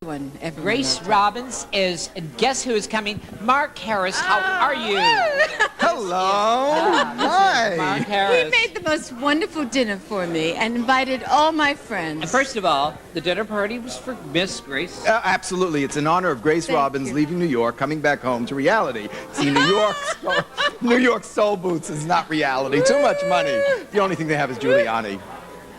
Everyone Grace knows Robbins is, and guess who is coming? Mark Harris, how are you? Hello. Hi. Mark He Harris. made the most wonderful dinner for me and invited all my friends. And first of all, the dinner party was for Miss Grace. Absolutely. It's in honor of Grace Thank Robbins you. leaving New York, coming back home to reality. See, New York soul boots is not reality. Too much money. The only thing they have is Giuliani.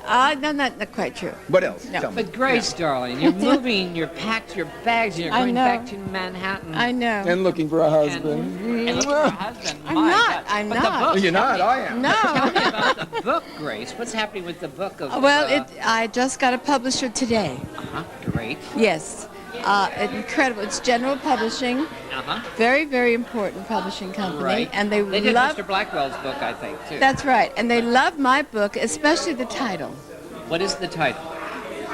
No, not quite true. What else? No. Tell me. But Grace, darling, you're moving, you're packed your bags, and you're I going know. back to Manhattan. I know. And looking for a husband. And looking for a husband. I'm My not, God. I'm But not. The book, You're tell not. me- I am. No. Tell me about the book, Grace. What's happening with the book of... Well, I just got a publisher today. Great. Yes. Incredible. It's General Publishing. Very, very important publishing company. Right. And They did love... Mr. Blackwell's book, I think, too. That's right. And they love my book, especially the title. What is the title?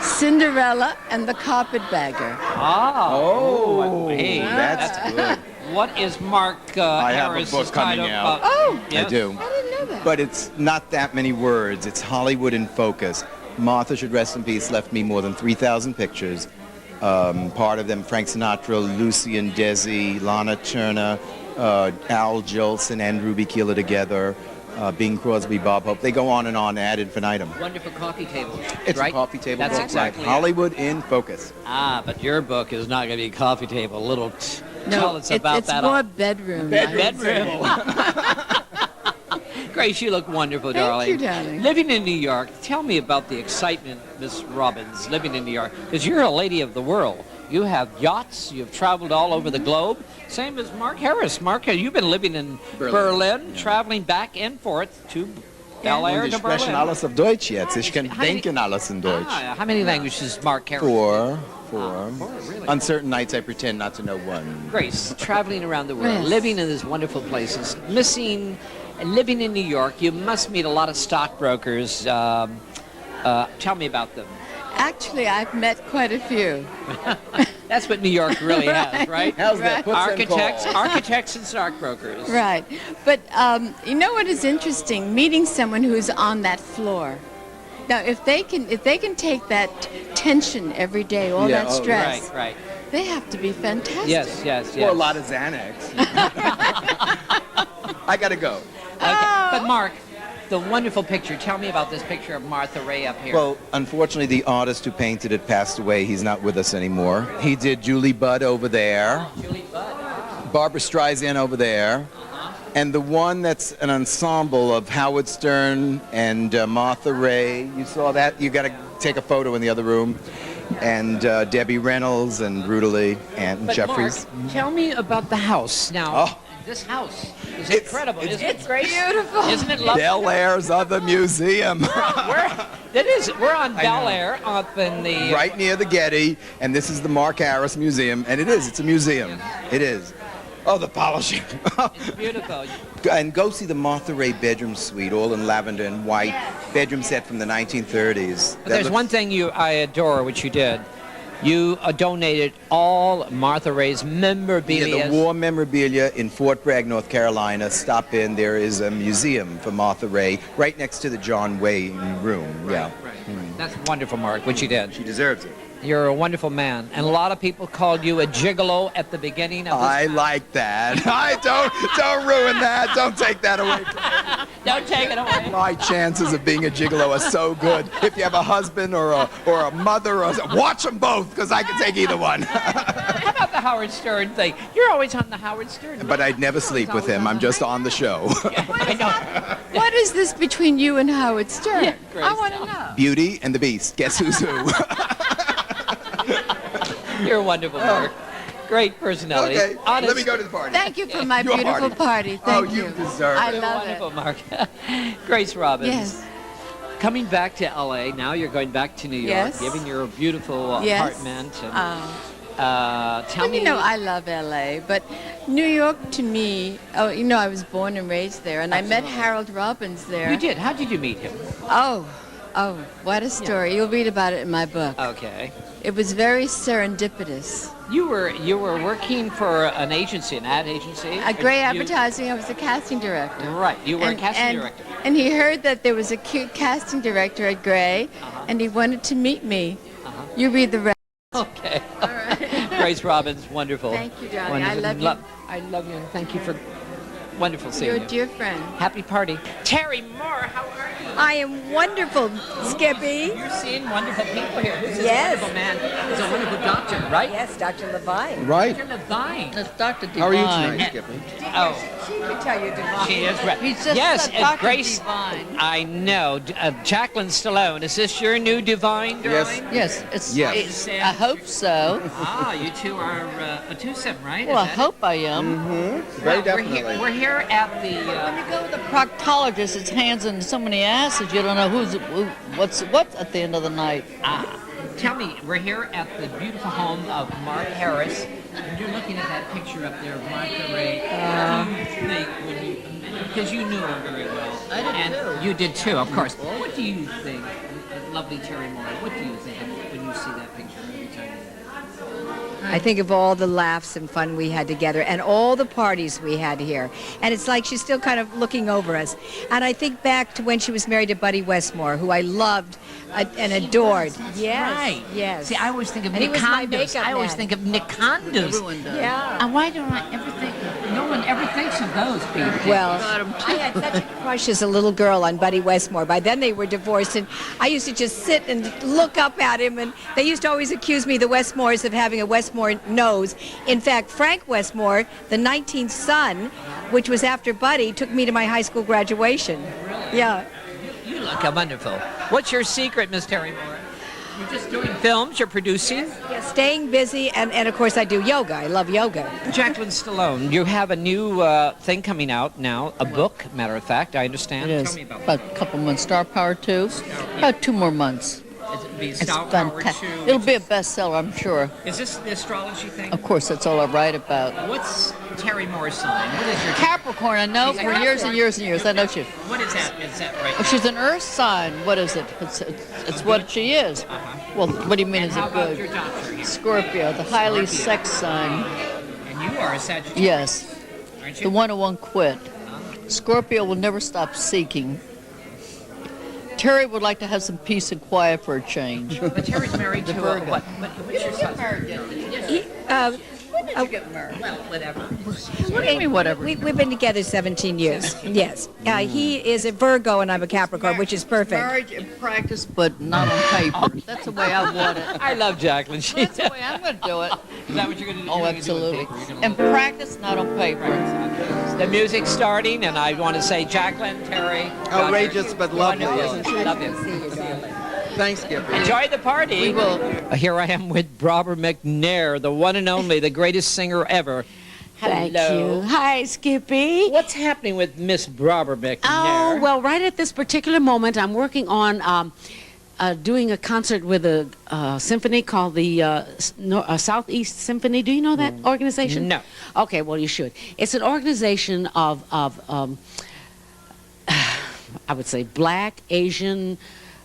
Cinderella and the Carpetbagger. Oh, hey, that's good. What is Mark I have a Harris's book coming title? out. Oh, Yes. I do. I didn't know that. But it's not that many words. It's Hollywood in focus. Martha, should rest in peace, left me more than 3,000 pictures. Part of them, Frank Sinatra, Lucy and Desi, Lana Turner, Al Jolson and Ruby Keeler together, Bing Crosby, Bob Hope. They go on and on ad infinitum. Wonderful coffee table. It's right? a coffee table That's book, exactly right? Hollywood in focus. But your book is not going to be a coffee table. No, Tell us about it's that. more bedroom. Bedroom. Grace, you look wonderful, Thank darling. you, darling. Living in New York, tell me about the excitement, Miss Robbins, living in New York. Because you're a lady of the world. You have yachts. You've traveled all over the globe. Same as Mark Harris. Mark, you've been living in Berlin, traveling back and forth to Bel Air Und to ich spreche Berlin. alles auf Deutsch jetzt. Ich kann How many- denken alles in Deutsch. How many languages does Mark Harris? Four. Really? On certain nights, I pretend not to know one. Grace, traveling around the world, Yes. living in these wonderful places, living in New York, you must meet a lot of stockbrokers. Tell me about them. Actually, I've met quite a few. That's what New York really has, right? How's that? Put some Architects and stockbrokers. Right. But you know what is interesting? Meeting someone who's on that floor. Now, if they can take that tension every day, all Yeah, that oh, stress, Right. they have to be fantastic. Yes. Or a lot of Xanax. I gotta go. Okay. But Mark, the wonderful picture. Tell me about this picture of Martha Ray up here. Well, unfortunately, the artist who painted it passed away. He's not with us anymore. He did Julie Budd over there, Julie Budd. Barbara Streisand over there, and the one that's an ensemble of Howard Stern and Martha Ray. You saw that? You got to take a photo in the other room. And Debbie Reynolds and Rudalee and But Jeffries. Mark, tell me about the house. Now, Oh. this house is It's- incredible. it's- Isn't it It's great? beautiful. Isn't it lovely? Bel Air's other museum. We're on I Bel know. Air up in the... Right near the Getty, and this is the Mark Harris Museum, and it's a museum. It is. Oh, the polishing. It's beautiful. And go see the Martha Ray bedroom suite, all in lavender and white, bedroom set from the 1930s. But there's one thing I adore, which you did. You donated all Martha Ray's memorabilia. Yeah, the war memorabilia in Fort Bragg, North Carolina. Stop in. There is a museum for Martha Ray right next to the John Wayne room. Yeah. Right. That's wonderful, Mark, what you did. She deserves it. You're a wonderful man. And a lot of people called you a gigolo at the beginning of this. I like that. I don't ruin that. Don't take that away from me. Don't take it away. My chances of being a gigolo are so good. If you have a husband or a mother, watch them both, because I can take either one. How about the Howard Stern thing? You're always on the Howard Stern. But I'd never sleep with him. I'm just on the show. I know. What is this between you and Howard Stern? Yeah, Grace, I want to know. Beauty and the Beast. Guess who's who? You're wonderful, Mark. Great personality. Okay, Honest. let me go to the party. Thank you for my Your beautiful party. party. Thank Oh, you deserve I it. You're love wonderful, it. Mark. Grace Robbins. Yes. Coming back to L.A., now you're going back to New York, Yes. giving your beautiful Yes. apartment. And, tell Well, me. you know, I love L.A., but New York to me, I was born and raised there, and I met Harold Robbins there. You did. How did you meet him? Oh, what a story. You'll read about it in my book. Okay. It was very serendipitous. You were working for an agency, an ad agency. At Gray Advertising, I was a casting director. Right. You were a casting director. And he heard that there was a cute casting director at Gray, and he wanted to meet me. You read the rest. Okay. All right. Grace Robbins. Wonderful. Thank you, darling. I Wonderful. love you. I love you, and thank you for wonderful seeing You're you. a dear friend. Happy party. Terry Moore, how are you? I am wonderful, Skippy. You're seeing wonderful people here. Who's this Yes. wonderful man? He's a wonderful doctor, right? Yes, Dr. Levine. Right. Dr. Levine. That's Dr. Divine. How are you tonight, Skippy? Oh, She could tell you Divine. she is right. He's just yes, a Dr. Grace. Divine. I know. Jacqueline Stallone. Is this your new Divine, darling? Yes. Yes, it's. Yes. I hope so. Ah, you two are a twosome, right? Well, I Is that hope I am. Very it? definitely. We're here at the. When you go to the proctologist, it's hands in so many asses, you don't know what's what at the end of the night. Tell me, we're here at the beautiful home of Mark Harris, and you're looking at that picture up there of Mark Carey. What do you think when you, because you knew her very well. I did and too. You did too, of course. What do you think, lovely Terry Moore, what do you think when you see that picture every time you I think of all the laughs and fun we had together and all the parties we had here. And it's like she's still kind of looking over us. And I think back to when she was married to Buddy Westmore, who I loved and adored. Yes. Right. Yes. See, I always think of And he Nick was my Condos. makeup I always man. think of Nick Condos. Everyone does. Yeah. And why don't I ever think, no one ever thinks of those people. Well, I had such a crush as a little girl on Buddy Westmore. By then they were divorced, and I used to just sit and look up at him, and they used to always accuse me, the Westmores, of having a Westmore nose. In fact, Frank Westmore, the 19th son, which was after Buddy, took me to my high school graduation. Yeah. You look wonderful. What's your secret, Miss Terry Moore? You're just doing films, you're producing? Yeah, staying busy, and of course I do yoga. I love yoga. Jacqueline Stallone, you have a new thing coming out now, a book, matter of fact, I understand. It is. Tell me about About a couple months. Star Power 2. About 2 more months. It's It's fantastic. It'll be a bestseller, I'm sure. Is this the astrology thing? Of course, that's all I write about. What's Terry Moore's sign? What is your... Capricorn, I know She's a for years and years and years. I know she. What is that? Is that right? Well, she's an Earth sign. What is it? It's what she is. Well, what do you mean? And Is how it about your good? doctor here? Scorpio, the highly sex sign. And you are a Sagittarius, Yes, aren't the you? one who won't quit. Scorpio will never stop seeking. Terry would like to have some peace and quiet for a change. But Terry's married to a... Virgo. What's your son? When did you get married? Well, whatever. What do you mean, whatever? We've been together 17 years. Yes. He is a Virgo and I'm a Capricorn, which is perfect. Marriage in practice, but not on paper. That's the way I want it. I love Jacqueline. She, That's the way I'm going to do it. is that what you're going to do? Oh, You're gonna do it absolutely. paper. You're gonna In practice, not on paper. The music's starting, and I want to say, Jacqueline, Terry, Outrageous but lovely, wonderful. isn't she? Love you. Thanks, Skippy. Enjoy the party. We will. Here I am with Barbara McNair, the one and only, the greatest singer ever. Thank Hello. you. Hi, Skippy. What's happening with Miss Barbara McNair? Oh, well, right at this particular moment, I'm working on doing a concert with a symphony called the Southeast Symphony. Do you know that organization? No. Okay, well, you should. It's an organization of I would say black, Asian,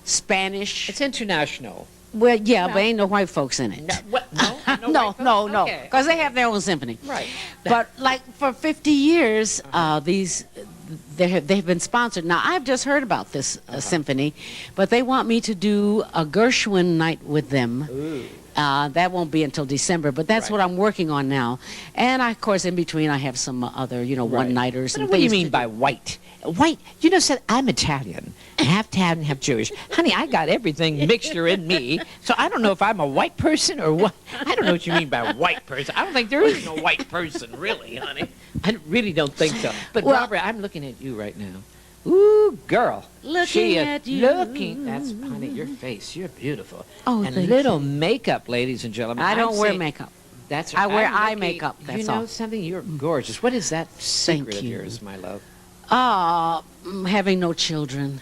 Spanish. It's international. Well, yeah, but ain't no white folks in it. No, what? No, No, white no, folks? no, Okay. because they have their own symphony. Right. But like for 50 years, they've been sponsored. Now I've just heard about this symphony, but they want me to do a Gershwin night with them. Ooh. That won't be until December, but that's Right. what I'm working on now. And of course, in between, I have some other, one-nighters. But and what do you things mean to by white? White? You know, said I'm Italian, half Italian, half Jewish. Honey, I got everything mixture in me, so I don't know if I'm a white person or what. I don't know what you mean by white person. I don't think there is no white person, really, honey. I really don't think so. But Well- Barbara, I'm looking at you right now. Ooh, girl. Looking She is at you. Looking. That's, honey, your face. You're beautiful. Oh, and thank little makeup, ladies and gentlemen. I don't I'm wear saying- makeup. That's I wear I'm eye looking- makeup, You that's know all. something? You're gorgeous. What is that secret of you. yours, my love? Having no children.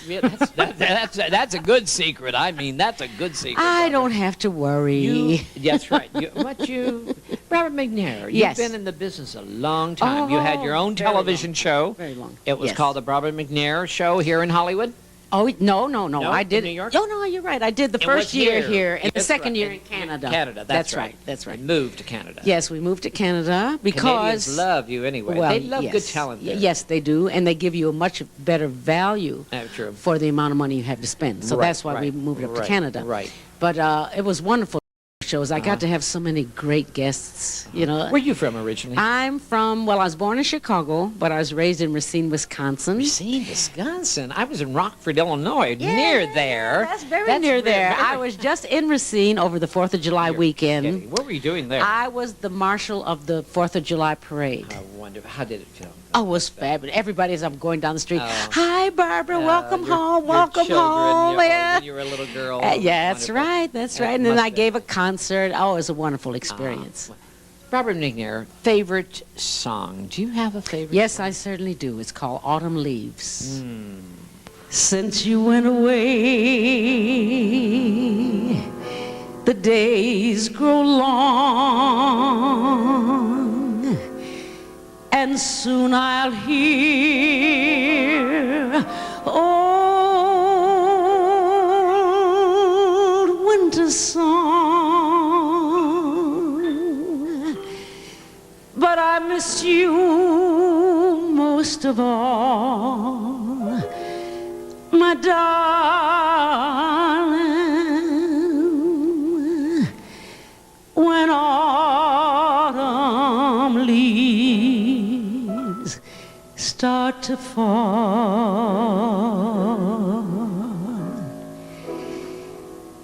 That's a good secret. I mean, that's a good secret. I don't have to worry. You, that's right. Robert McNair, you've Yes. been in the business a long time. You had your own very television show. Very long. It was Yes. called the Robert McNair Show here in Hollywood. Oh, no. No, I in did. New York? Oh, no, you're right. I did the It first was year here and the That's second right. year in Canada. Canada, that's right. That's right. You moved to Canada. Yes, we moved to Canada because Canadians love you anyway. well, they love yes. good talent there. Yes, they do, and they give you a much better value True. for the amount of money you have to spend. So Right, that's why we right, moved up to right, Canada. right. But it was wonderful. shows. I got to have so many great guests, you know. Where are you from originally? I'm from, well, I was born in Chicago, but I was raised in Racine, Wisconsin. Racine, Wisconsin. I was in Rockford, Illinois, near there. That's very near there. I was just in Racine over the 4th of July weekend. What were you doing there? I was the marshal of the 4th of July parade. I wonder, how did it feel? Oh, it was fabulous. Everybody, as I'm going down the street, hi, Barbara, welcome home, Your welcome home. When you were a little girl. Yeah, that's right, that's right. And then I gave a concert. Oh, it was a wonderful experience. Robert McNair, favorite song. Do you have a favorite Yes, song? I certainly do. It's called Autumn Leaves. Since you went away, the days grow long, and soon I'll hear old winter song. But I miss you most of all, my darling, when autumn leaves start to fall.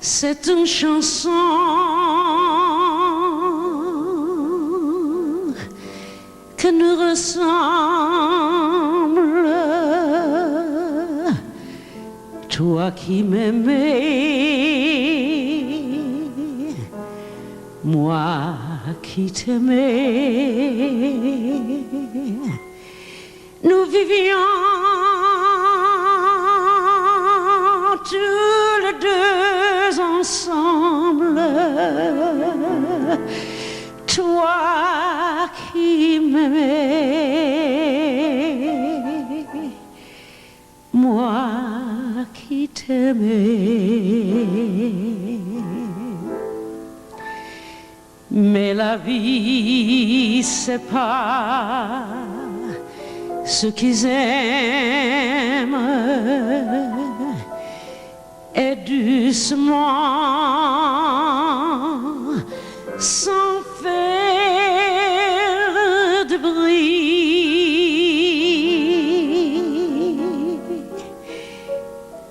C'est une chanson que nous ressemble, toi qui m'aimais, moi qui t'aimais. Nous vivions tous les deux ensemble, toi qui m'aimais, moi qui t'aimais. Mais la vie sépare ceux qu'ils aiment, et doucement, sans faire de bruit,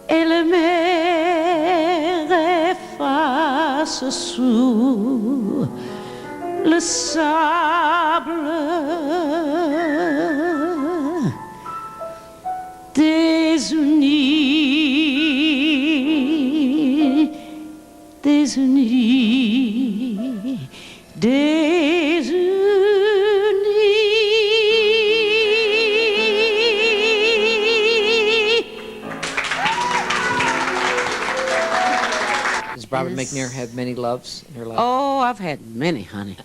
et la mer efface sous le sable désunis, désunis, désunis. Does Robert McNair have many loves in her life? Oh, I've had many, honey.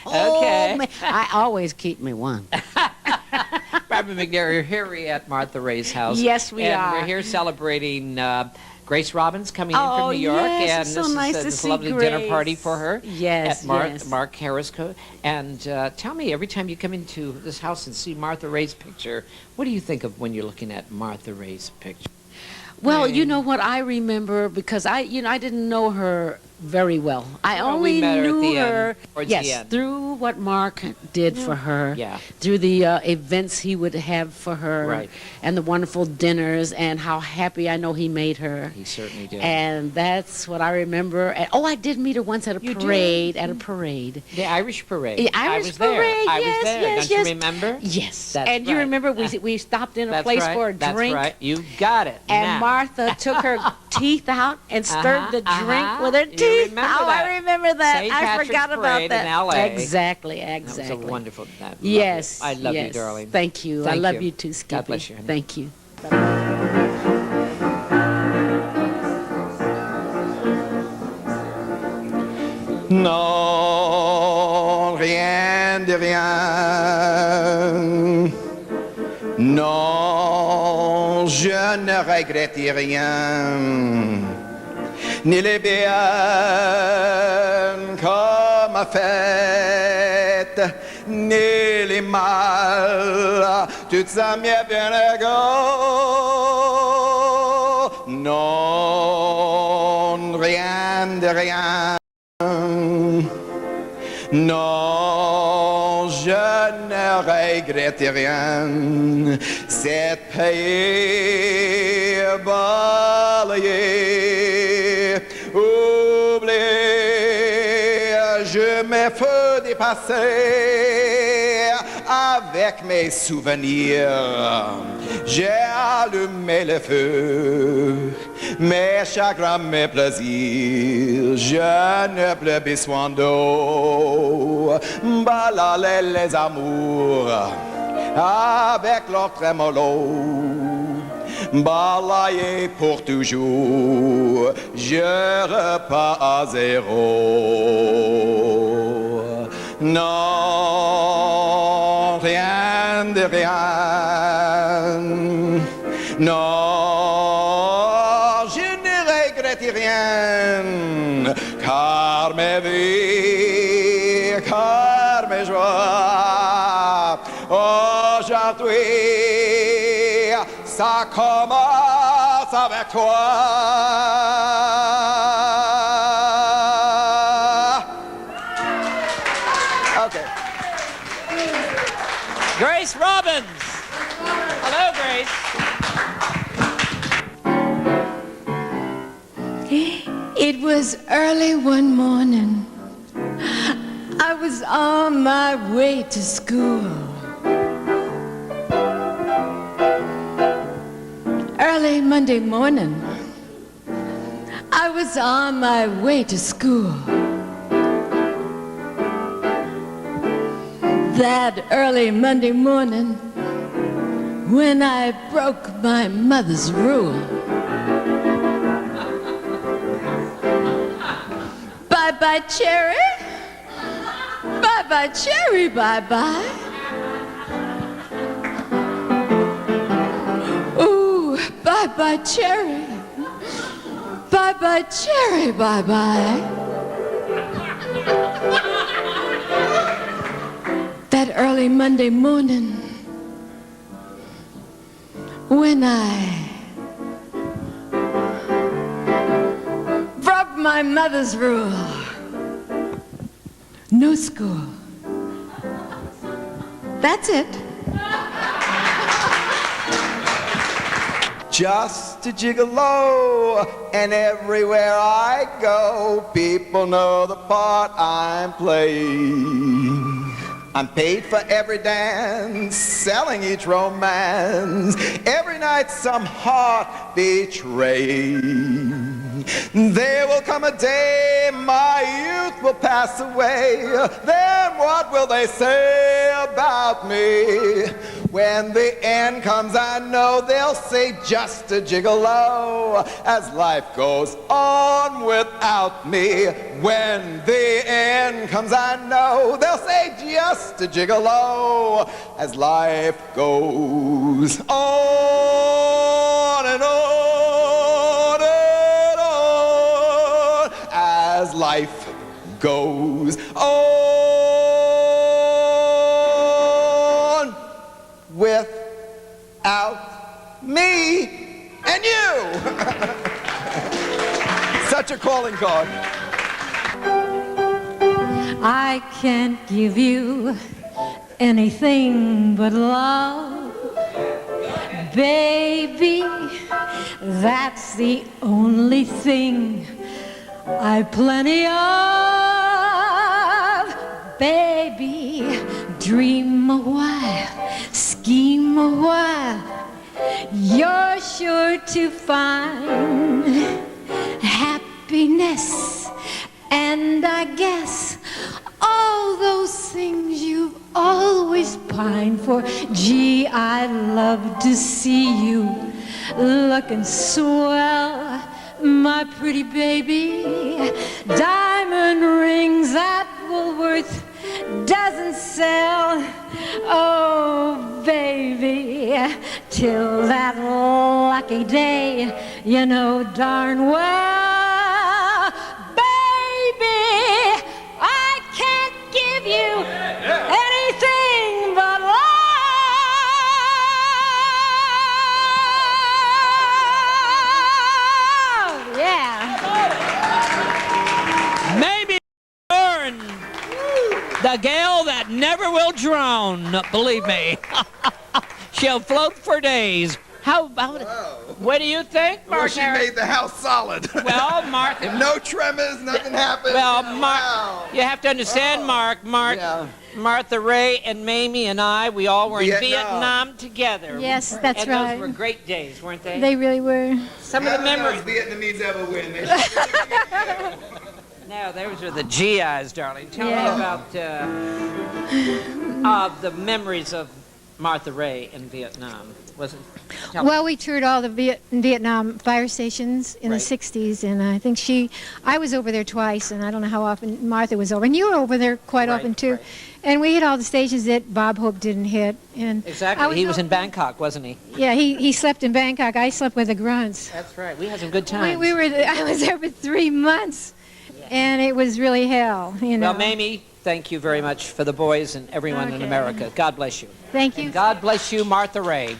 Okay. Oh, I always keep me one. Robert McNair, you're here at Martha Ray's house. Yes, we and are. We're here celebrating Grace Robbins coming in from New York. Yes, and it's so this nice is to this see lovely dinner Grace. party for her. Yes, at yes. Mark Harris. And tell me, every time you come into this house and see Martha Ray's picture, what do you think of when you're looking at Martha Ray's picture? Well, you know what I remember, because I didn't know her very well. I Well, only we met her at knew the end, her, towards the yes, end. through what Mark did for her, Yeah. through the events he would have for her, Right. and the wonderful dinners, and how happy I know he made her. He certainly did. And that's what I remember. And, I did meet her once at a You did? parade. At a parade. The Irish Parade. The I Irish was there. Parade, I yes, was there. yes, Don't yes. you remember? Yes. That's and you right. remember we stopped in a That's place right. for a drink. That's right. You got it. And now. Martha took her teeth out and stirred the drink with her You teeth. remember Oh, that. I remember that. St. I Patrick's forgot about Parade that. in LA. Exactly, That exactly. was a wonderful. Yes. I love you, yes. darling. Thank you. Thank I love you. you too, Skippy. God bless you, honey. Thank you. Non, rien de rien. Non, je ne regrette rien. Ni les biens qu'on m'a fait, ni les mal, tout ça m'est bien égal. Non, rien de rien. Non, je ne regrette rien. Cette pays balayé, oublié, je me fais dépasser avec mes souvenirs. J'ai allumé le feu, mes chagrins, mes plaisirs. Je n'ai plus besoin d'eau. Balaler les amours avec leur trémolo. Balayer pour toujours, je repars à zéro. Non, rien de rien. Non, je ne regrette rien, car mes vies, car mes joies, aujourd'hui, ça commence avec toi. Okay. Grace Robbins. Hello, Grace. It was early one morning. I was on my way to school. Early Monday morning, I was on my way to school. That early Monday morning, when I broke my mother's rule. Bye-bye, cherry. Bye-bye, cherry, bye-bye. Ooh, bye-bye, cherry. Bye-bye, cherry, bye-bye. That early Monday morning, when I broke my mother's rule. No school. That's it. Just a gigolo, and everywhere I go, people know the part I'm playing. I'm paid for every dance, selling each romance, every night some heart betraying. There will come a day my youth will pass away. Then what will they say about me? When the end comes, I know they'll say just a gigolo as life goes on without me. When the end comes, I know they'll say just a gigolo as life goes on and on and on as life goes on without me and you. Such a calling card. I can't give you anything but love, baby. That's the only thing I've plenty of, baby. Dream a while, scheme a while, you're sure to find happiness. And I guess all those things you've always pined for. Gee, I'd love to see you looking swell, my pretty baby. Diamond rings at Woolworth doesn't sell. Oh, baby, till that lucky day, you know darn well, baby, I can't give you anything but love. Yeah. Maybe learn The gale that never will drown, believe me. She'll float for days. How about it? What do you think, Mark? Well, she made the house solid. Well, Mark. No tremors, nothing happened. Well, Mark, you have to understand, Mark. Yeah. Martha Ray and Mamie and I, we all were in Vietnam together. Yes, that's and right. those were great days, weren't they? They really were. Some of the memories. Vietnamese ever win. Now, those are the GIs, darling. Tell me about the memories of Martha Ray in Vietnam. Well, we toured all the Vietnam fire stations in the 60s, and I think I was over there twice, and I don't know how often Martha was over. And you were over there quite often, too. Right. And we hit all the stations that Bob Hope didn't hit. And exactly. He was in Bangkok, wasn't he? Yeah, he slept in Bangkok. I slept with the grunts. That's right. We had some good times. I was there for 3 months, and it was really hell, you know. Well, Mamie, thank you very much for the boys and everyone in America. God bless you. Thank you. And God bless you, Martha Ray.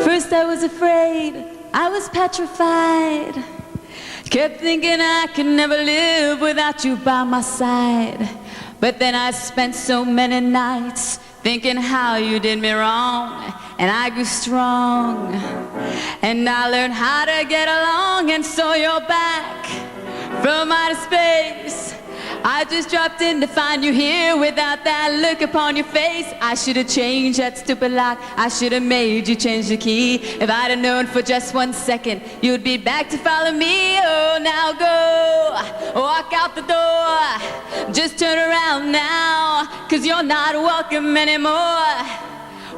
First I was afraid, I was petrified. Kept thinking I could never live without you by my side. But then I spent so many nights thinking how you did me wrong. And I grew strong. And I learned how to get along. And so you're back from outer space. I just dropped in to find you here without that look upon your face. I should have changed that stupid lock. I should have made you change the key. If I'd have known for just 1 second you'd be back to follow me. Oh, now go, walk out the door. Just turn around now, 'cause you're not welcome anymore.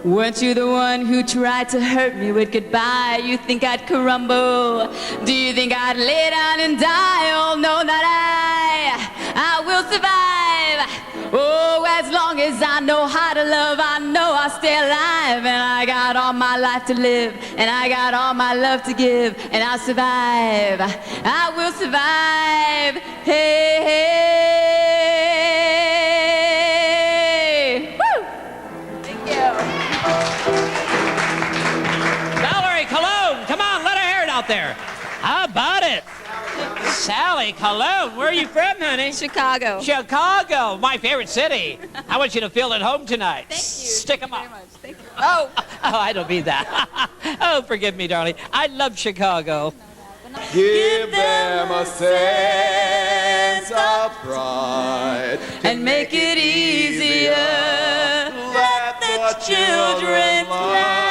Weren't you the one who tried to hurt me with goodbye? You think I'd crumble? Do you think I'd lay down and die? Oh, no, not I will survive. Oh, as long as I know how to love, I know I'll stay alive. And I got all my life to live, and I got all my love to give, and I'll survive. I will survive. Hey, hey. Woo! Thank you. Valerie Cologne, come on, let her hear it out there. How about it? Sally Cologne, where are you from, honey? Chicago. Chicago, my favorite city. I want you to feel at home tonight. Thank you. Stick them up. Very much. Thank you. Oh, I don't mean that. Oh, forgive me, darling. I love Chicago. Give them a sense of pride and make it easier. Let the children's laughter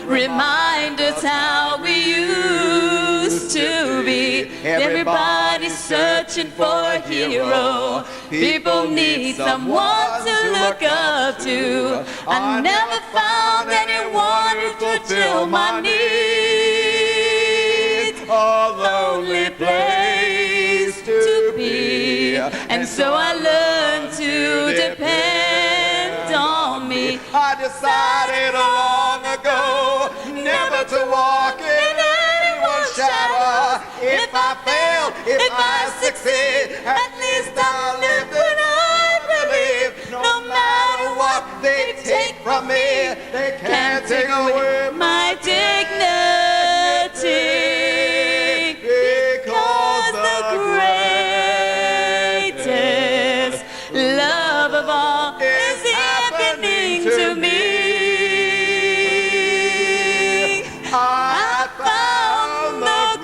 remind us how we used to be. Everybody's searching for a hero. People need someone to look up to. I never found anyone who fulfilled my needs. A lonely place to be. And so I learned to depend on me. I decided long ago never to walk in anyone's shadow. If I fail, if I succeed, at least I'll live when I believe. No matter what they take from me, they can't take away my dignity. Because the greatest love of all is happening to me. I found the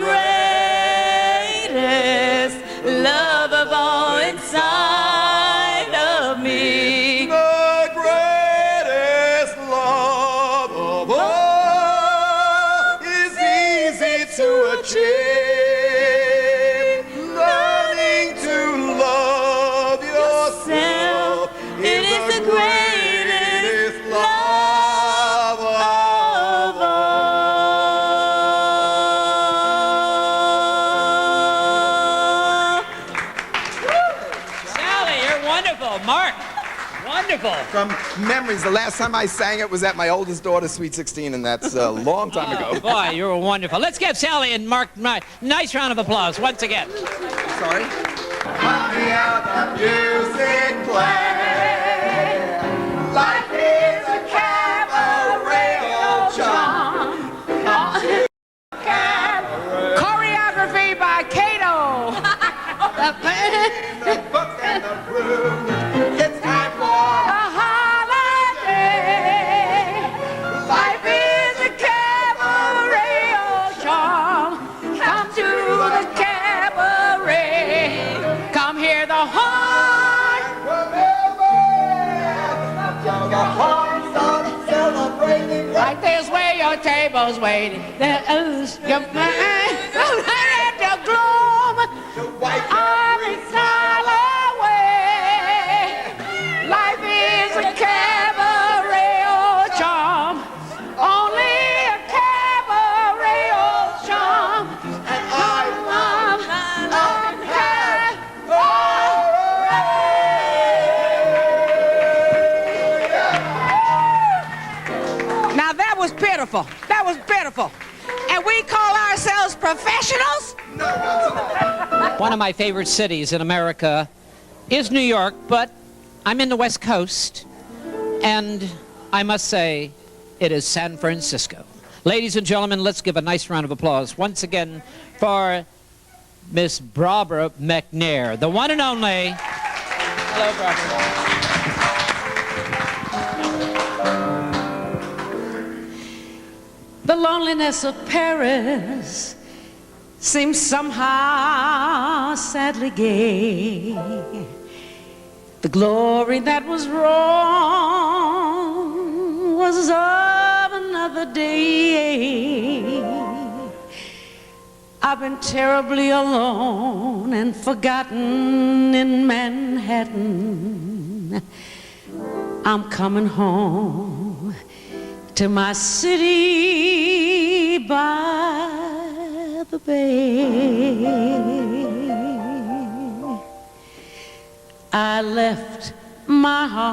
greatest love of all inside of me. The greatest love of all is easy to achieve. Learning to love yourself It is the greatest love of all. Sally, you're wonderful. Mark, wonderful. From memories, the last time I sang it was at my oldest daughter's Sweet 16, and that's a long time ago. Boy, you're wonderful. Let's give Sally and Mark a nice round of applause once again. Sorry. Mommy, out the music play. Life is a cabaret of charm. Come to cabaret. your table's waiting. There is your man. At the gloom. I'm a mile away. Life is a cabaret or charm. Only a cabaret or charm. And Now that was pitiful. That was pitiful. And we call ourselves professionals? One of my favorite cities in America is New York, but I'm in the West Coast, and I must say it is San Francisco. Ladies and gentlemen, let's give a nice round of applause once again for Miss Barbara McNair, the one and only. Hello, Barbara. The loneliness of Paris seems somehow sadly gay. The glory that was wrong was of another day. I've been terribly alone and forgotten in Manhattan. I'm coming home to my city by the bay. I left my heart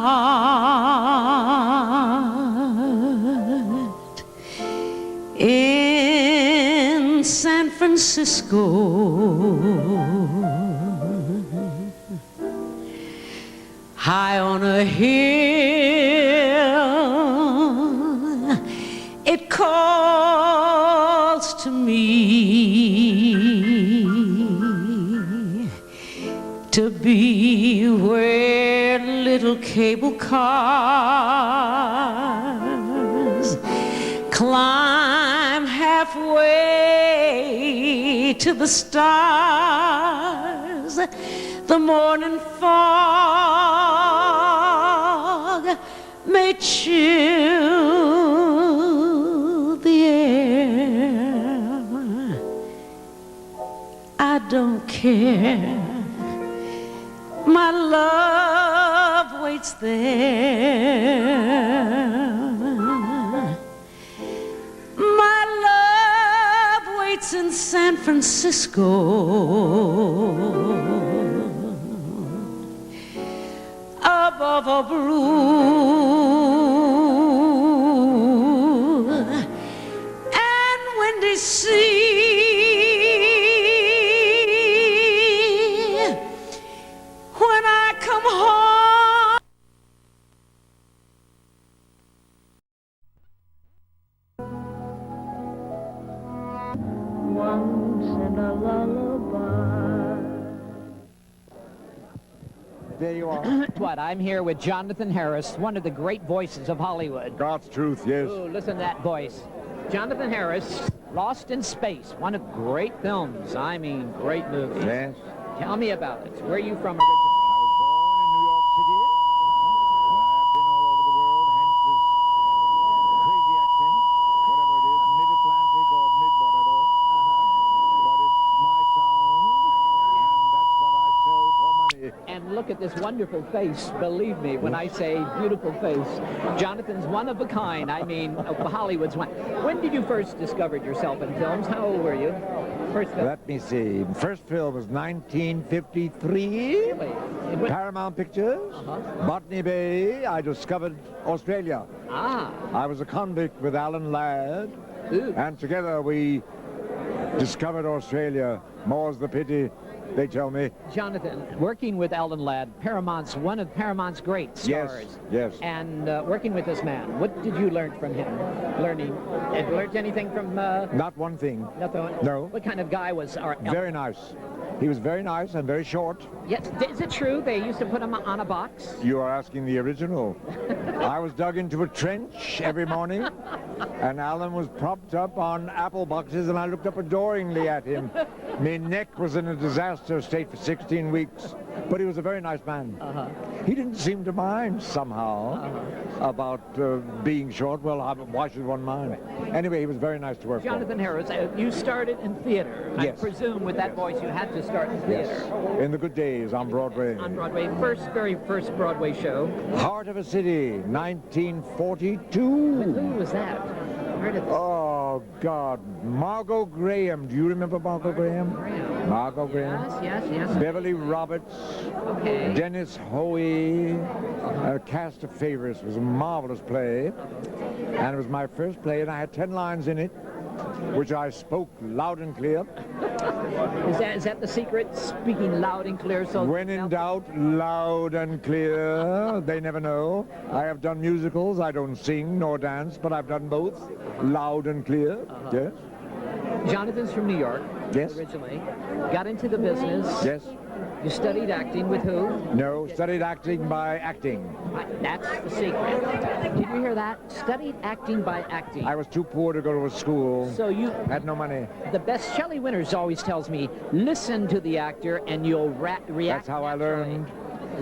in San Francisco. High on a hill, it calls to me to be where little cable cars climb halfway to the stars. The morning fog may chill the air. I don't care. My love waits there. My love waits in San Francisco. Above a blue and windy sea. When I come home, once in a lullaby. There you are. What, I'm here with Jonathan Harris, one of the great voices of Hollywood. God's truth, yes. Ooh, listen to that voice. Jonathan Harris, Lost in Space, one of great films. I mean, great movies. Yes. Tell me about it. Where are you from I was born in New York City, and I have been all over the world, hence this crazy accent, whatever it is, mid-Atlantic or mid-whatever. But it's my sound, and that's what I sell for money. And look at this wonderful face. Believe me when I say beautiful face. Jonathan's one of a kind. I mean, Hollywood's one. When did you first discover yourself in films? How old were you? First film? Let me see. First film was 1953. Really? Paramount Pictures. Botany Bay. I discovered Australia. Ah. I was a convict with Alan Ladd. Ooh. And together we discovered Australia. More's the pity, they tell me. Jonathan, working with Alan Ladd, Paramount's one of Paramount's great stars. Yes, yes. And working with this man, what did you learn from him? Have you learned anything from... Not one thing. Nothing? No. What kind of guy was... Very nice. He was very nice and very short. Yes. Is it true they used to put him on a box? You are asking the original. I was dug into a trench every morning, and Alan was propped up on apple boxes, and I looked up adoringly at him. My neck was in a disaster state for 16 weeks. But he was a very nice man. He didn't seem to mind somehow about being short. Well, why should one mind? Anyway, he was very nice to work for. Jonathan Harris, you started in theater. I Yes. presume with that voice you had to start in theater. Yes. In the good days on Broadway. On Broadway, very first Broadway show. Heart of a City, 1942. Who was that? Where did Oh, God. Margot Graham. Do you remember Margot Graham? Margot Graham. Yes. Beverly Roberts. Okay. Dennis Hoey. A cast of favorites. It was a marvelous play. And it was my first play, and I had 10 lines in it, which I spoke loud and clear. Is that the secret? Speaking loud and clear. So When in doubt, loud and clear. They never know. I have done musicals. I don't sing nor dance, but I've done both. Loud and clear. Yes. Jonathan's from New York. Yes. Originally, got into the business. Yes. You studied acting with who? No, studied acting by acting. That's the secret. Did you hear that? Studied acting by acting. I was too poor to go to a school. So you had no money. The best Shelley Winters always tells me, listen to the actor and you'll react. That's how I learned.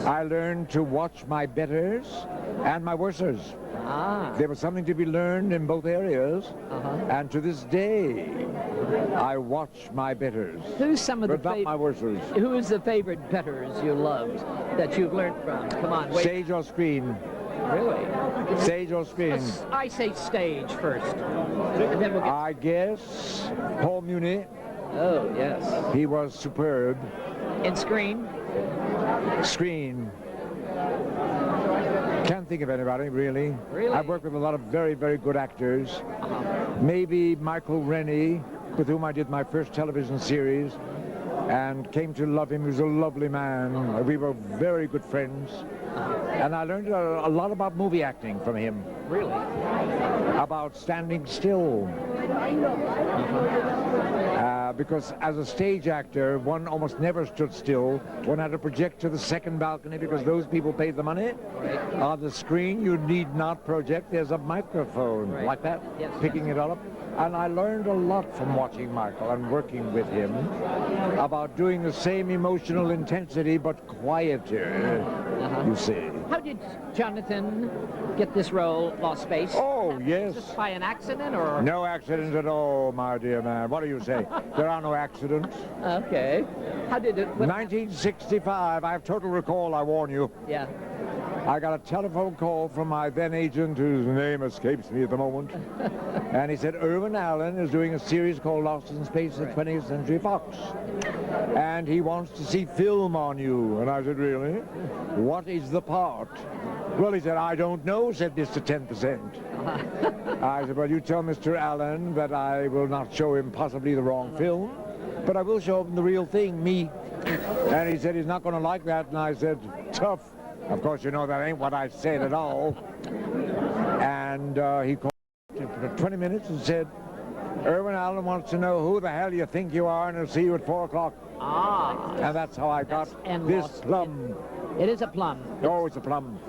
I learned to watch my betters and my worsers. There was something to be learned in both areas, and to this day, I watch my betters. Who's some of but the not my worsers? Who is the favorite betters you loved that you've learned from? Come on, wait. Stage or screen? Really? Stage or screen? I say stage first. And then we'll get... I guess Paul Muni. Oh, yes. He was superb. In screen? Screen. Can't think of anybody, really. Really? I've worked with a lot of very, very good actors. Maybe Michael Rennie, with whom I did my first television series, and came to love him. He was a lovely man. We were very good friends. And I learned a lot about movie acting from him. Really? About standing still. Because as a stage actor, one almost never stood still. One had to project to the second balcony because those people paid the money. Right. On the screen, you need not project. There's a microphone like that, picking it all up. And I learned a lot from watching Michael and working with him about doing the same emotional intensity but quieter, you see. How did Jonathan get this role, Lost Space? Oh, yes. Just by an accident or? No accident at all, my dear man. What do you say? There are no accidents. Okay. How did it? 1965. I have total recall, I warn you. Yeah. I got a telephone call from my then agent, whose name escapes me at the moment. And he said, Irwin Allen is doing a series called Lost in Space at 20th Century Fox. And he wants to see film on you. And I said, really? What is the part? Well, he said, I don't know, said Mr. 10%. I said, well, you tell Mr. Allen that I will not show him possibly the wrong film, but I will show him the real thing, me. And he said, he's not going to like that. And I said, tough. Of course, you know that ain't what I said at all. And he called for 20 minutes and said, Irwin Allen wants to know who the hell you think you are, and he'll see you at 4 o'clock. And that's how I got this plum. It is a plum. Oh, it's a plum.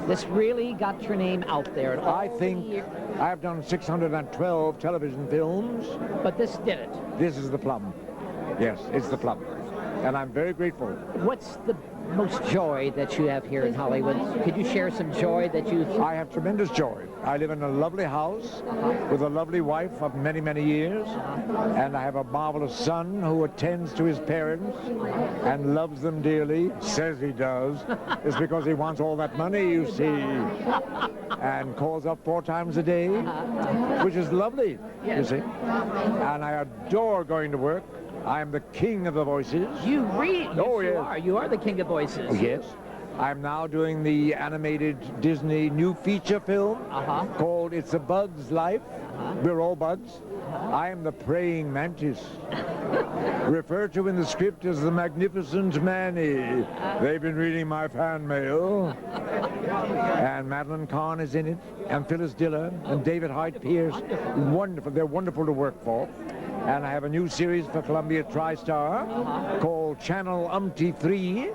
This really got your name out there. I think I've done 612 television films. But this did it. This is the plum. Yes, it's the plum. And I'm very grateful. What's the most joy that you have here in Hollywood? Could you share some joy that you... I have tremendous joy. I live in a lovely house with a lovely wife of many, many years. And I have a marvelous son who attends to his parents and loves them dearly. Says he does. It's because he wants all that money, you see. And calls up 4 times a day, which is lovely, you see. And I adore going to work. I am the king of the voices. You really? Oh, yes. You are. You are the king of voices. Yes. I'm now doing the animated Disney new feature film called It's a Bug's Life. We're all bugs. I am the praying mantis. Referred to in the script as the Magnificent Manny. They've been reading my fan mail. And Madeline Kahn is in it, and Phyllis Diller, and David Hyde Pierce. Wonderful. They're wonderful to work for. And I have a new series for Columbia TriStar called Channel Umpty 3,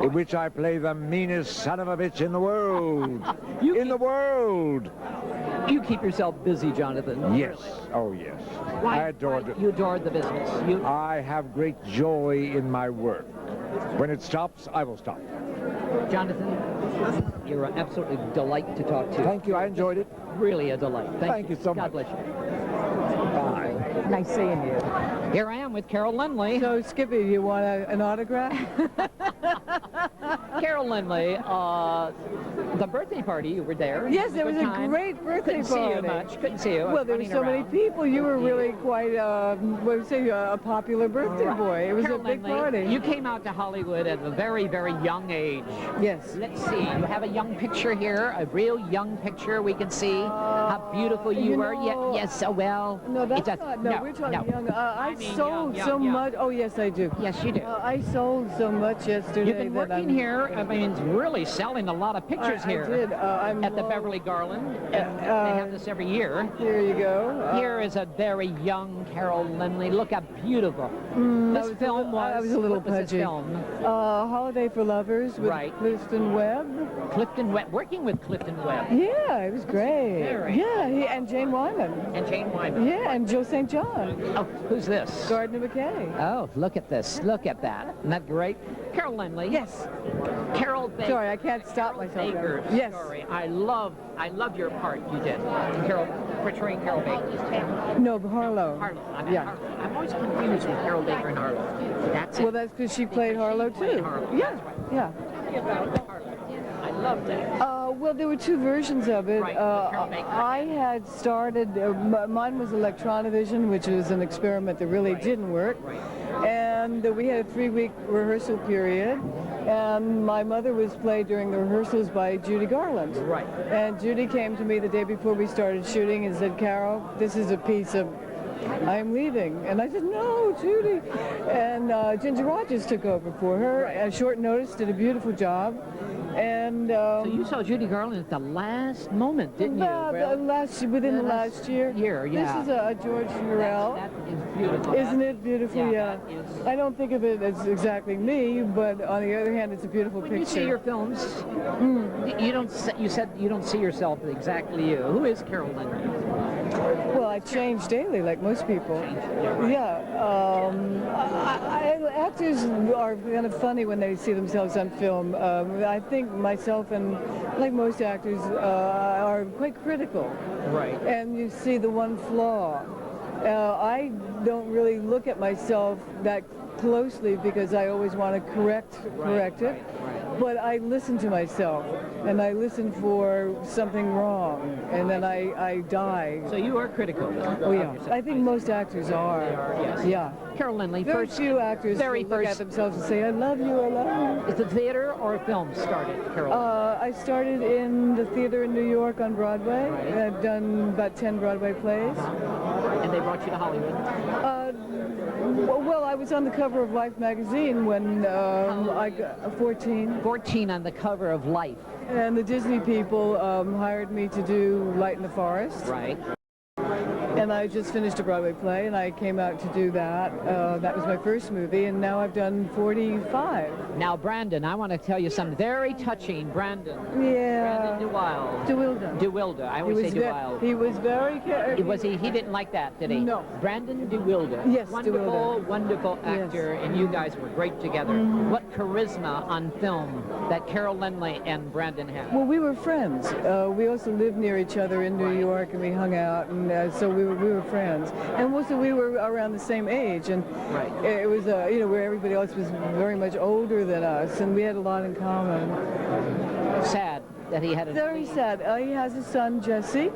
in which I play the meanest son of a bitch in the world. The world! You keep yourself busy, Jonathan. Yes. Oh, yes. Why, I adored it. You adored the business. I have great joy in my work. When it stops, I will stop. Jonathan, you're an absolutely delight to talk to. Thank you. I enjoyed it. Really a delight. Thank you so God much. bless you. Bye. Nice seeing you. Here I am with Carol Lindley. So, Skippy, you want an autograph? Carol Lindley, the birthday party, you were there. Yes, it Good was a time. great birthday Couldn't party. see you much. Couldn't see you. Well, there were so many people. You were really quite, what would you say, a popular birthday boy. It was Carol a big Lindley, party. you came out to Hollywood at a very, very young age. Yes. Let's see. You have a young picture here, a real young picture. We can see how beautiful you were. know, Yes, so well. No, that's It does- not. No, we're talking young. I mean sold young, so young. much. Oh, yes, I do. Yes, you do. I sold so much yesterday. You've been that working here, I mean, really selling a lot of pictures here. I did. I'm at the Lowe. Beverly Garland. They have this every year. Here you go. Here is a very young Carol Lindley. Look how beautiful. This film was. I was a little what was this pudgy. film? Holiday for Lovers with Right. Clifton Webb. Clifton Webb, working with Clifton Webb. Yeah, it was great. Very. Yeah, and Jane Wyman. And Jane Wyman. Yeah, and Joe St. John. Oh, who's this? Gardner McKay. Oh, look at this. Look at that. Isn't that great? Carol Lindley. Yes. Carol Baker. Sorry, I can't stop myself. Baker's Yes. story. I love your part you did. Carol, portraying Carol Baker. No, Harlow. Harlow. Yeah. I'm always confused with Carol Baker and Harlow. That's it. Well, that's because she played Harlow played too. Harlow. Yeah, That's right. yeah. Tell me about Harlow. I loved it. Well, there were two versions of it. Right, Carol Baker. I had started, mine was Electronovision, which was an experiment that really didn't work. And we had a 3-week rehearsal period. And my mother was played during the rehearsals by Judy Garland. Right. And Judy came to me the day before we started shooting and said, Carol, this is a piece of I'm leaving. And I said, no, Judy. And Ginger Rogers took over for her at short notice, did a beautiful job. And So you saw Judy Garland at the last moment, didn't you? within the last year. Yeah. This is a George Murrell. That is beautiful. Isn't it beautiful? Yeah. that is- I don't think of it as exactly me, but on the other hand, it's a beautiful When picture. you see your films, you don't. You said you don't see yourself exactly you. Who is Carol Lindley? Well, I change daily, like most people. Yeah. Actors are kind of funny when they see themselves on film. I think myself and, like most actors, are quite critical. Right. And you see the one flaw. I don't really look at myself that closely because I always want to correct it. But I listen to myself, and I listen for something wrong, and then I die. So you are critical. Oh yeah, I think most actors are. They are, yes. Yeah. Carol Lindley, Very first. few actors very who look at first- themselves and say, I love you, I love you. Is it theater or film started, Carol? I started in the theater in New York on Broadway. Right. I've done about 10 Broadway plays. And they brought you to Hollywood. Well, I was on the cover of Life magazine when I got 14. 14 on the cover of Life. And the Disney people hired me to do Light in the Forest. Right. And I just finished a Broadway play, and I came out to do that. That was my first movie, and now I've done 45. Now, Brandon, I want to tell you something very touching. Brandon. Yeah. Brandon DeWilde. DeWilde. DeWilde. I always say DeWilde. He was very He didn't like that, did he? No. Brandon DeWilde. Yes, Wonderful, DeWilde. wonderful actor, and you guys were great together. What charisma on film that Carol Lindley and Brandon had. Well, we were friends. We also lived near each other in New York, and we hung out, and so we were friends. And also we were around the same age, and it was where everybody else was very much older than us, and we had a lot in common. Sad that he had a... Very sad. He has a son, Jesse,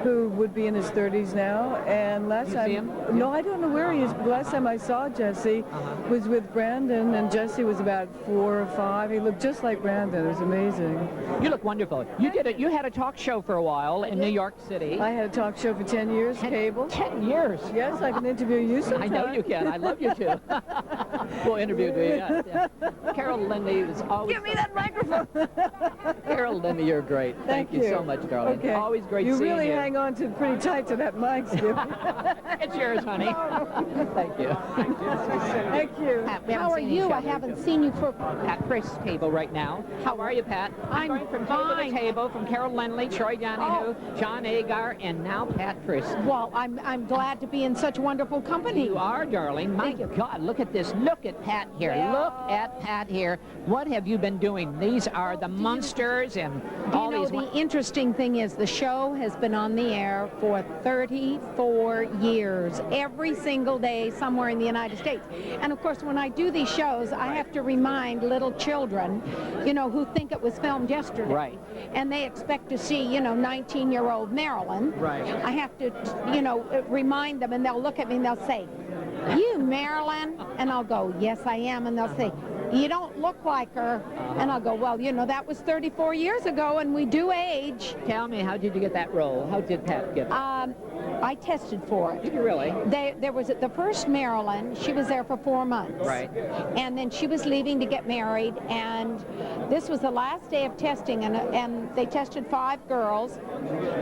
who would be in his 30s now. And last time, see him? no, I don't know where he is. But last time I saw Jesse was with Brandon, and Jesse was about 4 or 5. He looked just like Brandon. It was amazing. You look wonderful. You did it. You had a talk show for a while in New York City. I had a talk show for 10 years, cable. 10 years. Yes, I can interview you sometime. I know you can. I love you too. We'll interview you. Yeah. Carol Lindley is always. Give me that microphone. Carol Lindley, you're great. Thank you so much, darling. Okay. Always great you seeing really you. hang on to pretty tight to that mic, Skip. It's yours, honey. Thank you. Thank you. Pat, we How haven't are seen you? each I other. haven't seen you for... At Chris' table right now. How are you, Pat? I'm going from fine. table to table, from Carol Lindley, Troy Donahue, John Agar, and now Pat Chris. Well, I'm glad to be in such wonderful company. You are, darling. My God, look at this. Look look at Pat here. Look at Pat here. What have you been doing? These are the monsters and all these. The interesting thing is the show has been on the air for 34 years, every single day somewhere in the United States. And of course, when I do these shows, I have to remind little children, you know, who think it was filmed yesterday. Right. And they expect to see, you know, 19-year-old Marilyn. Right. I have to, you know, remind them, and they'll look at me and they'll say, "You, Marilyn?" And I'll go, "Yes, I am." And they'll say, "You don't look like her." And I'll go, "Well, you know, that was 34 years ago, and we do age." Tell me, how did you get that role? How did Pat get it? I tested for it. Did you really? There was the first Marilyn. She was there for 4 months. Right. And then she was leaving to get married, and this was the last day of testing, and they tested 5 girls,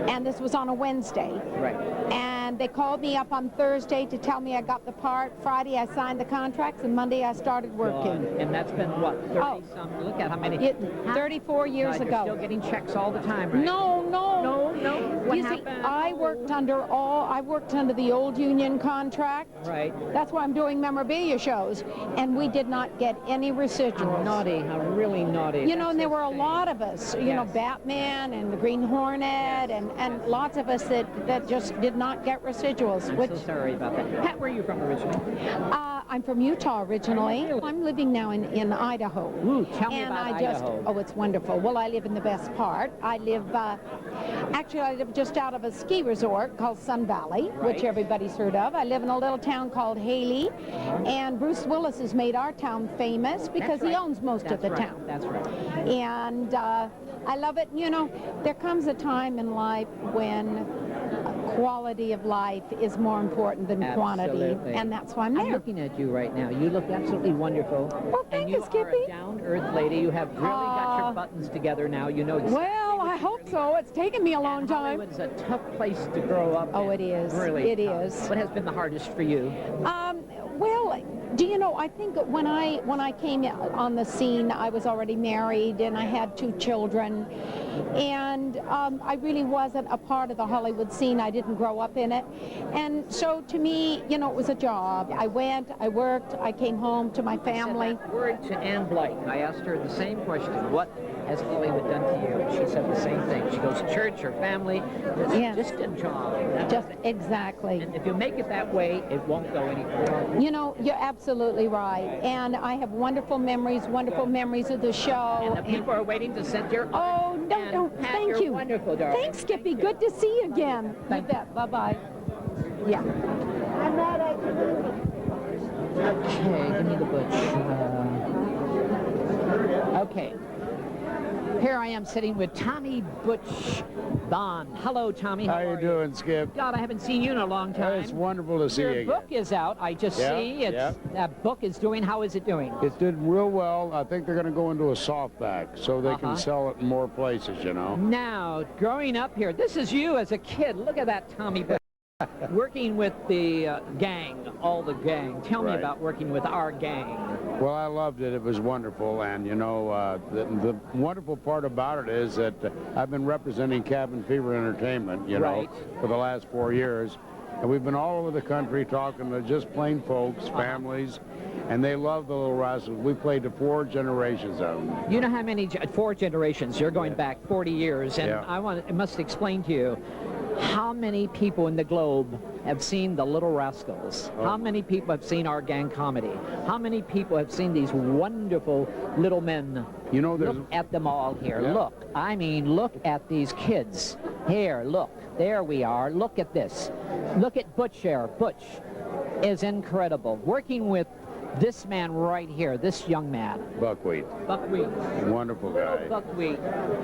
and this was on a Wednesday. Right. And they called me up on Thursday to tell me I got the part. Friday I signed the contracts, and Monday I started working. And that's been what, 30 some? Look at how many. 34 years God, ago. You're still getting checks all the time, right? No. What You see, happened? I worked under the old union contract. Right. That's why I'm doing memorabilia shows, and we did not get any residuals. How naughty, how really naughty. You know, and there were a lot of us, you know, Yes. Batman and the Green Hornet, and lots of us that just did not get residuals. I'm so sorry about that. Pat, where are you from originally? I'm from Utah originally. I'm living now in Idaho. Ooh, tell me and about I just, Idaho. Oh, it's wonderful. Well, I live in the best part. I live just out of a ski resort called Sun Valley, which everybody's heard of. I live in a little town called Haley, and Bruce Willis has made our town famous because he owns most of the town. That's right. And I love it. You know, there comes a time in life when quality of life is more important than quantity, Absolutely. and that's why I'm there. I'm looking at you right now. You look absolutely wonderful. Well, thank you, Skippy. You are a down-earth lady. You have really got your buttons together now. You know exactly. Well, I hope so. It's taken me a long time. Hollywood's a tough place to grow up. Oh, it is. Really It tough. is. What has been the hardest for you? Well, do you know, I think when I came on the scene, I was already married and I had 2 children, and I really wasn't a part of the Hollywood scene. I didn't grow up in it, and so to me, you know, it was a job. I went, I worked, I came home to my family. I said that word to Ann Blight. I asked her the same question. What has Hollywood done to you? And she said the same thing. She goes, church or family, it's just a job. Just exactly. And if you make it that way, it won't go any further. You know, you're absolutely right. And I have wonderful memories of the show. And the people are waiting to send your... Oh, no, Pat, thank you're you. Wonderful, darling. Thanks, Skippy. Good to see you again. You bet. Bye-bye. Yeah. Okay, give me the butch. Okay. Here I am sitting with Tommy Butch Bond. Hello, Tommy. How you doing, Skip? God, I haven't seen you in a long time. It's wonderful to see you Your again. book is out. I just see that book is doing. How is it doing? It did real well. I think they're going to go into a softback so they can sell it in more places, you know. Now, growing up here, this is you as a kid. Look at that, Tommy Butch. Working with the gang, all the gang. Tell me about working with our gang. Well, I loved it. It was wonderful. And, you know, the wonderful part about it is that I've been representing Cabin Fever Entertainment, you know, for the last 4 years. And we've been all over the country talking to just plain folks, families, and they love the Little Rascals. We played to 4 generations of them. You know how many, 4 generations, you're going back 40 years, and I must explain to you, how many people in the globe have seen the Little Rascals? How many people have seen our gang comedy? How many people have seen these wonderful little men? You know, look at them all here. Look, I mean, look at these kids. Here, look, there we are. Look at this. Look at Butch here. Butch is incredible. Working with this man right here, this young man. Buckwheat. Buckwheat. Wonderful guy. Buckwheat.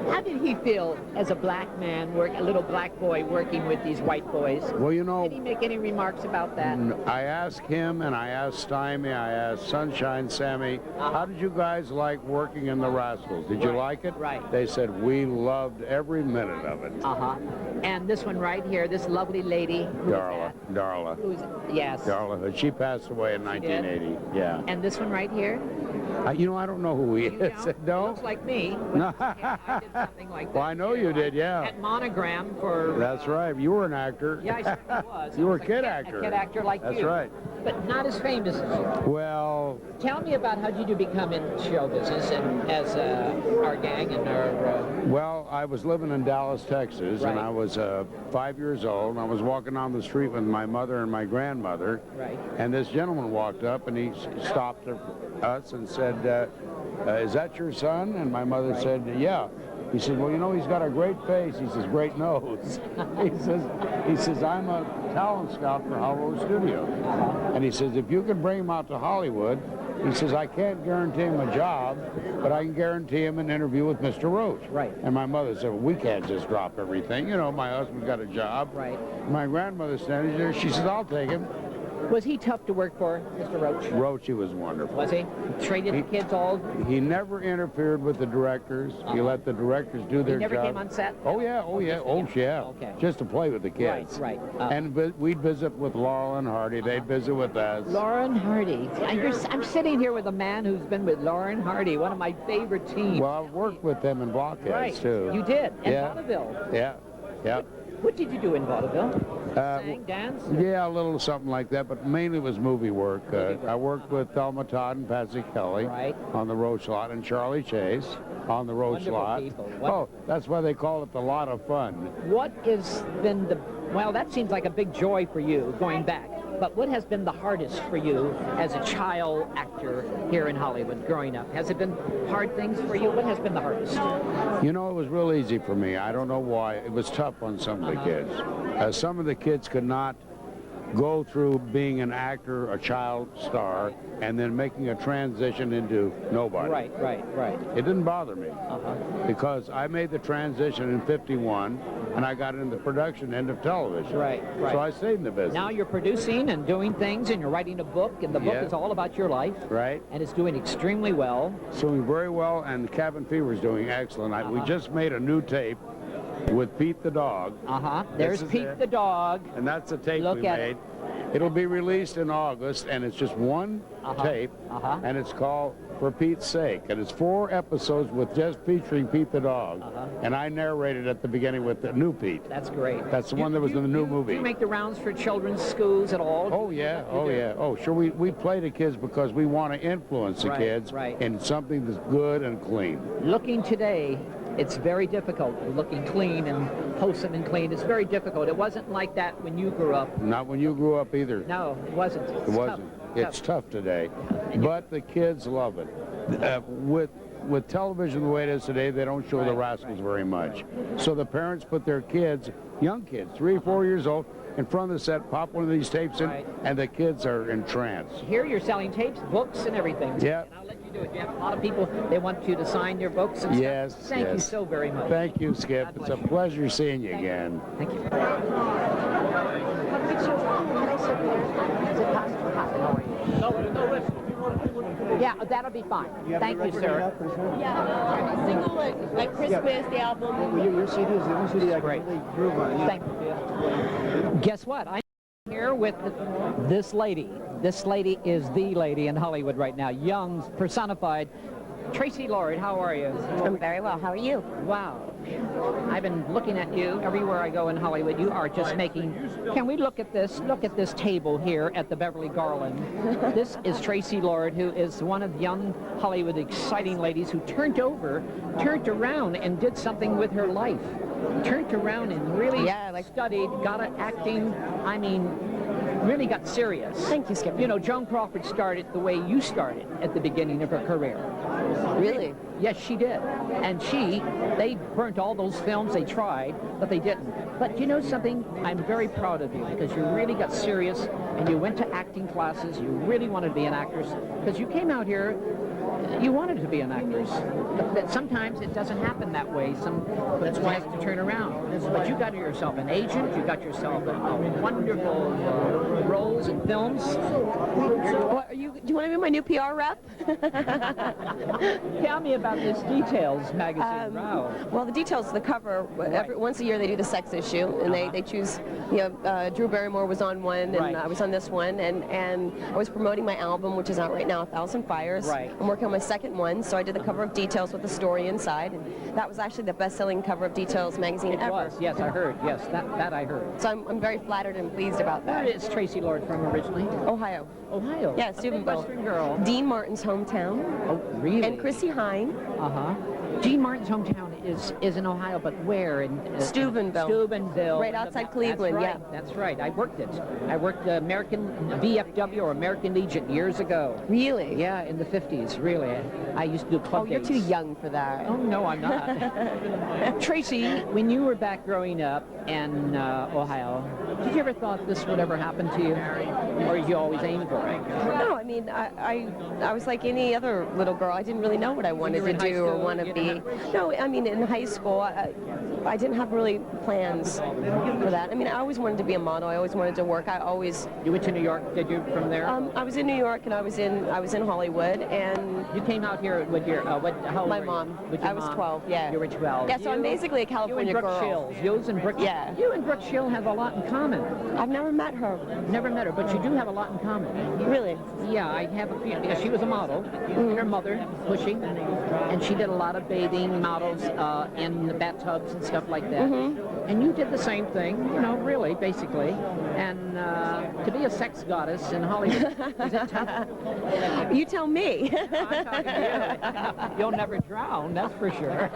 How did he feel as a black man, a little black boy working with these white boys? Well, you know... Did he make any remarks about that? I asked him, and I asked Stymie, I asked Sunshine Sammy, how did you guys like working in the Rascals? Did you like it? Right. They said, we loved every minute of it. And this one right here, this lovely lady. Darla. Who's, yes. Darla. She passed away in 1980. Yeah. And this one right here? You know, I don't know who he is. No? Looks like me. No. I did something like that. Well, I know you did, yeah. At Monogram for... That's right. You were an actor. Yeah, I certainly was. You were a was kid actor. A kid actor like That's you. right. But not as famous as you. Well... Tell me about how did you become in show business and as our gang and our... Well, I was living in Dallas, Texas, and I was 5 years old, and I was walking down the street with my mother and my grandmother, and this gentleman walked up, and he stopped us and said, is that your son? And my mother said, yeah. He said, well, you know, he's got a great face. He says, great nose. he says, I'm a talent scout for Hollywood Studio. And he says, if you can bring him out to Hollywood, he says, I can't guarantee him a job, but I can guarantee him an interview with Mr. Roach. Right. And my mother said, well, we can't just drop everything. You know, my husband's got a job. Right. My grandmother standing there, she said, I'll take him. Was he tough to work for, Mr. Roach? Roach, he was wonderful. Was he? Treated the kids all? He never interfered with the directors. He let the directors do their job. He never came on set? Oh, yeah, oh, yeah, oh, yeah. Okay. Just to play with the kids. Right. And we'd visit with Laurel and Hardy. They'd visit with us. Laurel and Hardy. I'm sitting here with a man who's been with Laurel and Hardy, one of my favorite teams. Well, I've worked with them in Blockheads, too. You did? In yeah. vaudeville? Yeah. What did you do in vaudeville? Sang, dance? Yeah, a little something like that, but mainly it was movie work. I worked with Thelma Todd and Patsy Kelly on the Roach lot, and Charlie Chase on the Roach lot. Oh, that's why they call it the Lot of Fun. What has been well, that seems like a big joy for you, going back. But what has been the hardest for you as a child actor here in Hollywood growing up? Has it been hard things for you? What has been the hardest? You know, it was real easy for me. I don't know why. It was tough on some of the kids. Some of the kids could not go through being an actor, a child star, and then making a transition into nobody. Right. It didn't bother me because I made the transition in '51, and I got into the production end of television. Right. So I stayed in the business. Now you're producing and doing things, and you're writing a book, and the book is all about your life. Right. And it's doing extremely well. It's doing very well, and Cabin Fever is doing excellent. We just made a new tape with Pete the dog. There's Pete the dog. And that's the tape we made. It'll be released in August, and it's just one tape, and it's called For Pete's Sake. And it's 4 episodes with just featuring Pete the dog. And I narrated at the beginning with the new Pete. That's great. That's the one that was in the new movie. Do you make the rounds for children's schools at all? Oh, yeah. Oh, sure. We play the kids because we want to influence the kids in something that's good and clean. Looking today, it's very difficult. Looking clean and wholesome and clean. It's very difficult. It wasn't like that when you grew up. Not when you grew up either. No, it wasn't. It wasn't. It's tough today. But the kids love it. With television the way it is today, they don't show the Rascals very much. So the parents put their kids, young kids, 3 or 4 years old, in front of the set, pop one of these tapes in, and the kids are entranced. Here you're selling tapes, books, and everything. Yeah. And I'll let you do it. You have a lot of people, they want you to sign their books and yes, stuff. Thank you so very much. Thank you, Skip. It's a pleasure seeing you again. Thank you. Yeah, that'll be fine. Thank you, sir. Yeah, single like Christmas, the album. Your CD is the only CD I can really groove on. Thank you. Guess what? I'm here with this lady. This lady is the lady in Hollywood right now, young, personified. Tracy Lord, how are you? I'm very well. How are you? Wow. I've been looking at you everywhere I go in Hollywood. You are just making... Can we look at this? Look at this table here at the Beverly Garland. This is Tracy Lord, who is one of the young Hollywood exciting ladies who turned around and did something with her life. Turned around and really studied, got an acting, I mean, really got serious. Thank you, Skip. You know, Joan Crawford started the way you started at the beginning of her career. Really? Yes, she did. And they burnt all those films they tried, but they didn't. But you know something? I'm very proud of you because you really got serious and you went to acting classes. You really wanted to be an actress because you came out here, you wanted to be an actress. But sometimes it doesn't happen that way. That's why you have to turn around. But you got yourself an agent. You got yourself wonderful roles in films. Well, do you want to be my new PR rep? Tell me about this Details magazine. Wow. Well, the Details, the cover, once a year they do the sex issue, and they choose, Drew Barrymore was on one, and I was on this one, and I was promoting my album, which is out right now, 1,000 Fires. Right. I'm working on my second one, so I did the cover of Details with the story inside, and that was actually the best-selling cover of Details magazine ever. It was, yes, I heard. Yes, that I heard. So I'm very flattered and pleased about that. Where is Tracy Lord from originally? Ohio. Ohio? Yeah, A big Steubenville. Western girl. Dean Martin's hometown. Oh, really? And Chrissy Hine. Uh-huh. Dean Martin's hometown is in Ohio, but where? In Steubenville. Steubenville. Right outside Cleveland, that's right, yeah. That's right. I worked it. I worked American VFW or American Legion years ago. Really? Yeah, in the 50s, really. I used to do club you're days. too young for that. Oh, no, I'm not. Tracy, when you were back growing up in Ohio, did you ever thought this would ever happen to you? Or did you always aim for it? No, I mean, I was like any other little girl. I didn't really know what I wanted to do or want to be. No, I mean, in high school, I didn't have really plans for that. I mean, I always wanted to be a model. I always wanted to work. You went to New York, did you, from there? I was in New York, and I was in Hollywood, and... You came out here with your, how old my were you? mom. With your I was mom? 12, yeah. You were 12. Yeah, so I'm basically a California you and Brooke girl. Shields. You and Brooke Yeah. You and Brooke Shields have a lot in common. I've never met her. Never met her, but you do have a lot in common. Really? Yeah, I have a feeling, because she was a model. Her mother, pushing, and she did a lot of bathing models in the bathtubs and stuff like that. And you did the same thing, really, basically. And to be a sex goddess in Hollywood, is that tough? You tell me. I'm talking to you. You'll never drown, that's for sure.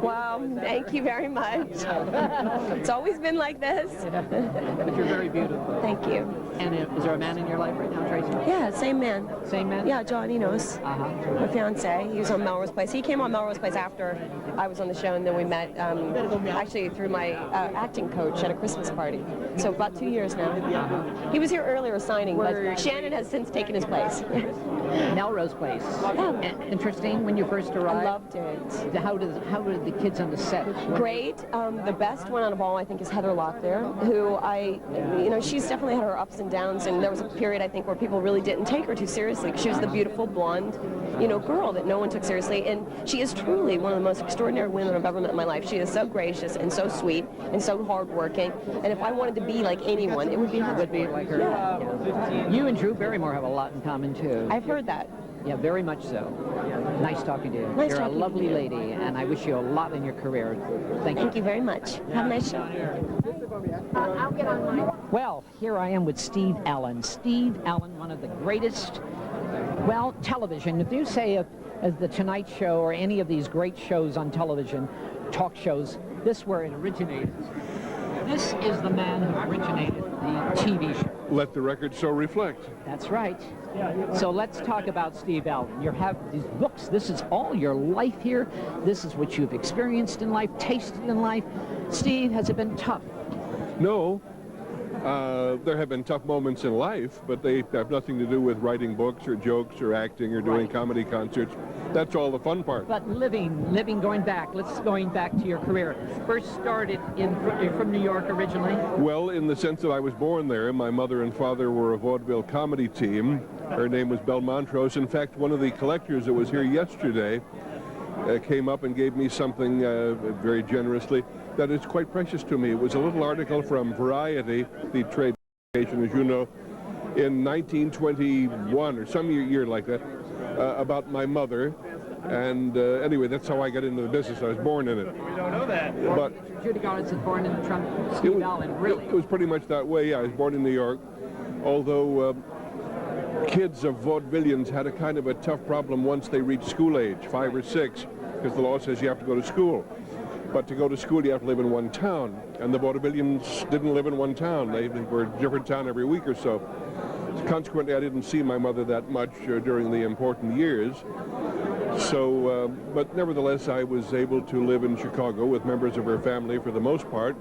Well, thank you very much. It's always been like this. But you're very beautiful. Thank you. And is there a man in your life right now, Tracy? Yeah, same man. Same man? Yeah, John Enos. Uh-huh. My fiance. He was on Melrose Place. He came on Melrose Place after I was on the show, and then we met actually through my acting coach at a Christmas party. So about 2 years now. He was here earlier signing, but Shannon has since taken his place. Melrose Place. Interesting when you first arrived. I loved it. How did the kids on the set? Great. The best one out of all, I think, is Heather Locklear, who she's definitely had her ups and downs, and there was a period, I think, where people really didn't take her too seriously, because she was the beautiful blonde, girl that no one took seriously, and she is truly one of the most extraordinary women I've ever met in my life. She is so gracious and so sweet and so hardworking, and if I wanted to be like anyone, it would be her. Would be like her. Yeah. You and Drew Barrymore have a lot in common, too. I've heard that. Yeah, very much so. Nice talking to you. Nice You're a talking lovely to you. lady, and I wish you a lot in your career. Thank you. Thank you very much. Have a nice show. I'll get on mine. Well, here I am with Steve Allen. Steve Allen, one of the greatest, television. If you say of The Tonight Show or any of these great shows on television, talk shows, this is where it originated. This is the man who originated the TV show. Let the record so reflect. That's right. So let's talk about Steve Allen. You have these books. This is all your life here. This is what you've experienced in life, tasted in life. Steve, has it been tough? No. There have been tough moments in life, but they have nothing to do with writing books or jokes or acting or doing comedy concerts. That's all the fun part. But going back to your career. First started you're from New York originally? Well, in the sense that I was born there. My mother and father were a vaudeville comedy team. Her name was Belle Montrose. In fact, one of the collectors that was here yesterday came up and gave me something very generously that is quite precious to me. It was a little article from Variety, the trade publication, as you know, in 1921 or some year like that, about my mother. And anyway, that's how I got into the business. I was born in it. We don't know that. But Judy Garland's born in Trump. Steve Allen, really? It was pretty much that way. Yeah, I was born in New York, although kids of vaudevillians had a kind of a tough problem once they reached school age, 5 or 6, because the law says you have to go to school. But to go to school, you have to live in one town. And the vaudevillians didn't live in one town. They were a different town every week or so. Consequently, I didn't see my mother that much during the important years. So, but nevertheless, I was able to live in Chicago with members of her family for the most part,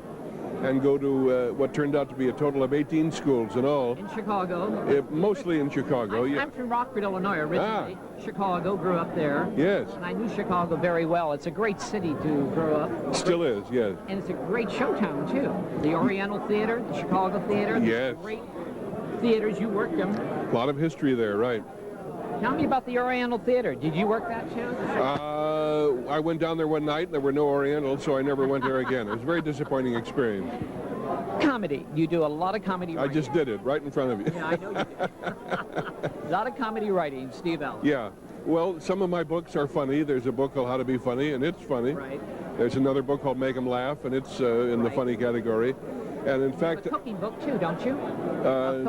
and go to what turned out to be a total of 18 schools in all. In Chicago? Mostly in Chicago, I'm from Rockford, Illinois, originally. Chicago, grew up there. Yes. And I knew Chicago very well. It's a great city to grow up. Still is, yes. And it's a great show town, too. The Oriental Theater, the Chicago Theater. Yes. Great theaters. You worked them. A lot of history there, right. Tell me about the Oriental Theater. Did you work that show? I went down there one night, and there were no Orientals, so I never went there again. It was a very disappointing experience. Comedy. You do a lot of comedy writing. I just did it right in front of you. Yeah, I know you did. A lot of comedy writing, Steve L. Yeah. Well, some of my books are funny. There's a book called How to Be Funny, and it's funny. Right. There's another book called Make 'em Laugh, and it's in the funny category. And in fact, a cooking book too, don't you?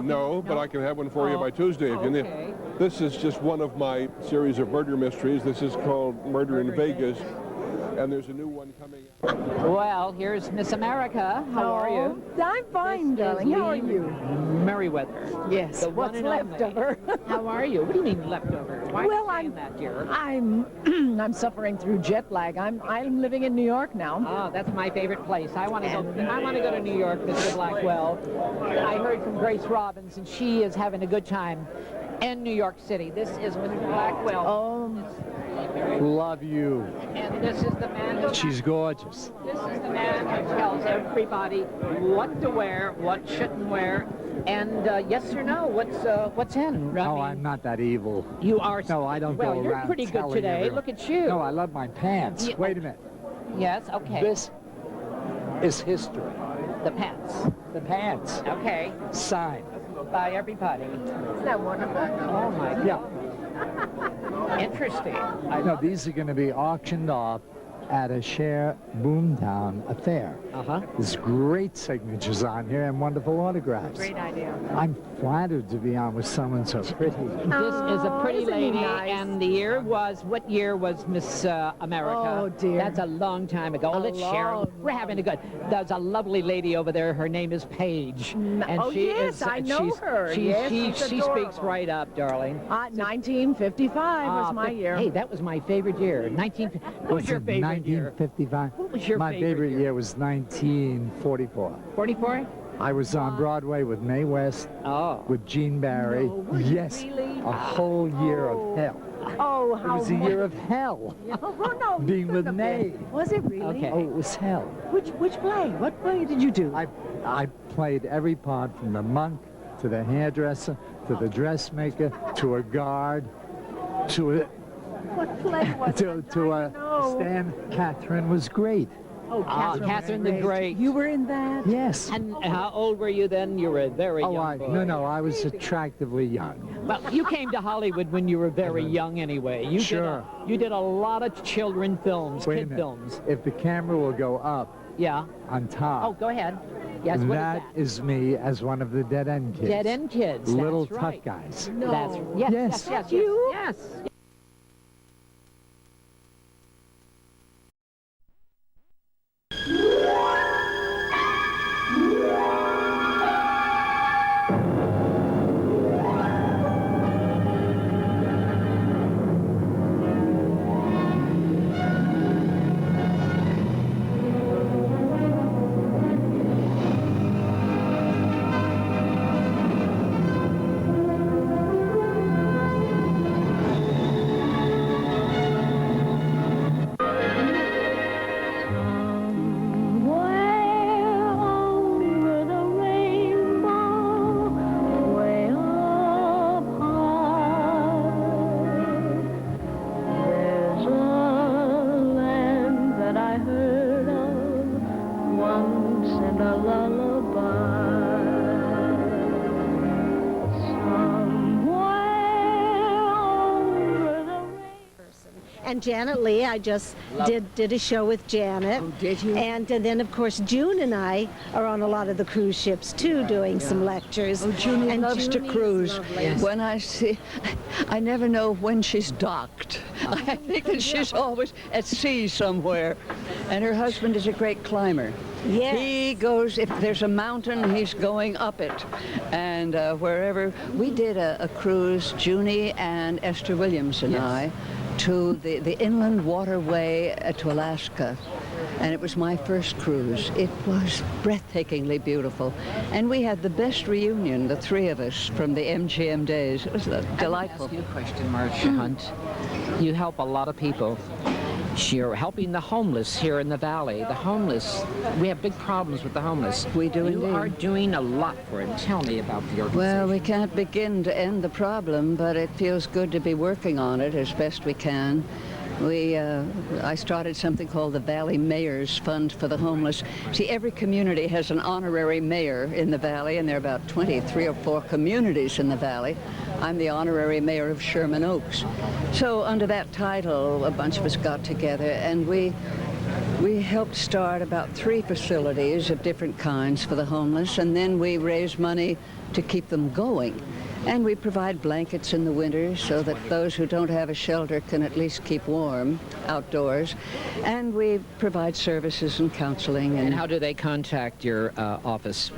no, but I can have one for you by Tuesday if you need. This is just one of my series of murder mysteries. This is called Murder in Vegas, and there's a new one coming out. Well, here's Miss America. How are you? I'm fine, darling. How are you? Merriweather. Yes. The What's one and left of her? How are you? What do you mean leftover? Why Well, are you saying that, dear? I'm suffering through jet lag. I'm living in New York now. Ah, that's my favorite place. I want to go to New York, Mr. Blackwell. I heard from Grace Robbins, and she is having a good time in New York City. This is Mr. Blackwell. Love you. And this is the man who... She's gorgeous. This is the man who tells everybody what to wear, what shouldn't wear, and yes or no, what's in. No, I'm not that evil. You are. No, I don't go around. Well, you're pretty good telling today. everyone. Look at you. No, I love my pants. Wait a minute. Yes. Okay. This is history. The pants. The pants. Okay. Signed. By everybody. Isn't that wonderful? Oh my God. Yeah. Interesting. I know these are going to be auctioned off at a Cher Boomtown affair. There's great signatures on here and wonderful autographs. Great idea. I'm flattered to be on with someone so pretty. This is a pretty isn't he lady, nice? and the year was, what year was Miss America? Oh, dear. That's a long time ago. Let's share. We're having a good. There's a lovely lady over there. Her name is Paige. And oh, she yes, is, I know her. Yes, she she's speaks adorable. right up, darling. 1955 was my year. Hey, that was my favorite year. What was your favorite year? 1955. What was your My favorite year? year was 1944. 44? I was on Broadway with Mae West, with Gene Barry. Yes, a whole year of hell. Oh, It how was a year of hell. Oh, no, Being with Mae. Was it really? Okay. Oh, it was hell. Which play? What play did you do? I played every part from the monk to the hairdresser to the dressmaker to a guard to a What play was it? to a Stan. Catherine was great. Oh, Catherine the Great. You were in that? Yes. And how old were you then? You were a very young boy. No, I was attractively young. Well, you came to Hollywood when you were very young anyway. You Sure. You did a lot of children films, Wait a kid minute. films. If the camera will go up on top. Oh, go ahead. Yes, what that is me as one of the dead end kids. Dead end kids. Little that's tough right. guys. No. That's yes. That's you? Yes. And Janet Lee, I just did a show with Janet. Oh, did you? And then, of course, June and I are on a lot of the cruise ships, too, doing some lectures. Oh, Junie and loves to Junie's cruise. lovely. Yes. When I never know when she's docked. I think that she's always at sea somewhere. And her husband is a great climber. Yes. He goes, if there's a mountain, he's going up it. And wherever, we did a cruise, Junie and Esther Williams and I, to the inland waterway to Alaska. And it was my first cruise. It was breathtakingly beautiful. And we had the best reunion, the three of us, from the MGM days. It was delightful. Ask you a question, Marcia Hunt. You help a lot of people. You're helping the homeless here in the valley. The homeless, we have big problems with the homeless. We do You indeed. are doing a lot for it. Tell me about the organization. Well, we can't begin to end the problem, but it feels good to be working on it as best we can. I started something called the Valley Mayor's Fund for the Homeless. See, every community has an honorary mayor in the valley, and there are about 23 or 4 communities in the valley. I'm the honorary mayor of Sherman Oaks. So under that title, a bunch of us got together, and we helped start about 3 facilities of different kinds for the homeless, and then we raised money to keep them going. And we provide blankets in the winter so that those who don't have a shelter can at least keep warm outdoors. And we provide services and counseling. And how do they contact your office?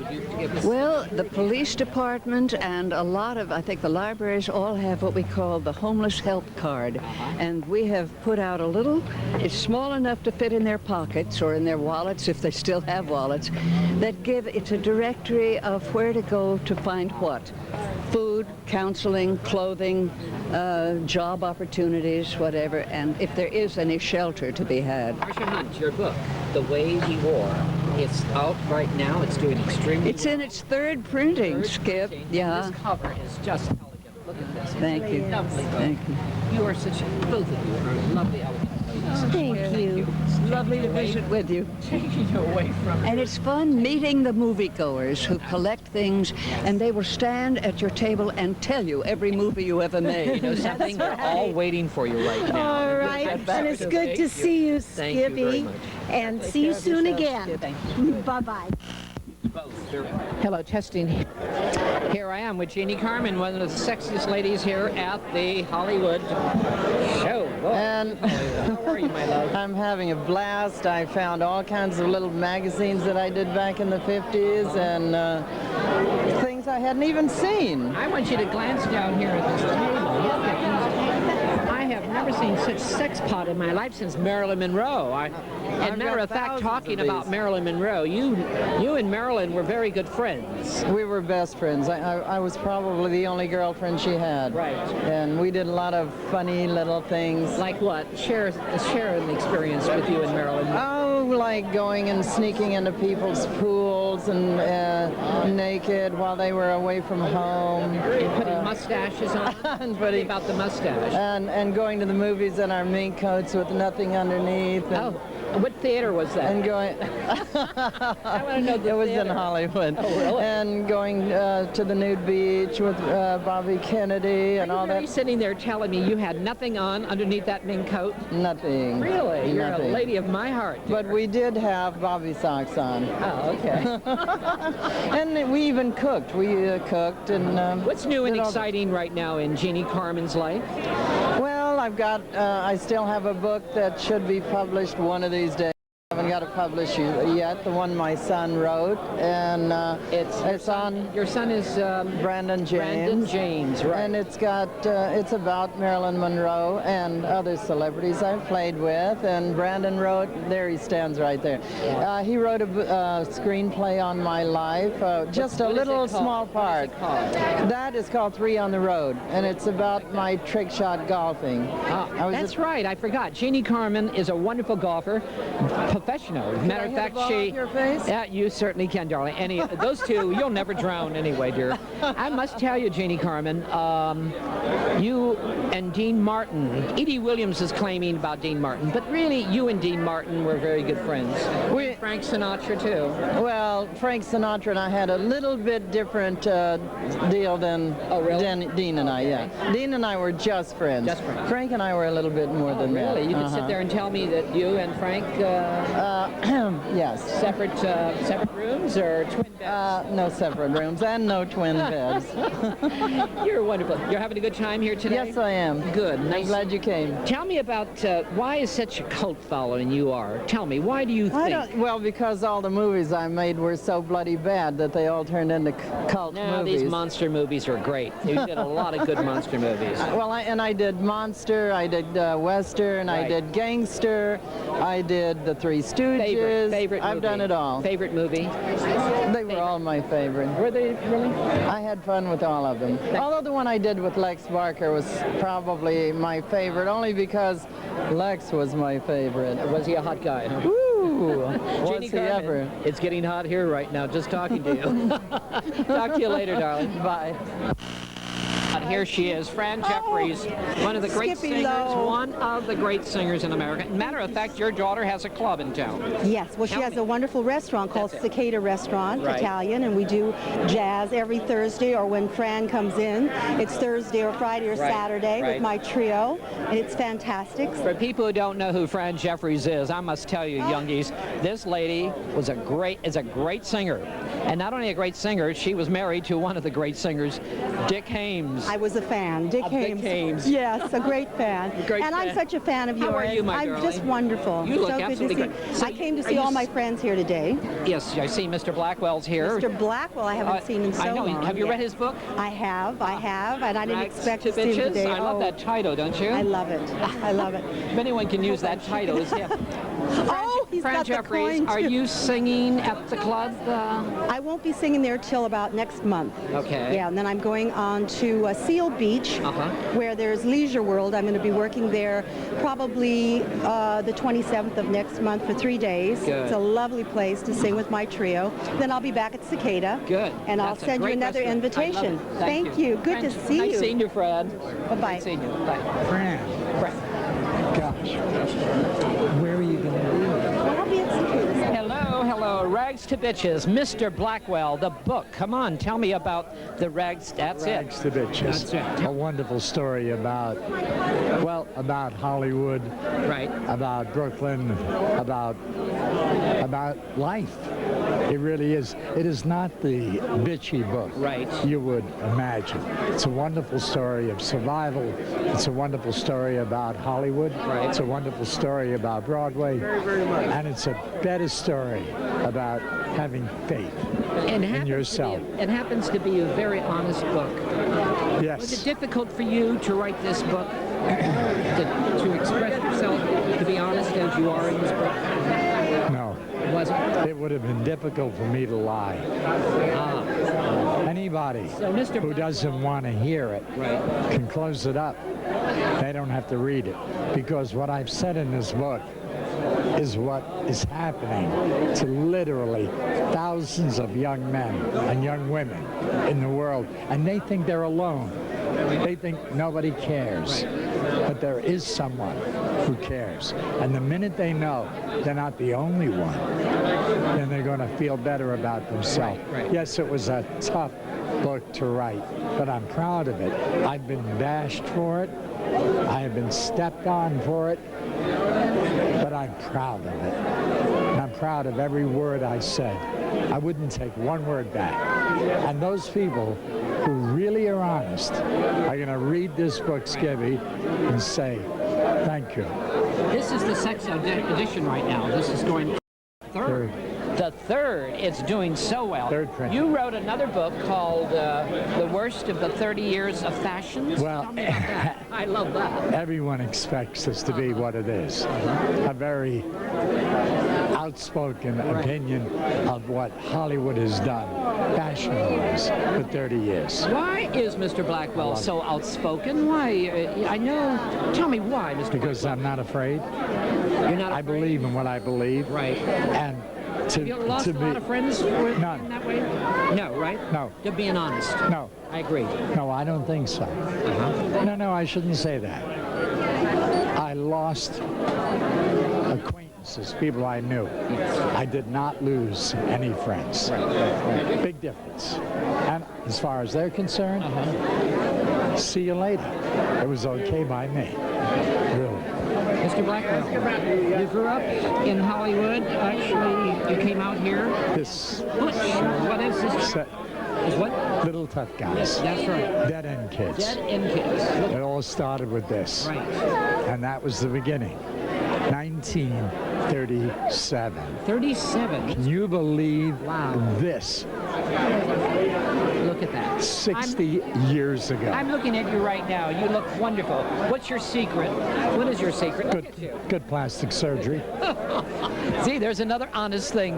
Well, the police department and a lot of, I think the libraries all have what we call the homeless help card. And we have put out a little, it's small enough to fit in their pockets or in their wallets if they still have wallets, it's a directory of where to go to find what. Food, counseling, clothing, job opportunities, whatever, and if there is any shelter to be had. Marcia Hunt, your book, The Way He Wore, it's out right now. It's doing extremely It's in its 3rd printing, Skip. Yeah. This cover is just elegant. Look at this. Thank you. Lovely book. Thank you. You are such a, both of you are lovely, elegant. Thank you. It's lovely to visit with you. Taking you away from And it's fun meeting the moviegoers who collect things, and they will stand at your table and tell you every movie you ever made. You know something? They're all waiting for you right now. All right, and it's good to see you, Thank you very Skippy. much. And see you soon again. Bye-bye. Hello, testing. Here I am with Jeannie Carmen, one of the sexiest ladies here at the Hollywood show. Whoa. And how are you, my love? I'm having a blast. I found all kinds of little magazines that I did back in the 50s and things I hadn't even seen. I want you to glance down here at this table. Look at these. I have never seen such sex pot in my life since Marilyn Monroe. And matter of fact, talking about Marilyn Monroe, you and Marilyn were very good friends. We were best friends. I was probably the only girlfriend she had. Right. And we did a lot of funny little things. Like what? Share an experience with you and Marilyn. Oh, like going and sneaking into people's pools and naked while they were away from home. And putting mustaches on. And Tell me about the mustache. And going to the movies in our mink coats with nothing underneath. And, what theater was that? And going. I want to know the It was theater. in Hollywood. Oh, really? And going to the nude beach with Bobby Kennedy and all that. Are you sitting there telling me you had nothing on underneath that mink coat? Nothing. Really? You're Nothing. a lady of my heart. But we did have Bobby socks on. Oh, okay. And we even cooked. We cooked and. What's new and exciting right now in Jeannie Carmen's life? Well, I still have a book that should be published one of these days. I haven't got to publish yet, the one my son wrote, and it's on. Your son is Brandon James. Brandon James, right? And it's about Marilyn Monroe and other celebrities I've played with. And Brandon wrote. There he stands right there. He wrote a screenplay on my life, just a little small part. That is called 3 on the Road, and it's about my trick shot golfing. That's right. I forgot. Jeannie Carmen is a wonderful golfer. Professional. Matter of fact, your face? Yeah, you certainly can, darling. Those two, you'll never drown anyway, dear. I must tell you, Jeannie Carmen, you and Dean Martin. Edie Williams is claiming about Dean Martin, but really, you and Dean Martin were very good friends. Frank Sinatra too. Well, Frank Sinatra and I had a little bit different deal than Dean and I. Yeah, Dean and I were just friends. Just friends. Frank and I were a little bit more than that. Really? You could sit there and tell me that you and Frank. Yes. Separate rooms or twin beds? No separate rooms and no twin beds. You're wonderful. You're having a good time here today? Yes, I am. Good. Nice. I'm glad you came. Tell me about why is such a cult following you are. Tell me, why do you think? Well, because all the movies I made were so bloody bad that they all turned into cult movies. These monster movies are great. You did a lot of good monster movies. Well, I did monster, I did western, I did gangster, I did The Three Stooges. Favorite I've movie. done it all. Favorite movie? They were all my favorite. Were they really? I had fun with all of them. Although the one I did with Lex Barker was probably my favorite, only because Lex was my favorite. Was he a hot guy? Huh? Woo! Jeannie Was he ever? It's getting hot here right now, just talking to you. Talk to you later, darling. Bye. Here she is, Fran Jeffries, one of the great Skippy singers, Lowe. one of the great singers in America. Matter of fact, your daughter has a club in town. Yes, well, she has a wonderful restaurant called Cicada Restaurant, Right. Italian, and we do jazz every Thursday, or when Fran comes in, it's Thursday or Friday or Right, Saturday right. with my trio, and it's fantastic. For people who don't know who Fran Jeffries is, I must tell you, youngies, this lady is a great singer. And not only a great singer, she was married to one of the great singers, Dick Haymes. I was a fan, Dick Haymes. Dick Haymes. Yes, a great fan. Great and I'm fan. such a fan of yours. How are you, my I'm darling? just wonderful. You look so good to absolutely see. great. So I came to are see you all my s- friends here today. Yes, I see Mr. Blackwell's here. Mr. Blackwell, I haven't seen in so I know. long. Have you read Yeah. his book? I have, and I didn't Rags expect to to see him Bitches? today. I love that title, don't you? I love it. I love it. If anyone can use that title, it's him. Oh, he's Fran got the Jeffries, coin, are too. you singing at the club? I won't be singing there till about next month. Okay. Yeah, and then I'm going on to Seal Beach, where there's Leisure World. I'm going to be working there probably the 27th of next month for 3 days. Good. It's a lovely place to sing with my trio. Then I'll be back at Cicada. Good. And I'll That's a send you great another restaurant. I love invitation. it. Thank you. Good Fran, to see you. Nice seeing you, Fran. Bye-bye. Nice seeing you. Bye. Fran. Gosh. Where are you going to be? I'll be at Cicada. Hello, Rags to Bitches, Mr. Blackwell, the book. Come on, tell me about the Rags, that's Rags it. to Bitches. That's it. A wonderful story about Hollywood, right? About Brooklyn, about life. It really is. It is not the bitchy book you would imagine. It's a wonderful story of survival. It's a wonderful story about Hollywood. Right. It's a wonderful story about Broadway. Very much. And it's a better story about having faith in yourself. It happens to be a very honest book. Yes. Was it difficult for you to write this book, to express yourself, to be honest as you are in this book? No. Was it? It would have been difficult for me to lie. Anybody who doesn't want to hear it can close it up. They don't have to read it. Because what I've said in this book is what is happening to literally thousands of young men and young women in the world. And they think they're alone. They think nobody cares. But there is someone who cares. And the minute they know they're not the only one, then they're going to feel better about themselves. Yes, it was a tough book to write, but I'm proud of it. I've been bashed for it. I have been stepped on for it, but I'm proud of it. And I'm proud of every word I said. I wouldn't take one word back. And those people who really are honest are going to read this book, Skibby, and say, thank you. This is the sex edition right now. This is going third. The third. It's doing so well. Third print. You wrote another book called The Worst of the 30 Years of Fashions. Well, Tell me about that. I love that. Everyone expects this to be what it is. A very outspoken opinion of what Hollywood has done, fashion-wise, for 30 years. Why is Mr. Blackwell so outspoken? Why? I know. Tell me why, Mr. Because I'm not afraid. You're not I believe in what I believe. Right. And Have you lost to a lot be, of friends None. in that way? No, right? No. You're being honest. No. I agree. No, I don't think so. No, I shouldn't say that. I lost acquaintances, people I knew. I did not lose any friends. Big difference. And as far as they're concerned, see you later. It was okay by me. Really. Mr. Blackwell, you grew up in Hollywood. Actually, you came out here. This. Butch. What is this? Is what? Little Tough Guys. Yes, that's right. Dead End Kids. Dead End Kids. It all started with this. Right. And that was the beginning. 1937. 37. Can you believe this? Look at that. 60 years ago. I'm looking at you right now. You look wonderful. What's your secret? What is your secret? Look at you. Good plastic surgery. See, there's another honest thing.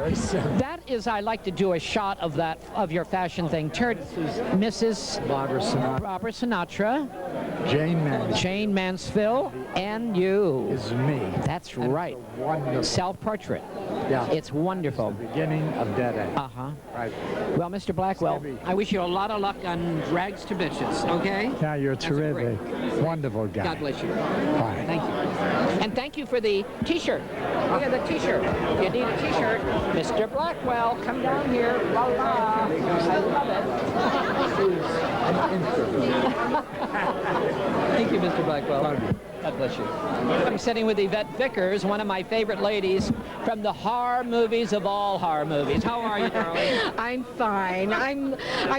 That is, I like to do a shot of that, of your fashion thing. Mrs. Barbara Sinatra. Barbara Sinatra. Jane Mansfield. Jane Mansfield and you. Is me. That's right. Wonderful. Self-portrait. Yeah. It's wonderful. It's the beginning of Dead End. Uh-huh. Right. Well, Mr. Blackwell, I wish you a lot of luck on Rags to Bitches, okay? Yeah, you're terrific. Wonderful guy. God bless you. Bye. Thank you. And thank you for the T-shirt. Look at the T-shirt. If you need a T-shirt, Mr. Blackwell, come down here. La la. I love it. Thank you, Mr. Blackwell. God bless you. I'm sitting with Yvette Vickers, one of my favorite ladies from the horror movies of all horror movies. How are you, darling? I'm fine. I'm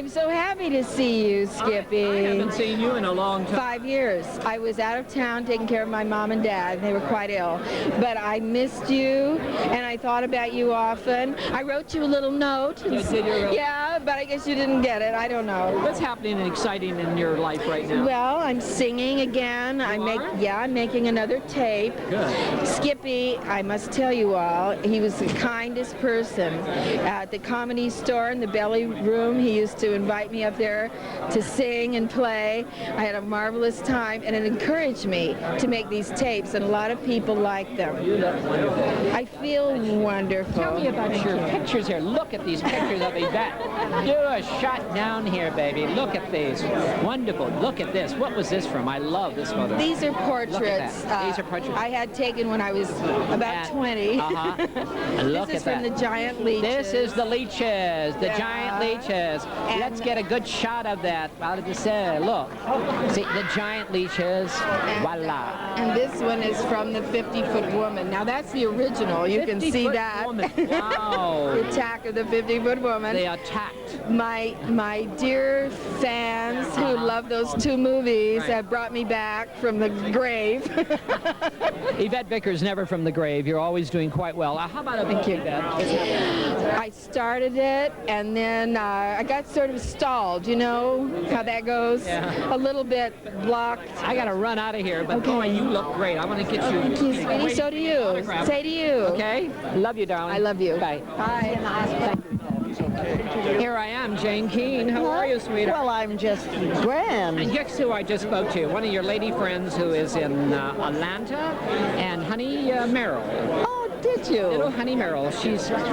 so happy to see you, Skippy. I haven't seen you in a long time. 5 years. I was out of town taking care of my mom and dad. They were quite ill. But I missed you, and I thought about you often. I wrote you a little note. Did you really? Yeah, but I guess you didn't get it. I don't know. What's happening and exciting in your life right now? Well, I'm singing again. I'm making another tape. Good. Skippy, I must tell you all, he was the kindest person. At the Comedy Store in the Belly Room, he used to invite me up there to sing and play. I had a marvelous time, and it encouraged me to make these tapes, and a lot of people like them. You look wonderful. I feel wonderful. Tell me about your pictures here. Look at these pictures of Yvette. Do a shot down here, baby. Look at these. Wonderful. Look at this. What was this from? I love this photo. These are portraits. These are portraits. I had taken when I was about 20. Look This is at from that. the giant leeches. This is the leeches, the giant leeches. Let's get a good shot of that. How did you say? Look. See, the giant leeches. Voila. And this one is from the 50-foot woman. Now that's the original. You can see 50-foot that. woman. Wow. The attack of the 50-foot woman. They attacked. My dear fans who love those two movies have brought me back from the grave. Yvette Vickers, never from the grave. You're always doing quite well. How about a thank you, Yvette? I started it, and then I got sort of stalled. You know how that goes? Yeah. A little bit blocked. I got to run out of here, but Okay. boy, you look great. I want to get you. Thank you, sweetie. So do you. Autograph. Say to you. Okay? Love you, darling. I love you. Bye. Bye. Here I am, Jane Keene. How are you, sweetheart? Well, I'm just grand. And guess who I just spoke to? One of your lady friends who is in Atlanta, and Honey Merrill. Oh, did you? Little Honey Merrill.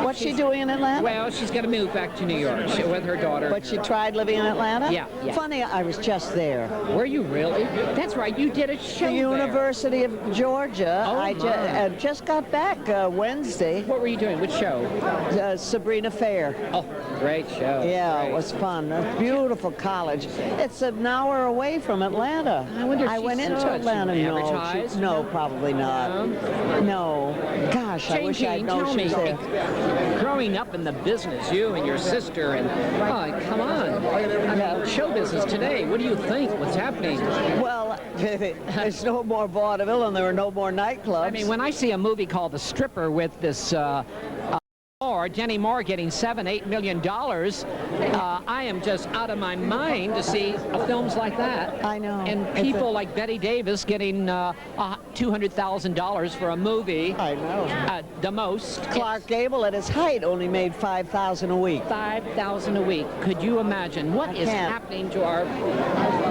What's she doing in Atlanta? Well, she's got to move back to New York with her daughter. But she tried living in Atlanta? Yeah. Funny, I was just there. Were you really? That's right. You did a show The there. University of Georgia. Oh, I my. just got back Wednesday. What were you doing? Which show? Sabrina Fair. Oh, great show. Yeah, Great. it was fun. A beautiful college. It's an hour away from Atlanta. I wonder if I she went into saw it. Atlanta. She No, advertised? no, probably not. No. Gosh, I Jane wish Keene, I'd known tell she me, was there. growing up in the business, you and your sister, and come on, show business today. What do you think? What's happening? Well, there's no more vaudeville and there are no more nightclubs. I mean, when I see a movie called The Stripper with this Jenny Moore getting $7-8 million, I am just out of my mind to see films like that. I know. And people like Betty Davis getting $200,000 for a movie. I know. The most. Clark Gable at his height only made $5,000 a week. $5,000 a week. Could you imagine what is happening to our?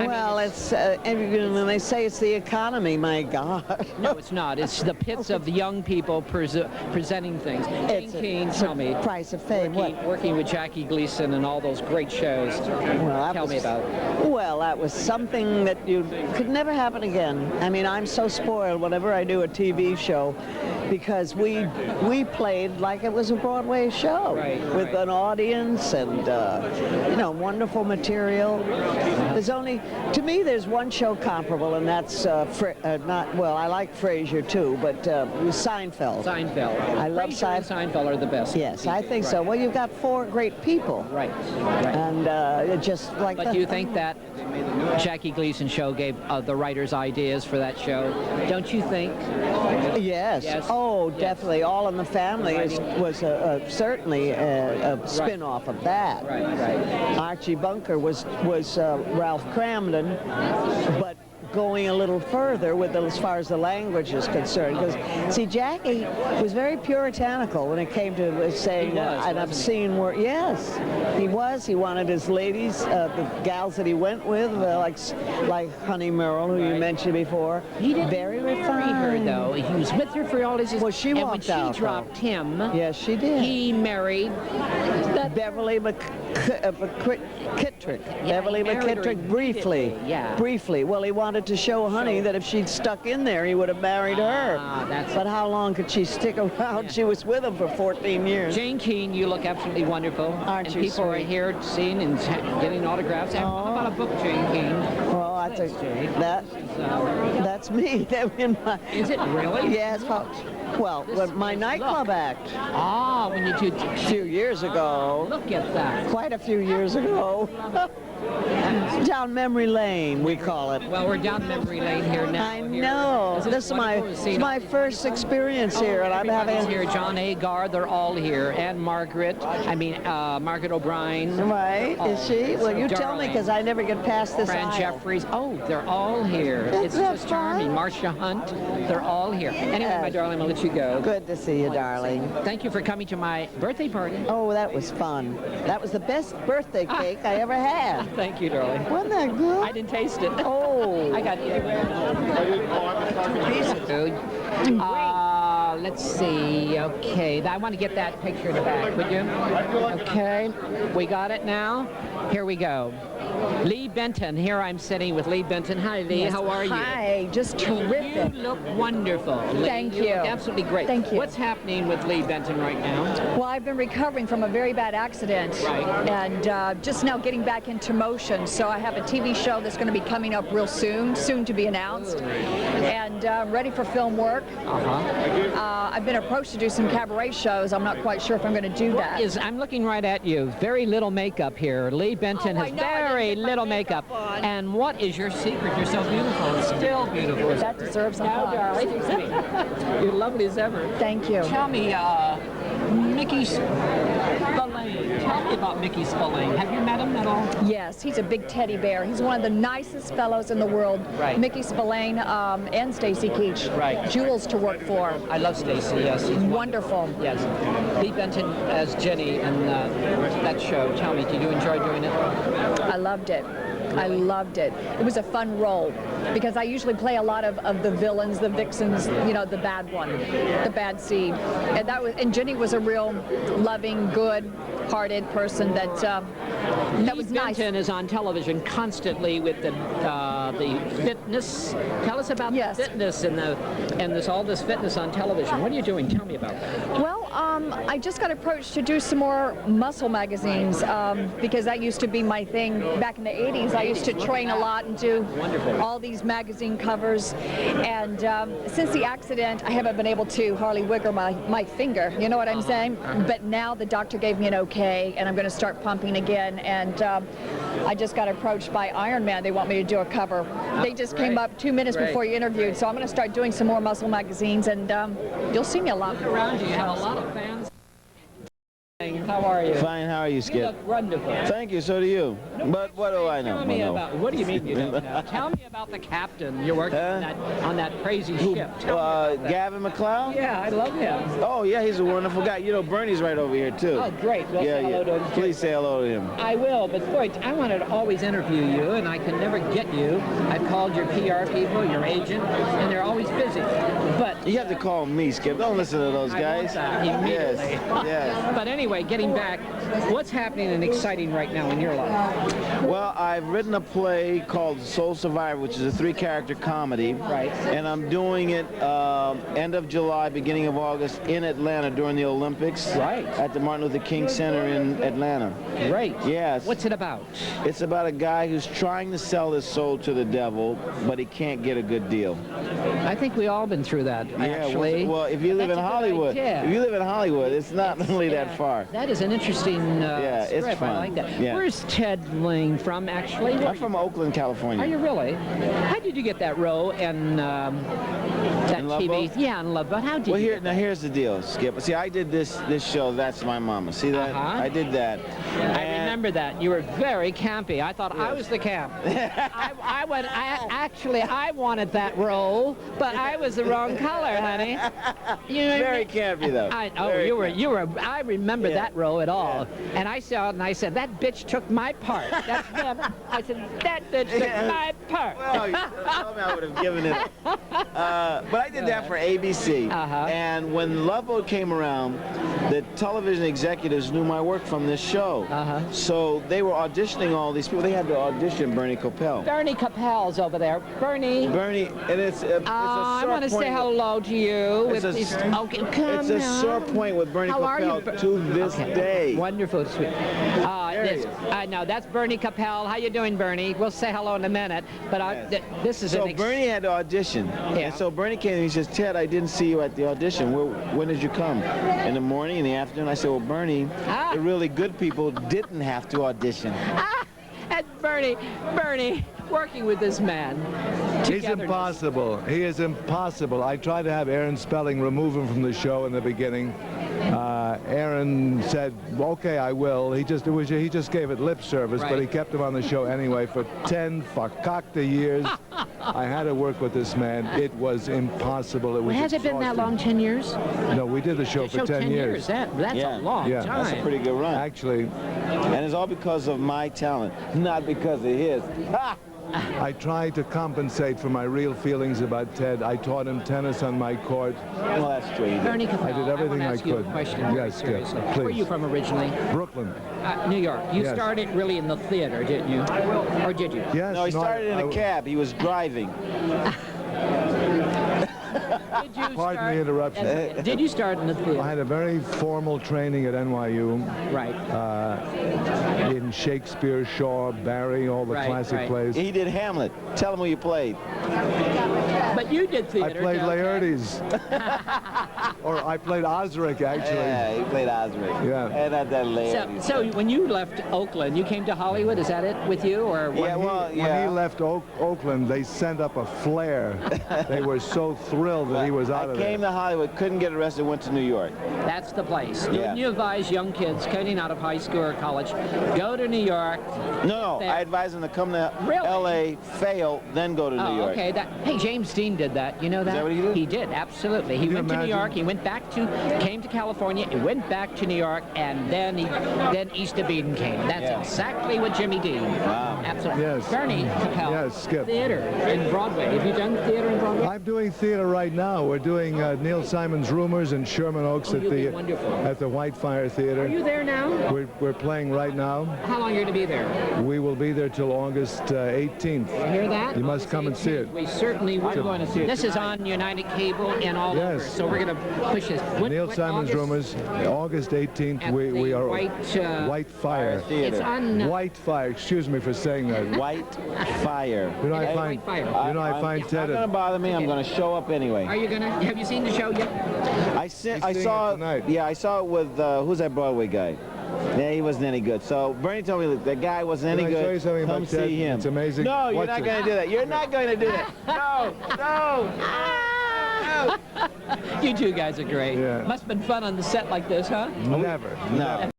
Well, it's when they say it's the economy, my God. No, it's not. It's the pits of the young people presenting things. Jane Keene, tell me. Price of fame. Working with Jackie Gleason and all those great shows. Well, Tell me about it. Well, that was something that could never happen again. I mean, I'm so spoiled whenever I do a TV show because we played like it was a Broadway show with an audience and wonderful material. To me, there's one show comparable, and that's I like Frasier too, but Seinfeld. Seinfeld. I love Frasier and Seinfeld are the best. Yes, I think so. Well, you've got four great people. Right. And just like But do you think that Jackie Gleason show gave the writers ideas for that show? Don't you think? Yes. Oh, definitely. All in the Family was certainly a spin-off of that. Right. Archie Bunker was Ralph Cramden, but going a little further with as far as the language is concerned. Because, see, Jackie was very puritanical when it came to saying an obscene word. Yes, he was. He wanted his ladies, the gals that he went with, like Honey Merrill, who you mentioned before. He didn't very marry refined. her, though. He was with her for all his years. Well, she and walked when out, she dropped him, yes, she did. He married Beverly McKittrick. Beverly McKittrick, briefly. Yeah. Briefly. Well, he wanted to show Honey that if she'd stuck in there, he would have married her. But how long could she stick around? Yeah. She was with him for 14 years. Jane Keane, you look absolutely wonderful. Aren't and you people are sweet? here seeing and getting autographs. How about a book, Jane Keane? Well, I think that's me. Is it really? Yes. Well, my nightclub act. Ah, when you did a few years ago. Look at that. Quite a few years ago. Down memory lane, we call it. Well, we're down memory lane here now. I know. This is my first experience here, and I'm having here. John Agar, they're all here, and Margaret. Margaret O'Brien. Right? Is she? Well, you tell me, because I never get past this Fran aisle. Jeffries. Oh, they're all here. It's just charming. Marcia Hunt. They're all here. Anyway, my darling, I'll let you go. Good to see you, darling. Thank you for coming to my birthday party. Oh, that was fun. That was the best birthday cake I ever had. Thank you, darling. Wasn't that good? I didn't taste it. Oh. I got it. Let's see. Okay. I want to get that picture in the back, would you? Okay. We got it now. Here we go. Lee Benton. Here I'm sitting with Lee Benton. Hi, Lee. Yes. How are you? Hi. Just terrific. You look wonderful, Lee. Thank you. Look absolutely great. Thank you. What's happening with Lee Benton right now? Well, I've been recovering from a very bad accident, and just now getting back into motion. So I have a TV show that's going to be coming up real soon to be announced, and ready for film work. I've been approached to do some cabaret shows. I'm not quite sure if I'm going to do that. I'm looking right at you. Very little makeup here. Lee Benton has very little makeup. And what is your secret? You're so beautiful. Still beautiful. That deserves a hug. Darling. You're lovely as ever. Thank you. Tell me, Mickey Spillane. Tell me about Mickey Spillane. Have you met him at all? Yes, he's a big teddy bear. He's one of the nicest fellows in the world. Right. Mickey Spillane and Stacy Keach. Right. Jewels to work for. I love Stacy. Yes, he's wonderful. Yes. Lee Benton as Jenny in that show. Tell me, did you enjoy doing it? I loved it. I loved it. It was a fun role because I usually play a lot of the villains, the vixens, you know, the bad one, the bad seed. And Jenny was a real loving, good-hearted person that was nice. Benton is on television constantly with the fitness. Tell us about the fitness and all this fitness on television. What are you doing? Tell me about that. Well, I just got approached to do some more muscle magazines because that used to be my thing back in the 80s. I used to train a lot and do all these magazine covers. And since the accident, I haven't been able to hardly wiggle my finger. You know what I'm saying? But now the doctor gave me an okay, and I'm going to start pumping again. And I just got approached by Iron Man. They want me to do a cover. They just came up 2 minutes before you interviewed. So I'm going to start doing some more muscle magazines, and you'll see me a lot. Look around you. You have a lot of fans. How are you? Fine. How are you, Skip? You look wonderful. Thank you. So do you. But what do I know? Tell me about. What do you mean you don't know? Tell me about the captain. You're working on that crazy ship. Gavin McLeod? Yeah, I love him. Oh yeah, he's a wonderful guy. You know, Bernie's right over here too. Oh, great. Well, say hello to him. Please say hello to him. I will, but boy, I wanted to always interview you, and I can never get you. I've called your PR people, your agent, and they're always busy. But you have to call me, Skip. Don't listen to those guys. I want that immediately. Yes. But anyway, getting back, what's happening and exciting right now in your life? Well, I've written a play called Soul Survivor, which is a 3-character comedy. Right. And I'm doing it end of July, beginning of August in Atlanta during the Olympics. Right. At the Martin Luther King Center in Atlanta. Great. Yes. What's it about? It's about a guy who's trying to sell his soul to the devil, but he can't get a good deal. I think we all been through that, actually. Well, if you live in Hollywood, it's not really that far. car. That is an interesting Yeah, it's strip. fun. I like that. Yeah. Where's Ted Ling from, actually? I'm from Oakland, California. Are you really? How did you get that role in that In Love TV? Boat? Yeah, in Love Boat. How did Well, you here get now here's the deal, Skip. See, I did this show, That's My Mama. See that? I did that. I remember that. You were very campy. I thought I was the camp. I wanted that role, but I was the wrong color, honey. You know Very campy though. I remember that role at all. And I saw it and I said, that bitch took my part. That's them. I said, that bitch took my part. Well, you told me I would have given it up. But I did that for ABC. And when Love Boat came around, the television executives knew my work from this show. So they were auditioning all these people. They had to audition Bernie Coppell. Bernie Coppell's over there. Bernie, and it's a I want to sore say point hello to you. It's a sore point with Bernie How are you, Coppell to this day. Wonderful, sweet. No, that's Bernie Coppell. How you doing, Bernie? We'll say hello in a minute. But this is So Bernie had to audition. And so Bernie came and he says, Ted, I didn't see you at the audition. When did you come? In the morning, in the afternoon? I said, well, Bernie, the really good people didn't have to audition. And Bernie, working with this man. He's impossible. He is impossible. I tried to have Aaron Spelling remove him from the show in the beginning. Aaron said, okay, I will. He just gave it lip service, but he kept him on the show anyway for 10 fakakta years. I had to work with this man. It was impossible. It was Has it been that long, 10 years? No, we did the show for 10 years. That's a long time. That's a pretty good run. Actually. And it's all because of my talent, not because of his. I tried to compensate for my real feelings about Ted. I taught him tennis on my court. Well, that's true. Bernie Coppell, I did everything I want to ask you could. a question Yes, Skip, please. please. Where are you from originally? Brooklyn. New York. You Yes. started really in the theater, didn't you? Or did you? Yes. No, he started in a cab. He was driving. Pardon the interruption. Did you start in the theater? I had a very formal training at NYU. Right. In Shakespeare, Shaw, Barry, all the classic plays. He did Hamlet. Tell him who you played. But you did theater. I played Laertes. Or I played Osric, actually. Yeah, he played Osric. Yeah. And I did Laertes. So when you left Oakland, you came to Hollywood. Is that it with you, or when he left Oakland, they sent up a flare. They were so thrilled that he was out of there. I came to Hollywood, couldn't get arrested, went to New York. That's the place. Yeah. You advise young kids getting out of high school or college, go to New York. No, I advise them to come to L.A., fail, then go to New York. Okay. Hey, James Dean did that. You know that? Is that what he did? He did, absolutely. He went to New York. He went back came to California. He went back to New York, and then East of Eden came. That's exactly what Jimmy Dean. Wow. Absolutely. Yes. Bernie Coppell. Yes, Skip. Theater in Broadway. Have you done theater in Broadway? I'm doing theater right now. We're doing Neil Simon's Rumors in Sherman Oaks at the Whitefire Theater. Are you there now? We're playing right now. How long are you going to be there? We will be there till August 18th. You hear that? You must come and see it. We certainly will. I'm going to see it. This is on United Cable and all over, so we're going to push this. Neil Simon's Rumors, August 18th. We are Whitefire. It's on Whitefire. Excuse me for saying that. Whitefire. You know, I find Ted. Not going to bother me. I'm going to show up anyway. Are you going to? Have you seen the show yet? I saw it. Yeah, I saw it with who's that Broadway guy? Yeah, he wasn't any good. So Bernie told me, look, that guy wasn't any good. Can I tell you something Come about Ted? see him. It's amazing. No, you're Watch not it. going to do that. You're not going to do that. No. You two guys are great. Yeah. Must have been fun on the set like this, huh? Never. No.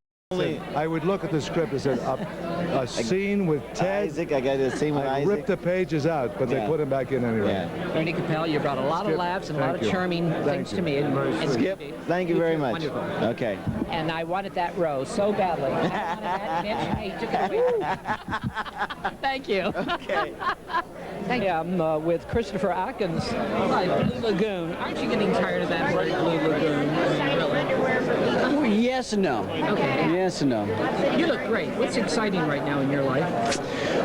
I would look at the script and said, a scene with Ted. Isaac, I got a scene with Isaac. Ripped the pages out, but they put him back in anyway. Bernie Coppell, you brought a lot of laughs and a lot of charming things to me. And Skip, thank you very much. Wonderful. Okay. And I wanted that rose so badly. I wanted that bitch. Hey, took it away. Thank you. Okay. Thank you. I'm with Christopher Atkins. Blue Lagoon. Aren't you getting tired of that bright Blue Lagoon? Well, yes and no. Okay. Yes and no. You look great. What's exciting right now in your life?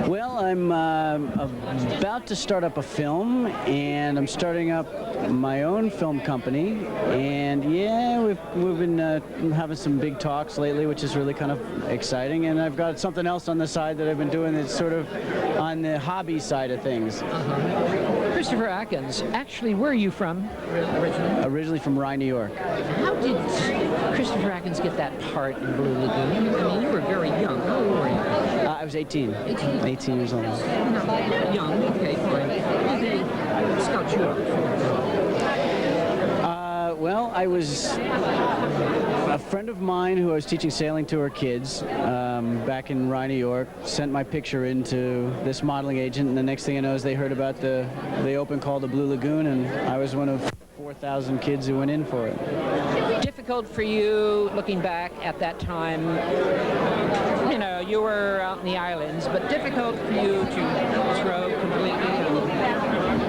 Well, I'm about to start up a film, and I'm starting up my own film company. And yeah, we've been having some big talks lately, which is really kind of exciting. And I've got something else on the side that I've been doing that's sort of on the hobby side of things. Christopher Atkins, actually, where are you from originally? Originally from Rye, New York. How did Christopher Atkins get that part in Blue Lagoon? I mean, you were very young. How old were you? I was 18. 18 years old. Young, okay, fine. How did they scout you out? Well, I was a friend of mine who I was teaching sailing to her kids back in Rye, New York, sent my picture into this modeling agent, and the next thing I know is they heard about the open call to Blue Lagoon, and I was one of 4,000 kids who went in for it. Difficult for you, looking back at that time, you know, you were out in the islands, but difficult for you to throw completely,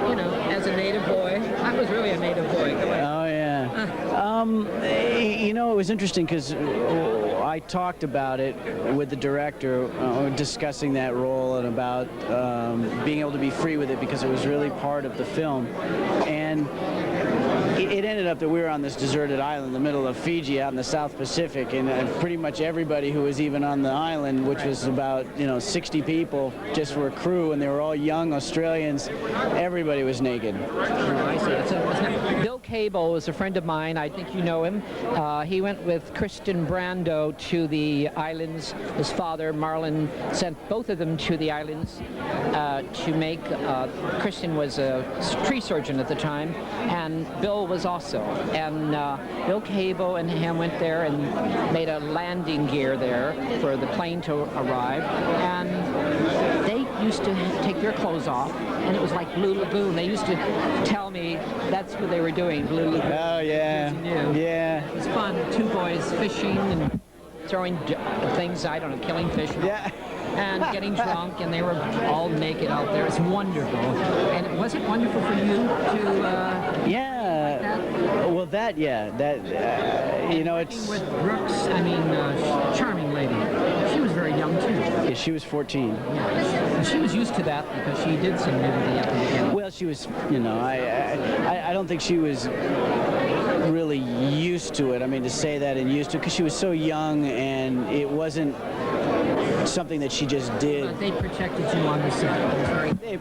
you know, as a native boy. I was really a native boy. Oh, yeah. You know, it was interesting because I talked about it with the director, discussing that role and about being able to be free with it because it was really part of the film. And it ended up that we were on this deserted island in the middle of Fiji out in the South Pacific, and pretty much everybody who was even on the island, which was about, 60 people, just were crew, and they were all young Australians. Everybody was naked. I see. Bill Cable is a friend of mine. I think you know him. He went with Kristen Brando to the islands. His father, Marlon, sent both of them to the islands to make. Kristen was a tree surgeon at the time, and Bill was also. And Bill Cable and him went there and made a landing gear there for the plane to arrive. And they used to take their clothes off, and it was like Blue Lagoon. They used to tell me that's what they were doing, Blue Lagoon. Oh, yeah. Yeah. It was fun. Two boys fishing and throwing things, I don't know, killing fish. Yeah. And getting drunk, and they were all naked out there. It's wonderful. And was it wonderful for you to... Yeah. Well, that, yeah. That, it's... With Brooks, charming lady. She was very young, too. Yeah, she was 14. Yeah. And she was used to that because she did some nudity at the beginning. Well, she was, I don't think she was really used to it. I mean, to say that and used to it, because she was so young, and it wasn't something that she just did. But they protected you on the set.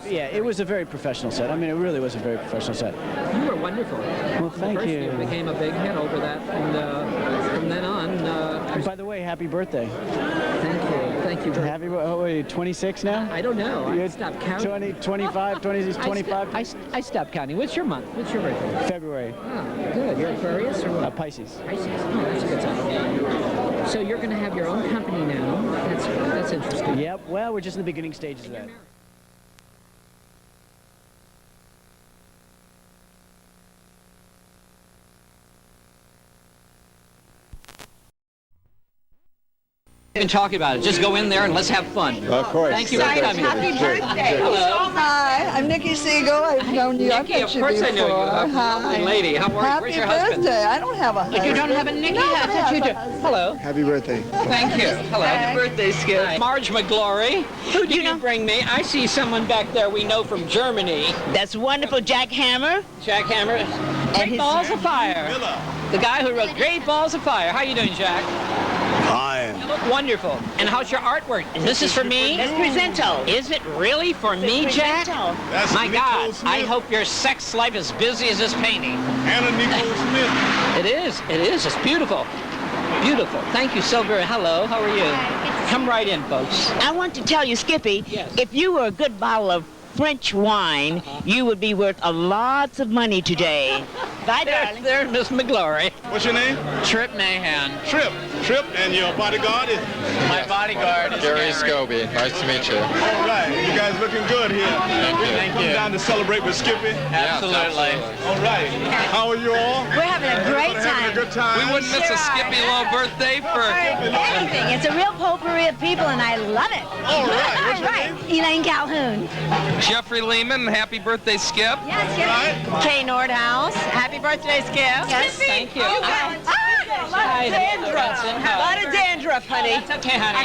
Yeah, it was a very professional set. I mean, it really was a very professional set. You were wonderful. Well, thank you. It became a big hit over that, and from then on... By the way, happy birthday. Thank you. Thank you. Happy birthday. Oh, are you 26 now? I don't know. I stopped counting. 20, 25, 25? I stopped counting. What's your month? What's your birthday? February. Oh, good. You're Aquarius or what? Pisces. Pisces. Oh, that's a good sign. So you're going to have your own company now. That's interesting. Yep. Well, we're just in the beginning stages of that. Even talking about it. Just go in there and let's have fun. Of course. Thank you for coming. Happy birthday. Hello. Hi, I'm Nikki Siegel. I've known you. Nikki, of course I know you. Lovely lady. How are you? Where's your husband? Happy birthday. I don't have a husband. You don't have a Nikki? No, I thought you do. Hello. Happy birthday. Thank you. Hello. Happy birthday, Skip. Marge McGlory. Who did you bring me? I see someone back there we know from Germany. That's wonderful. Jack Hammer. Jack Hammer. Great Balls of Fire. The guy who wrote Great Balls of Fire. How you doing, Jack? Fine. You look wonderful. And how's your artwork? This is for me? That's Presento. Is it really for me, Jack? That's My Nicole God, Smith. I hope your sex life is busy as this painting. Anna Nicole Smith. It is. It is. It's beautiful. Beautiful. Thank you so very much. Hello. How are you? Come right in, folks. I want to tell you, Skippy, if you were a good bottle of French wine, you would be worth a lots of money today. Bye, darling. There's Miss McGlory. What's your name? Trip Mahan. Trip. And your bodyguard is? My bodyguard is Gary Scobie. Nice to meet you. All right. You guys looking good here. Thank you. Thank you. come down to celebrate with Skippy? Absolutely. All right. How are you all? We're having a great Everybody having a good time? We wouldn't miss a Skippy Lowe birthday for anything. It's a real potpourri of people, and I love it. All right. What's your name? Elaine Calhoun. Jeffrey Lehman. Happy birthday, Skip. Yes, yes. Kay Nordhaus. Happy birthday, Skip. Yes, thank you. A lot of dandruff. A lot of dandruff, honey. It's okay, honey.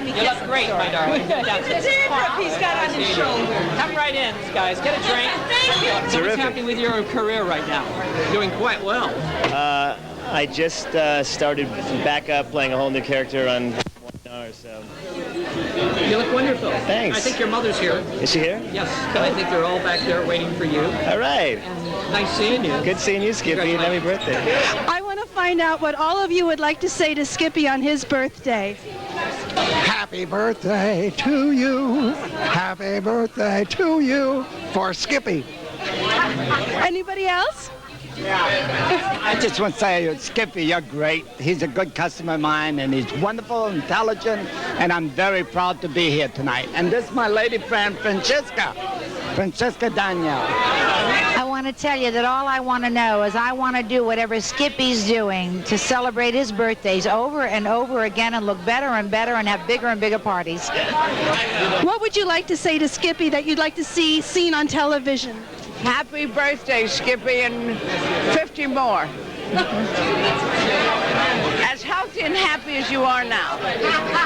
You look great, my darling. Dandruff he's got on his shoulder. Come right in, guys. Get a drink. Thank you. So what's happening with your career right now? Doing quite well. I just started back up playing a whole new character on so. You look wonderful. Thanks. I think your mother's here. Is she here? Yes. I think they're all back there waiting for you. All right. And nice seeing you. Good seeing you, Skippy, and happy birthday. I want to find out what all of you would like to say to Skippy on his birthday. Happy birthday to you. Happy birthday to you for Skippy. Anybody else? I just want to say, Skippy, you're great. He's a good customer of mine, and he's wonderful, intelligent, and I'm very proud to be here tonight. And this is my lady friend, Francesca Danielle. I want to tell you that all I want to know is I want to do whatever Skippy's doing to celebrate his birthdays over and over again and look better and better and have bigger and bigger parties. What would you like to say to Skippy that you'd like to see seen on television? Happy birthday, Skippy, and 50 more. As healthy and happy as you are now.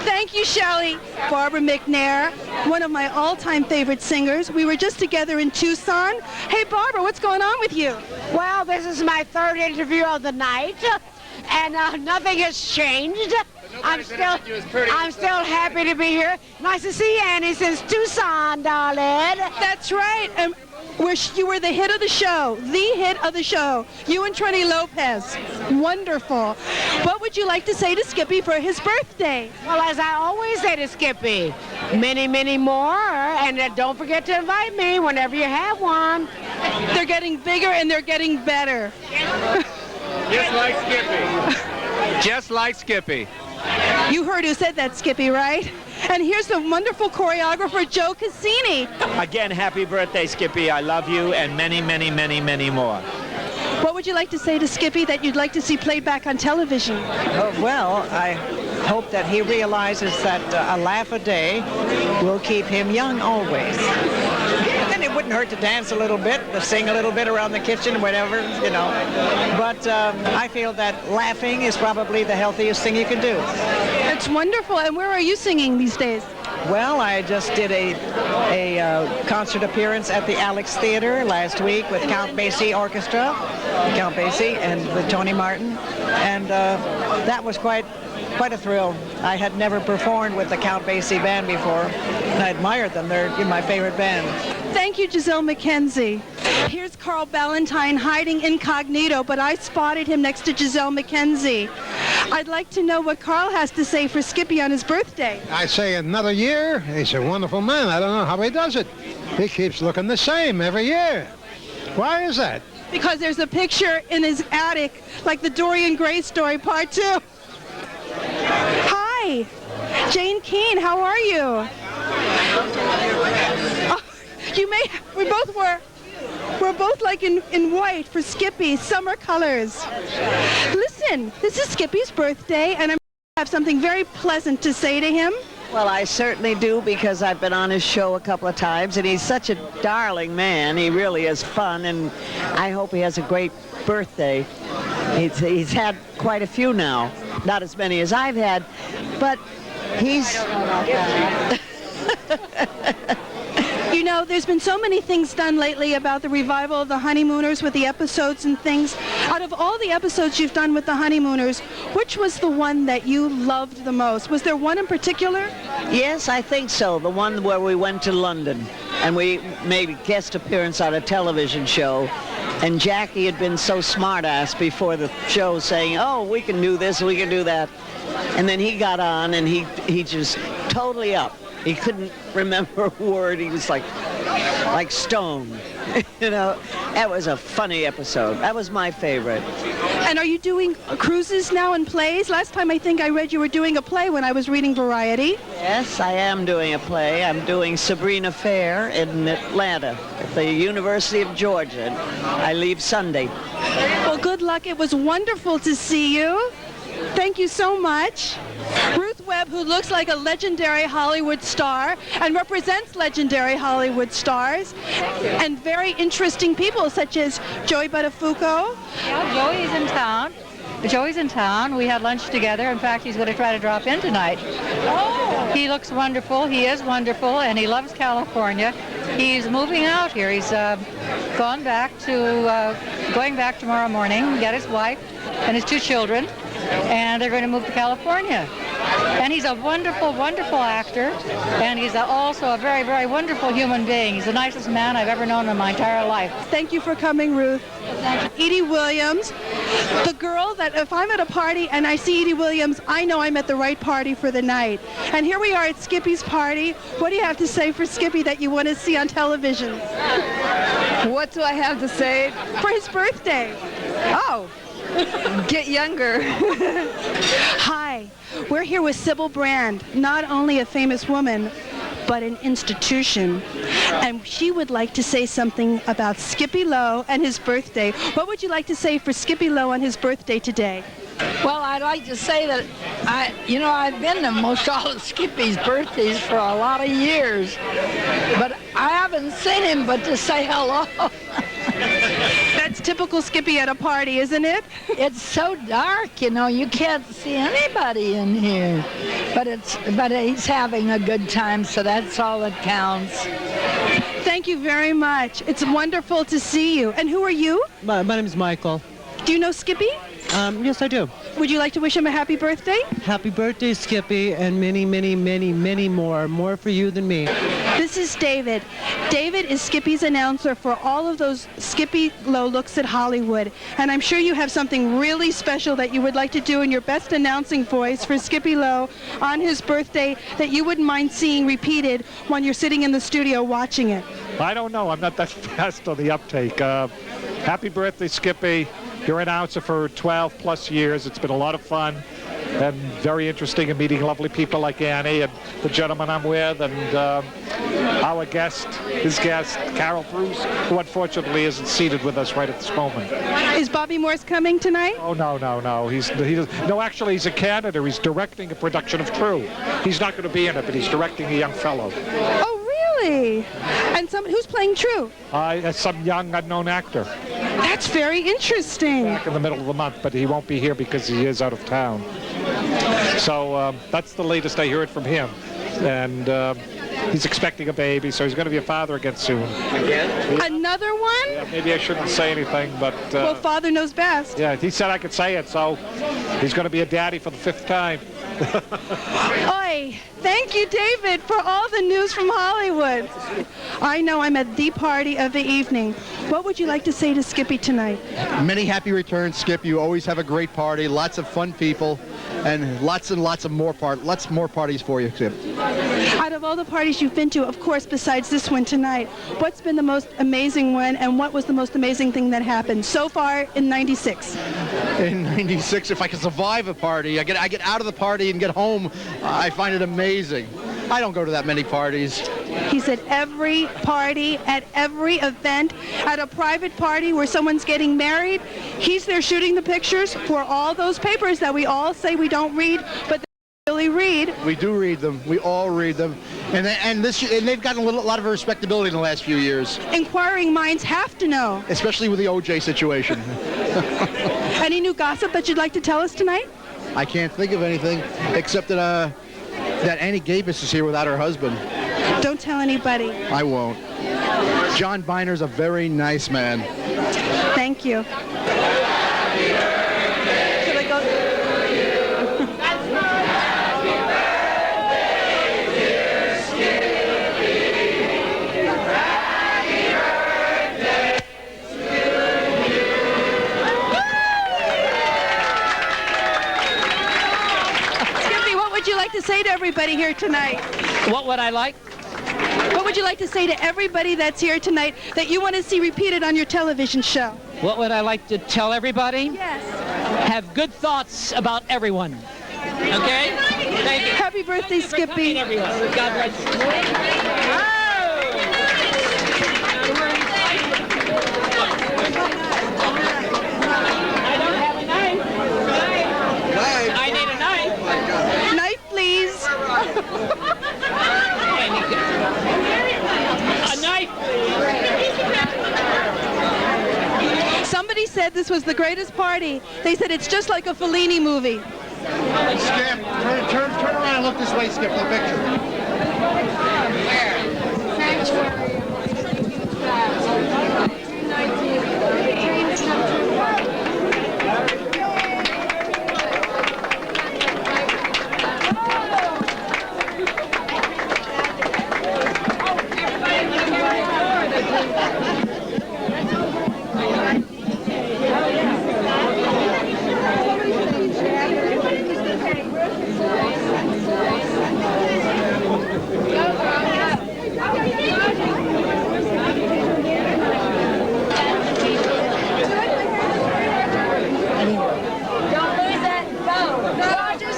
Thank you, Shelley. Barbara McNair, one of my all-time favorite singers. We were just together in Tucson. Hey, Barbara, what's going on with you? Well, this is my third interview of the night, and nothing has changed. I'm still happy to be here. Nice to see you, Annie, since Tucson, darling. That's right. You were the hit of the show, you and Trini Lopez. Wonderful. What would you like to say to Skippy for his birthday? Well, as I always say to Skippy, many, many more, and don't forget to invite me whenever you have one. They're getting bigger and they're getting better. Just like Skippy. Just like Skippy. You heard who said that, Skippy, right? And here's the wonderful choreographer, Joe Cassini. Again, happy birthday, Skippy. I love you, and many, many, many, many more. What would you like to say to Skippy that you'd like to see played back on television? Well, I hope that he realizes that a laugh a day will keep him young always. And it wouldn't hurt to dance a little bit, to sing a little bit around the kitchen, whatever, you know. But I feel that laughing is probably the healthiest thing you can do. It's wonderful. And where are you singing these days? Well, I just did a concert appearance at the Alex Theater last week with Count Basie Orchestra, Count Basie, and with Tony Martin, and that was quite a thrill. I had never performed with the Count Basie band before, and I admired them. They're my favorite band. Thank you, Giselle McKenzie. Here's Carl Ballantyne hiding incognito, but I spotted him next to Giselle McKenzie. I'd like to know what Carl has to say for Skippy on his birthday. I say another year. He's a wonderful man. I don't know how he does it. He keeps looking the same every year. Why is that? Because there's a picture in his attic, like the Dorian Gray story, part 2. Hi, Jane Keane, how are you? We're both like in white for Skippy, summer colors. Listen, this is Skippy's birthday, and I'm going to have something very pleasant to say to him. Well, I certainly do, because I've been on his show a couple of times, and he's such a darling man. He really is fun, and I hope he has a great birthday. He's had quite a few now, not as many as I've had, but he's... You know, there's been so many things done lately about the revival of the Honeymooners with the episodes and things. Out of all the episodes you've done with the Honeymooners, which was the one that you loved the most? Was there one in particular? Yes, I think so. The one where we went to London and we made a guest appearance on a television show. And Jackie had been so smart-ass before the show saying, oh, we can do this, we can do that. And then he got on and he just totally up. He couldn't remember a word. He was like like stone. You know, that was a funny episode. That was my favorite. And are you doing cruises now and plays? Last time I think I read you were doing a play when I was reading Variety. Yes, I am doing a play. I'm doing Sabrina Fair in Atlanta at the University of Georgia. I leave Sunday. Well, good luck. It was wonderful to see you. Thank you so much. Ruth Webb, who looks like a legendary Hollywood star and represents legendary Hollywood stars, and very interesting people such as Joey Buttafuoco. Yeah, Joey's in town. Joey's in town. We had lunch together. In fact, he's going to try to drop in tonight. Oh. He looks wonderful. He is wonderful, and he loves California. He's moving out here. He's going back tomorrow morning, get his wife and his 2 children, and they're going to move to California. And he's a wonderful, wonderful actor, and he's also a very, very wonderful human being. He's the nicest man I've ever known in my entire life. Thank you for coming, Ruth. Thank you. Edie Williams, the girl that if I'm at a party and I see Edie Williams, I know I'm at the right party for the night. And here we are at Skippy's party. What do you have to say for Skippy that you want to see on television? What do I have to say? For his birthday. Oh, get younger. Hi, we're here with Sybil Brand, not only a famous woman, but an institution. And she would like to say something about Skippy Lowe and his birthday. What would you like to say for Skippy Lowe on his birthday today? Well, I'd like to say that I've been to most all of Skippy's birthdays for a lot of years, but I haven't seen him but to say hello. That's typical Skippy at a party, isn't it? It's so dark, you can't see anybody in here. But he's having a good time, so that's all that counts. Thank you very much. It's wonderful to see you. And who are you? My name is Michael. Do you know Skippy? Yes, I do. Would you like to wish him a happy birthday? Happy birthday, Skippy, and many, many, many, many more. More for you than me. This is David. David is Skippy's announcer for all of those Skippy Lowe looks at Hollywood. And I'm sure you have something really special that you would like to do in your best announcing voice for Skippy Lowe on his birthday that you wouldn't mind seeing repeated when you're sitting in the studio watching it. I don't know. I'm not that fast on the uptake. Happy birthday, Skippy. You're an announcer for 12 plus years. It's been a lot of fun and very interesting in meeting lovely people like Annie and the gentleman I'm with and our guest, his guest, Carol Bruce, who unfortunately isn't seated with us right at this moment. Is Bobby Morse coming tonight? Oh, no. Actually, he's in Canada. He's directing a production of True. He's not going to be in it, but he's directing a young fellow. Oh, really? And who's playing True? Some young unknown actor. That's very interesting. Back in the middle of the month, but he won't be here because he is out of town. So that's the latest I heard from him. And he's expecting a baby, so he's going to be a father again soon. Another one? Yeah, maybe I shouldn't say anything, but... well, father knows best. Yeah, he said I could say it, so he's going to be a daddy for the 5th time. Oi, thank you, David, for all the news from Hollywood. I know I'm at the party of the evening. What would you like to say to Skippy tonight? Many happy returns, Skip. You always have a great party, lots of fun people, and lots more parties for you, Skip. Out of all the parties you've been to, of course, besides this one tonight, what's been the most amazing one, and what was the most amazing thing that happened so far in '96? In '96, if I could survive a party, I get out of the party and get home, I find it amazing. I don't go to that many parties. He's at every party, at every event, at a private party where someone's getting married. He's there shooting the pictures for all those papers that we all say we don't read, but they really read. We do read them. We all read them. And they've gotten a lot of respectability in the last few years. Inquiring minds have to know. Especially with the O.J. situation. Any new gossip that you'd like to tell us tonight? I can't think of anything except that Annie Gabus is here without her husband. Don't tell anybody. I won't. John Biner's a very nice man. Thank you. Should I go? Skippy, what would you like to say to everybody here tonight? What would I like? What What would you like to say to everybody that's here tonight that you want to see repeated on your television show? What would I like to tell everybody? Yes. Have good thoughts about everyone. Okay? Thank you. Happy birthday, Skippy. Everyone. God bless you. I need a knife. Knife, please. A knife. Somebody said this was the greatest party. They said it's just like a Fellini movie. Skip, turn around and look this way, Skip, the picture.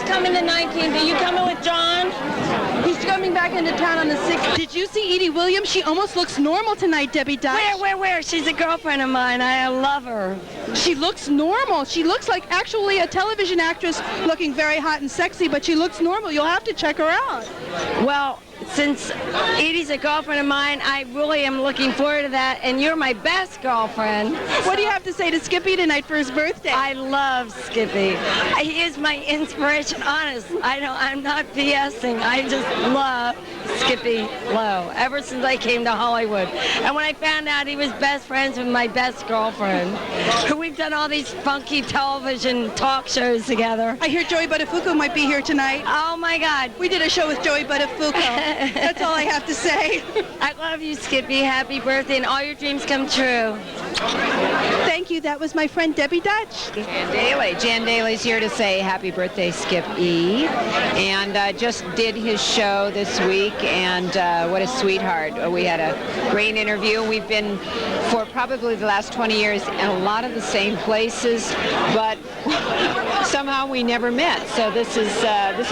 Coming the 19th. Are you coming with John? He's coming back into town on the 6th. Did you see Edie Williams? She almost looks normal tonight, Debbie Dutch. Where? She's a girlfriend of mine. I love her. She looks normal. She looks like actually a television actress looking very hot and sexy, but she looks normal. You'll have to check her out. Well, since Edie's a girlfriend of mine, I really am looking forward to that, and you're my best girlfriend. What do you have to say to Skippy tonight for his birthday? I love Skippy. He is my inspiration, honest. I'm not BSing. I just love Skippy Lowe ever since I came to Hollywood. And when I found out he was best friends with my best girlfriend, who we've done all these funky television talk shows together. I hear Joey Buttafuoco might be here tonight. Oh my God. We did a show with Joey Buttafuoco. That's all I have to say. I love you, Skippy. Happy birthday, and all your dreams come true. Thank you. That was my friend Debbie Dutch. Jan Daly's here to say happy birthday, Skip E. And just did his show this week, and what a sweetheart. We had a great interview. We've been for probably the last 20 years in a lot of the same places, but somehow we never met. So this is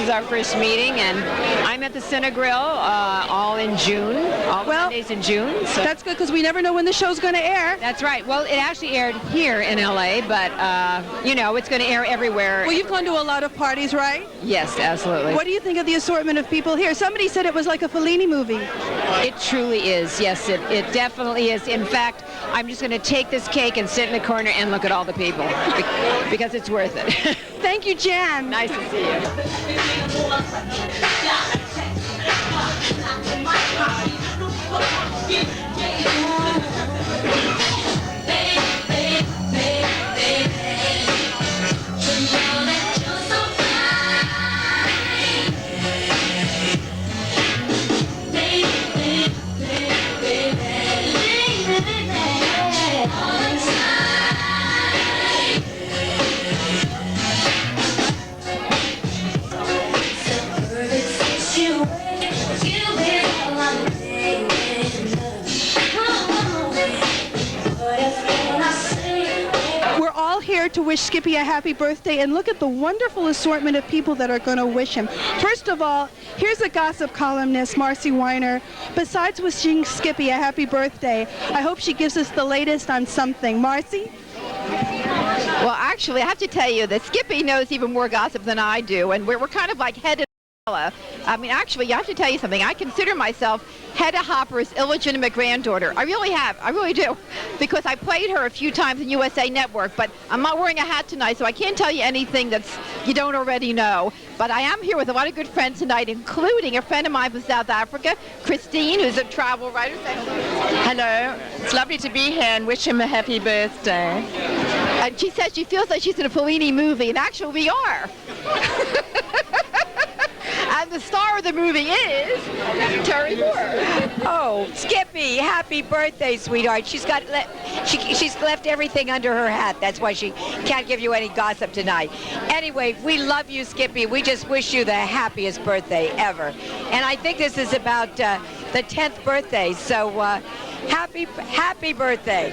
our first meeting, and I'm at the Cinegrill all in June, all Mondays in June. So that's good because we never know when the show's going to air. That's right. Well, it actually aired here in LA, but you know, it's going to air everywhere. Well, you've gone to a lot of parties, right? Yes, absolutely. What do you think of the assortment of people here? Somebody said it was like a Fellini movie. It truly is. Yes, it definitely is. In fact, I'm just going to take this cake and sit in the corner and look at all the people because it's worth it. Thank you, Jan. Nice to see to wish Skippy a happy birthday, and look at the wonderful assortment of people that are going to wish him. First of all, here's a gossip columnist, Marcy Weiner. Besides wishing Skippy a happy birthday, I hope she gives us the latest on something. Marcy? Well, actually, I have to tell you that Skippy knows even more gossip than I do, and we're kind of like headed. I mean, actually, I have to tell you something. I consider myself Hedda Hopper's illegitimate granddaughter. I really have. I really do. Because I played her a few times in USA Network, but I'm not wearing a hat tonight, so I can't tell you anything that you don't already know. But I am here with a lot of good friends tonight, including a friend of mine from South Africa, Christine, who's a travel writer. Hello. It's lovely to be here and wish him a happy birthday. And she says she feels like she's in a Fellini movie, and actually we are. And the star of the movie is Terry Moore. Oh, Skippy, happy birthday, sweetheart. She's left everything under her hat. That's why she can't give you any gossip tonight. Anyway, we love you, Skippy. We just wish you the happiest birthday ever. And I think this is about the 10th birthday. So happy birthday.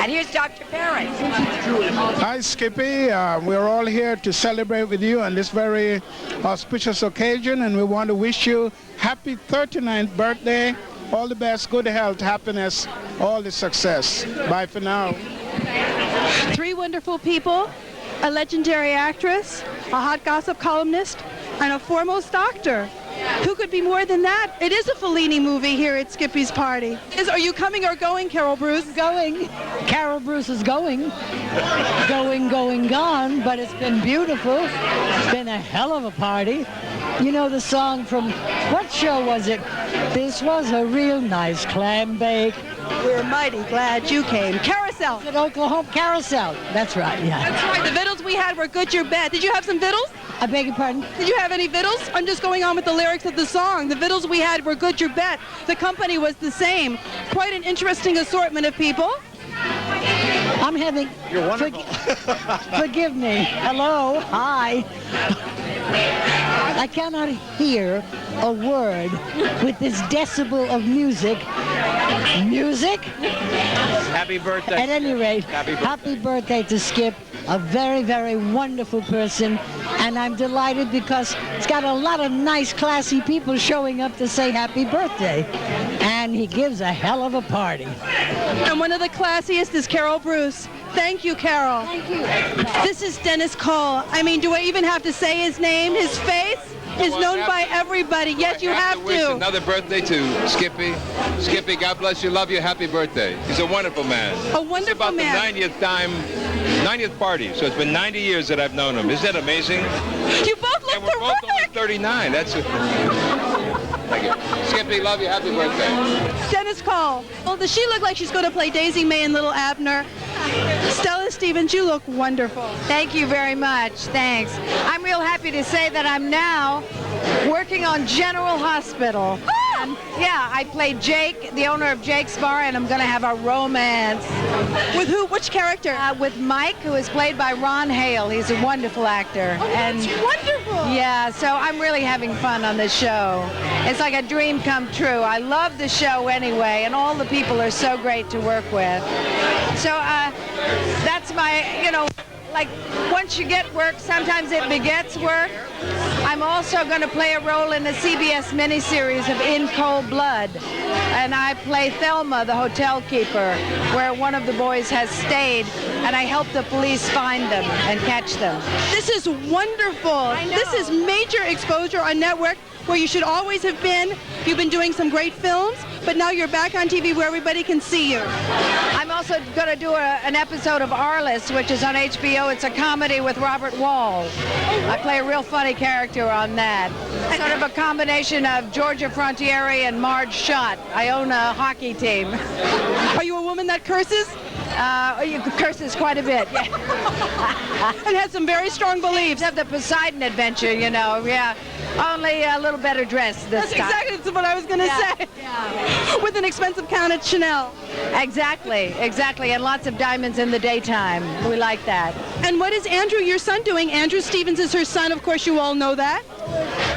And here's Dr. Perry. Hi, Skippy. We're all here to celebrate with you on this very auspicious occasion, and we want to wish you happy 39th birthday. All the best, good health, happiness, all the success. Bye for now. Three wonderful people, a legendary actress, a hot gossip columnist, and a foremost doctor. Who could be more than that? It is a Fellini movie here at Skippy's party. Are you coming or going, Carol Bruce? Going. Carol Bruce is going. Going, gone, but it's been beautiful. It's been a hell of a party. You know the song from, what show was it? This was a real nice clam bake. We're mighty glad you came. Carousel. At Oklahoma Carousel. That's right, yeah. That's right. The victuals we had were good, your bet. Did you have some victuals? I beg your pardon? Did you have any victuals? I'm just going on with the lyrics of the song. The victuals we had were good, your bet. The company was the same. Quite an interesting assortment of people. I'm having... You're wonderful. Forgive me. Hello. Hi. I cannot hear a word with this decibel of music. Music? Happy birthday. At any rate, happy birthday to Skip. A very, very wonderful person. And I'm delighted because it's got a lot of nice, classy people showing up to say happy birthday. And he gives a hell of a party. And one of the classiest is Carol Bruce. Thank you, Carol. Thank you. This is Dennis Cole. I mean, do I even have to say his name? His face is known by everybody. Yes, you have to. Wish another birthday to Skippy. Skippy, God bless you. Love you. Happy birthday. He's a wonderful man. A wonderful man. It's about the 90th party, so it's been 90 years that I've known him. Isn't that amazing? You both look and we're both only 39. That's it. Thank you. Skippy, love you. Happy birthday. Dennis Cole. Well, does she look like she's going to play Daisy May in Little Abner? Stella Stevens, you look wonderful. Thank you very much. Thanks. I'm real happy to say that I'm now working on General Hospital. And, yeah, I played Jake, the owner of Jake's Bar, and I'm going to have a romance. With who? Which character? With Mike, who is played by Ron Hale. He's a wonderful actor. Oh, that's wonderful. Yeah, so I'm really having fun on this show. It's like a dream come true. I love the show anyway, and all the people are so great to work with. So that's my, like once you get work, sometimes it begets work. I'm also going to play a role in the CBS miniseries of In Cold Blood. And I play Thelma, the hotel keeper, where one of the boys has stayed, and I help the police find them and catch them. This is wonderful. I know. This is major exposure on network where you should always have been. You've been doing some great films, but now you're back on TV where everybody can see you. I'm also going to do an episode of Arliss, which is on HBO. It's a comedy with Robert Wall. I play a real funny character on that. Sort of a combination of Georgia Frontiere and Marge Schott. I own a hockey team. Are you a woman that curses? Curses quite a bit, yeah. And has some very strong beliefs. Of the Poseidon Adventure, yeah. Only a little better dressed this time. That's exactly what I was going to say. Yeah. With an expensive count at Chanel. Exactly, and lots of diamonds in the daytime. We like that. And what is Andrew, your son, doing? Andrew Stevens is her son, of course you all know that.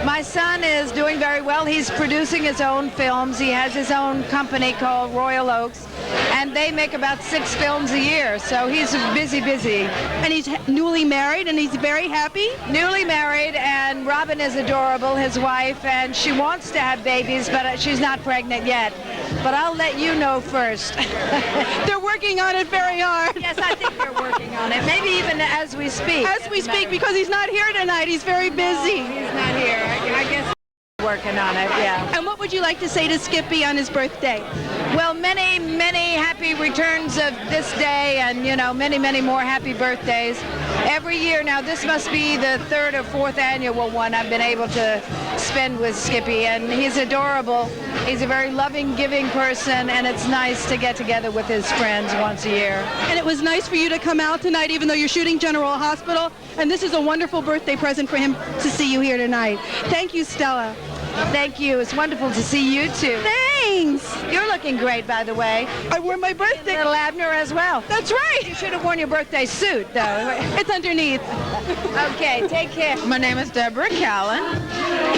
My son is doing very well. He's producing his own films. He has his own company called Royal Oaks, and they make about 6 films a year, so he's busy. And he's newly married, and he's very happy? Newly married, and Robin is adorable, his wife, and she wants to have babies, but she's not pregnant yet. But I'll let you know first. They're working on it very hard. Yes, I think they're working on it. Maybe even as we speak. As we speak, because he's not here tonight. He's very busy. No, he's not here. I guess he's working on it, yeah. And what would you like to say to Skippy on his birthday? Well, many, many happy returns of this day, and, many more happy birthdays. Every year now, this must be the 3rd or 4th annual one I've been able to spend with Skippy, and he's adorable. He's a very loving, giving person, and it's nice to get together with his friends once a year. And it was nice for you to come out tonight, even though you're shooting General Hospital, and this is a wonderful birthday present for him to see you here tonight. Thank you, Stella. Thank you. It's wonderful to see you too. Thanks. You're looking great, by the way. I wore my birthday. Little Abner as well. That's right. You should have worn your birthday suit, though. It's underneath. Okay, take care. My name is Deborah Callan.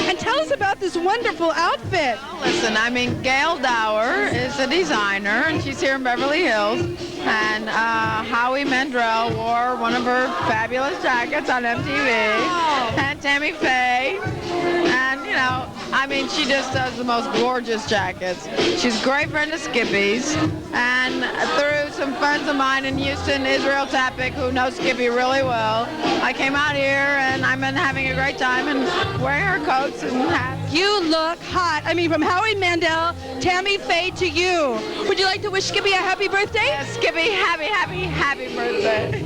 And tell us about this wonderful outfit. Listen, I mean, Gail Dower is a designer, and she's here in Beverly Hills. And Howie Mandrell wore one of her fabulous jackets on MTV. And Tammy Faye. And, you know, I mean, she just does the most gorgeous jackets. She's a great friend of Skippy's. And through some friends of mine in Houston, Israel Tapik, who knows Skippy really well, I came out here and I've been having a great time and wearing her coats and hats. You look hot. I mean, from Howie Mandel, Tammy Faye to you. Would you like to wish Skippy a happy birthday? Yes, Skippy, happy birthday.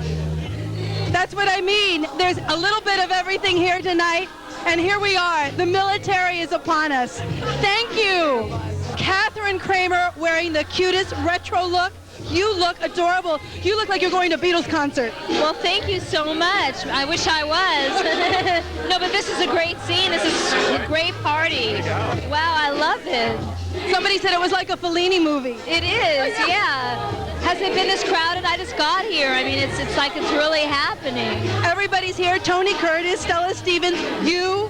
That's what I mean. There's a little bit of everything here tonight. And here we are. The military is upon us. Thank you. Catherine Kramer wearing the cutest retro look. You look adorable. You look like you're going to a Beatles concert. Well, thank you so much. I wish I was. No, but this is a great scene. This is a great party. Wow, I love it. Somebody said it was like a Fellini movie. It is, yeah. Has it been this crowded? I just got here. I mean, it's like it's really happening. Everybody's here. Tony Curtis, Stella Stevens, you,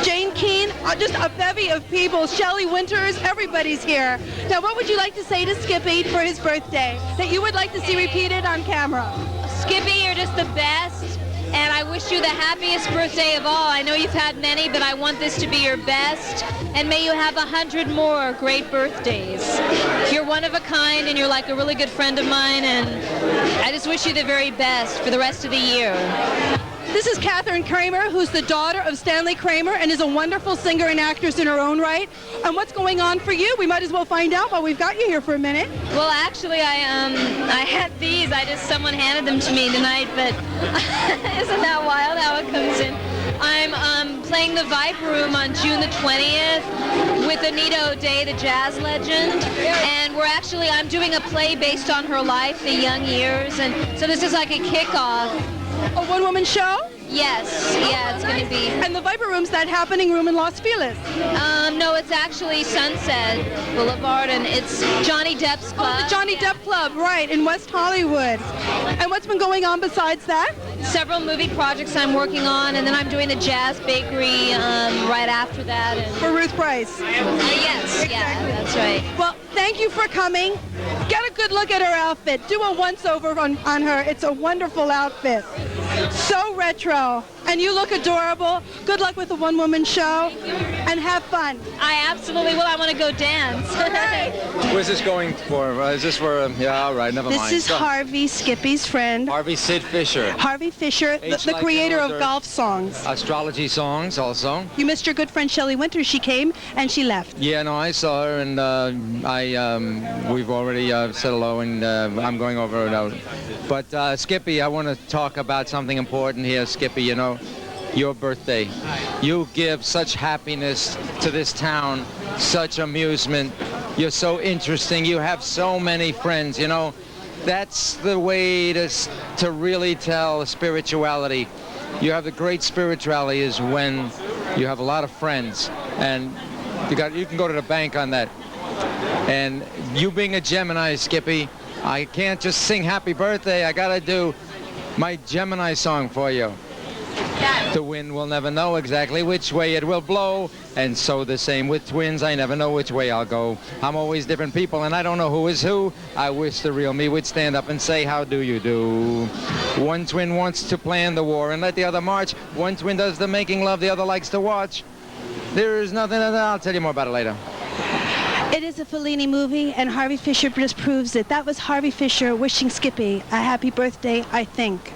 Jane Keane, just a bevy of people. Shelley Winters, everybody's here. Now, what would you like to say to Skippy for his birthday that you would like to see repeated on camera? Skippy, you're just the best. And I wish you the happiest birthday of all. I know you've had many, but I want this to be your best. And may you have 100 more great birthdays. You're one of a kind, and you're like a really good friend of mine, and I just wish you the very best for the rest of the year. This is Catherine Kramer, who's the daughter of Stanley Kramer and is a wonderful singer and actress in her own right. And what's going on for you? We might as well find out while we've got you here for a minute. Well, actually, I had these. Someone handed them to me tonight, but isn't that wild how it comes in? I'm playing the Viper Room on June the 20th with Anita O'Day, the jazz legend. And I'm doing a play based on her life, the young years. And so this is like a kickoff. A one-woman show? Yes, yeah, it's going to be. And the Viper Room's that happening room in Los Feliz? No, it's actually Sunset Boulevard, and it's Johnny Depp's club. Oh, the Johnny Depp Club, right, in West Hollywood. And what's been going on besides that? Several movie projects I'm working on, and then I'm doing the Jazz Bakery right after that. And for Ruth Price? Yes, exactly. Yeah, that's right. Well, thank you for coming. Get a good look at her outfit. Do a once-over on her. It's a wonderful outfit. So retro. And you look adorable. Good luck with the one-woman show. And have fun. I absolutely will. I want to go dance. Where's this going for? Is this for, yeah, all right, never mind. This is Harvey, Skippy's friend. Harvey Sid Fisher. Harvey Fisher, the creator of golf songs. Astrology songs also. You missed your good friend Shelley Winters. She came and she left. Yeah, no, I saw her, and we've already said hello, and I'm going over it out. But Skippy, I want to talk about something important here, Skippy. You know, your birthday. You give such happiness to this town, such amusement. You're so interesting. You have so many friends, you know. That's the way to really tell spirituality. You have the great spirituality is when you have a lot of friends, and you can go to the bank on that. And you being a Gemini, Skippy, I can't just sing happy birthday. I gotta do my Gemini song for you. The wind will never know exactly which way it will blow, and so the same with twins. I never know which way I'll go. I'm always different people, and I don't know who is who. I wish the real me would stand up and say, how do you do? One twin wants to plan the war and let the other march. One twin does the making love, the other likes to watch. There is nothing, I'll tell you more about it later. It is a Fellini movie, and Harvey Fisher just proves it. That was Harvey Fisher wishing Skippy a happy birthday, I think.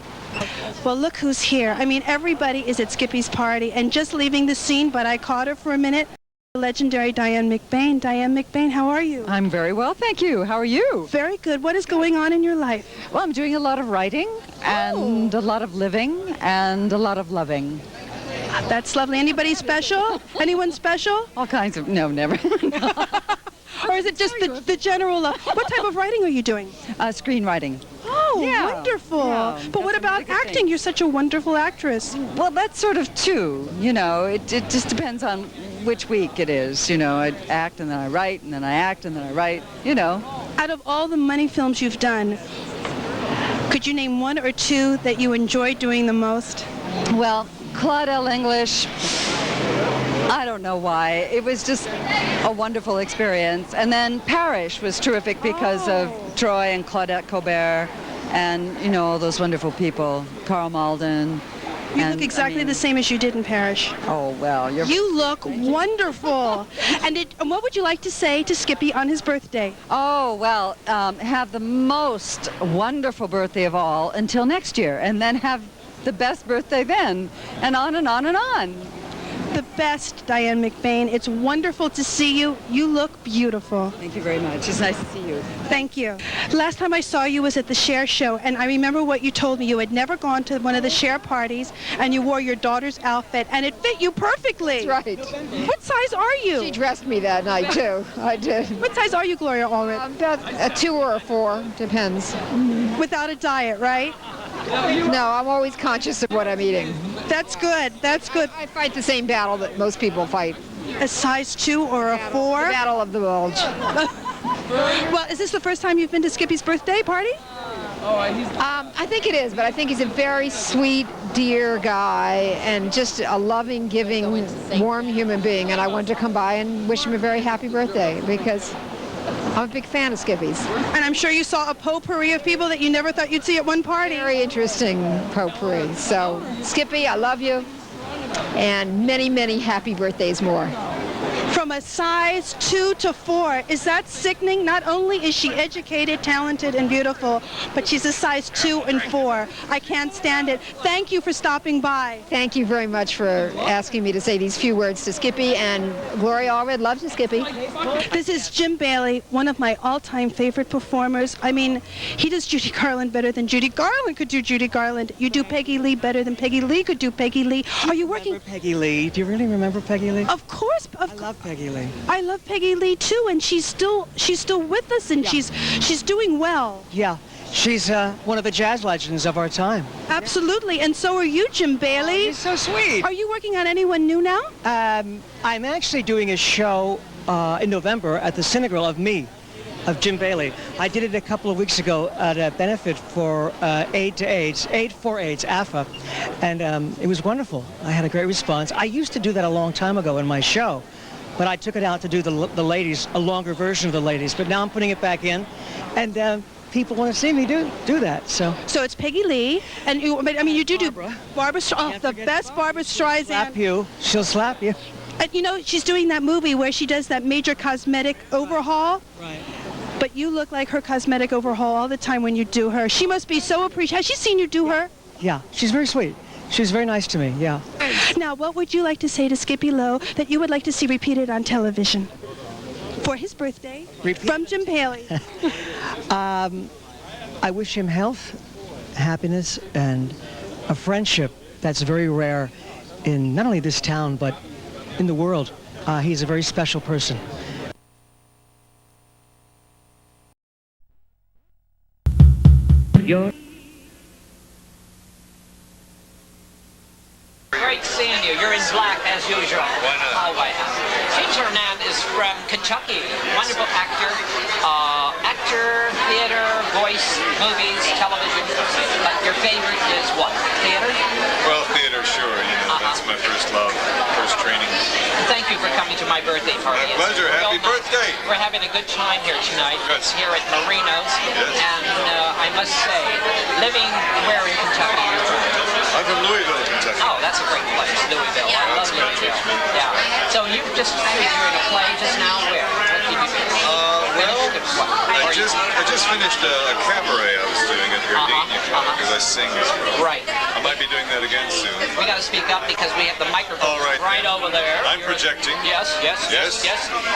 Well, look who's here. I mean, everybody is at Skippy's party, and just leaving the scene, but I caught her for a minute. The legendary Diane McBain. Diane McBain, how are you? I'm very well, thank you. How are you? Very good. What is going on in your life? Well, I'm doing a lot of writing, and a lot of living, and a lot of loving. That's lovely. Anybody special? Anyone special? All kinds of, no, never. Or is it just the general love? What type of writing are you doing? Screenwriting. Oh, yeah, wonderful. yeah, but what about acting? Thing. You're such a wonderful actress. Well, that's sort of too, you know. It just depends on which week it is. You know, I act and then I write and then I act and then I write, you know. Out of all the money films you've done, could you name one or two that you enjoyed doing the most? Well, Claudel English, I don't know why. It was just a wonderful experience. And then Parish was terrific because of Troy and Claudette Colbert and, you know, all those wonderful people, Carl Malden. You look exactly the same as you did in Parish. Oh, well, You look wonderful. And what would you like to say to Skippy on his birthday? Oh, well, have the most wonderful birthday of all until next year, and then have the best birthday then, and on and on and on. The best, Diane McBain. It's wonderful to see you. You look beautiful. Thank you very much. It's nice to see you. Thank you. Last time I saw you was at the Cher show, and I remember what you told me. You had never gone to one of the Cher parties, and you wore your daughter's outfit, and it fit you perfectly. That's right. What size are you? She dressed me that night, too. I did. What size are you, Gloria Allred? About a 2 or a 4, depends. Without a diet, right? No, I'm always conscious of what I'm eating. That's good. That's good. I fight the same battle that most people fight. A size 2 or a 4? The battle of the bulge. Well, is this the first time you've been to Skippy's birthday party? I think it is, but I think he's a very sweet, dear guy and just a loving, giving, warm human being. And I wanted to come by and wish him a very happy birthday because I'm a big fan of Skippy's. And I'm sure you saw a potpourri of people that you never thought you'd see at one party. Very interesting potpourri. So, Skippy, I love you. And many, many happy birthdays more. From a size 2 to 4, is that sickening? Not only is she educated, talented, and beautiful, but she's a size 2 and 4. I can't stand it. Thank you for stopping by. Thank you very much for asking me to say these few words to Skippy, and Gloria Allred loves you, Skippy. This is Jim Bailey, one of my all-time favorite performers. I mean, he does Judy Garland better than Judy Garland could do Judy Garland. You do Peggy Lee better than Peggy Lee could do Peggy Lee. Are you working? Peggy Lee. Do you really remember Peggy Lee? Of course. I love Peggy Lee. I love Peggy Lee too, and she's still with us, and she's doing well. Yeah, she's one of the jazz legends of our time. Absolutely, and so are you, Jim Bailey. He's so sweet. Are you working on anyone new now? I'm actually doing a show in November at the Cinegrill of Jim Bailey. I did it a couple of weeks ago at a benefit for Aid for AIDS, AFA, and it was wonderful. I had a great response. I used to do that a long time ago in my show, but I took it out to do the ladies, a longer version of the ladies, but now I'm putting it back in, and people want to see me do that. So it's Peggy Lee, and you do Barbara the best Barbara Streisand. Slap you. She'll slap you. And you know, she's doing that movie where she does that major cosmetic overhaul. Right. But you look like her cosmetic overhaul all the time when you do her. She must be so appreciative. Has she seen you do her? Yeah, she's very sweet. She's very nice to me, yeah. Now, what would you like to say to Skippy Lowe that you would like to see repeated on television for his birthday from Jim Bailey? I wish him health, happiness, and a friendship that's very rare in not only this town, but in the world. He's a very special person. Great seeing you. You're in black as usual. Why not? Always. James Hernan is from Kentucky. Wonderful actor. Actor, theater, voice, movies, television. But your favorite is what? Theater? Well, theater, sure. You know, that's my first love, first training. Thank you for coming to my birthday party. My pleasure. Happy birthday. We're having a good time here tonight. Good. Here at Marino's. Yes. And I must say, living where in Kentucky? I'm from Louisville, Kentucky. Oh, that's a great place, Louisville. I love Louisville. Yeah. So you just figured a play just now where? What did you do? I just finished a cabaret I was doing at Gardenia because I sing as well. Right. I might be doing that again soon. We got to speak up because we have the microphone right over there. I'm projecting. Yes.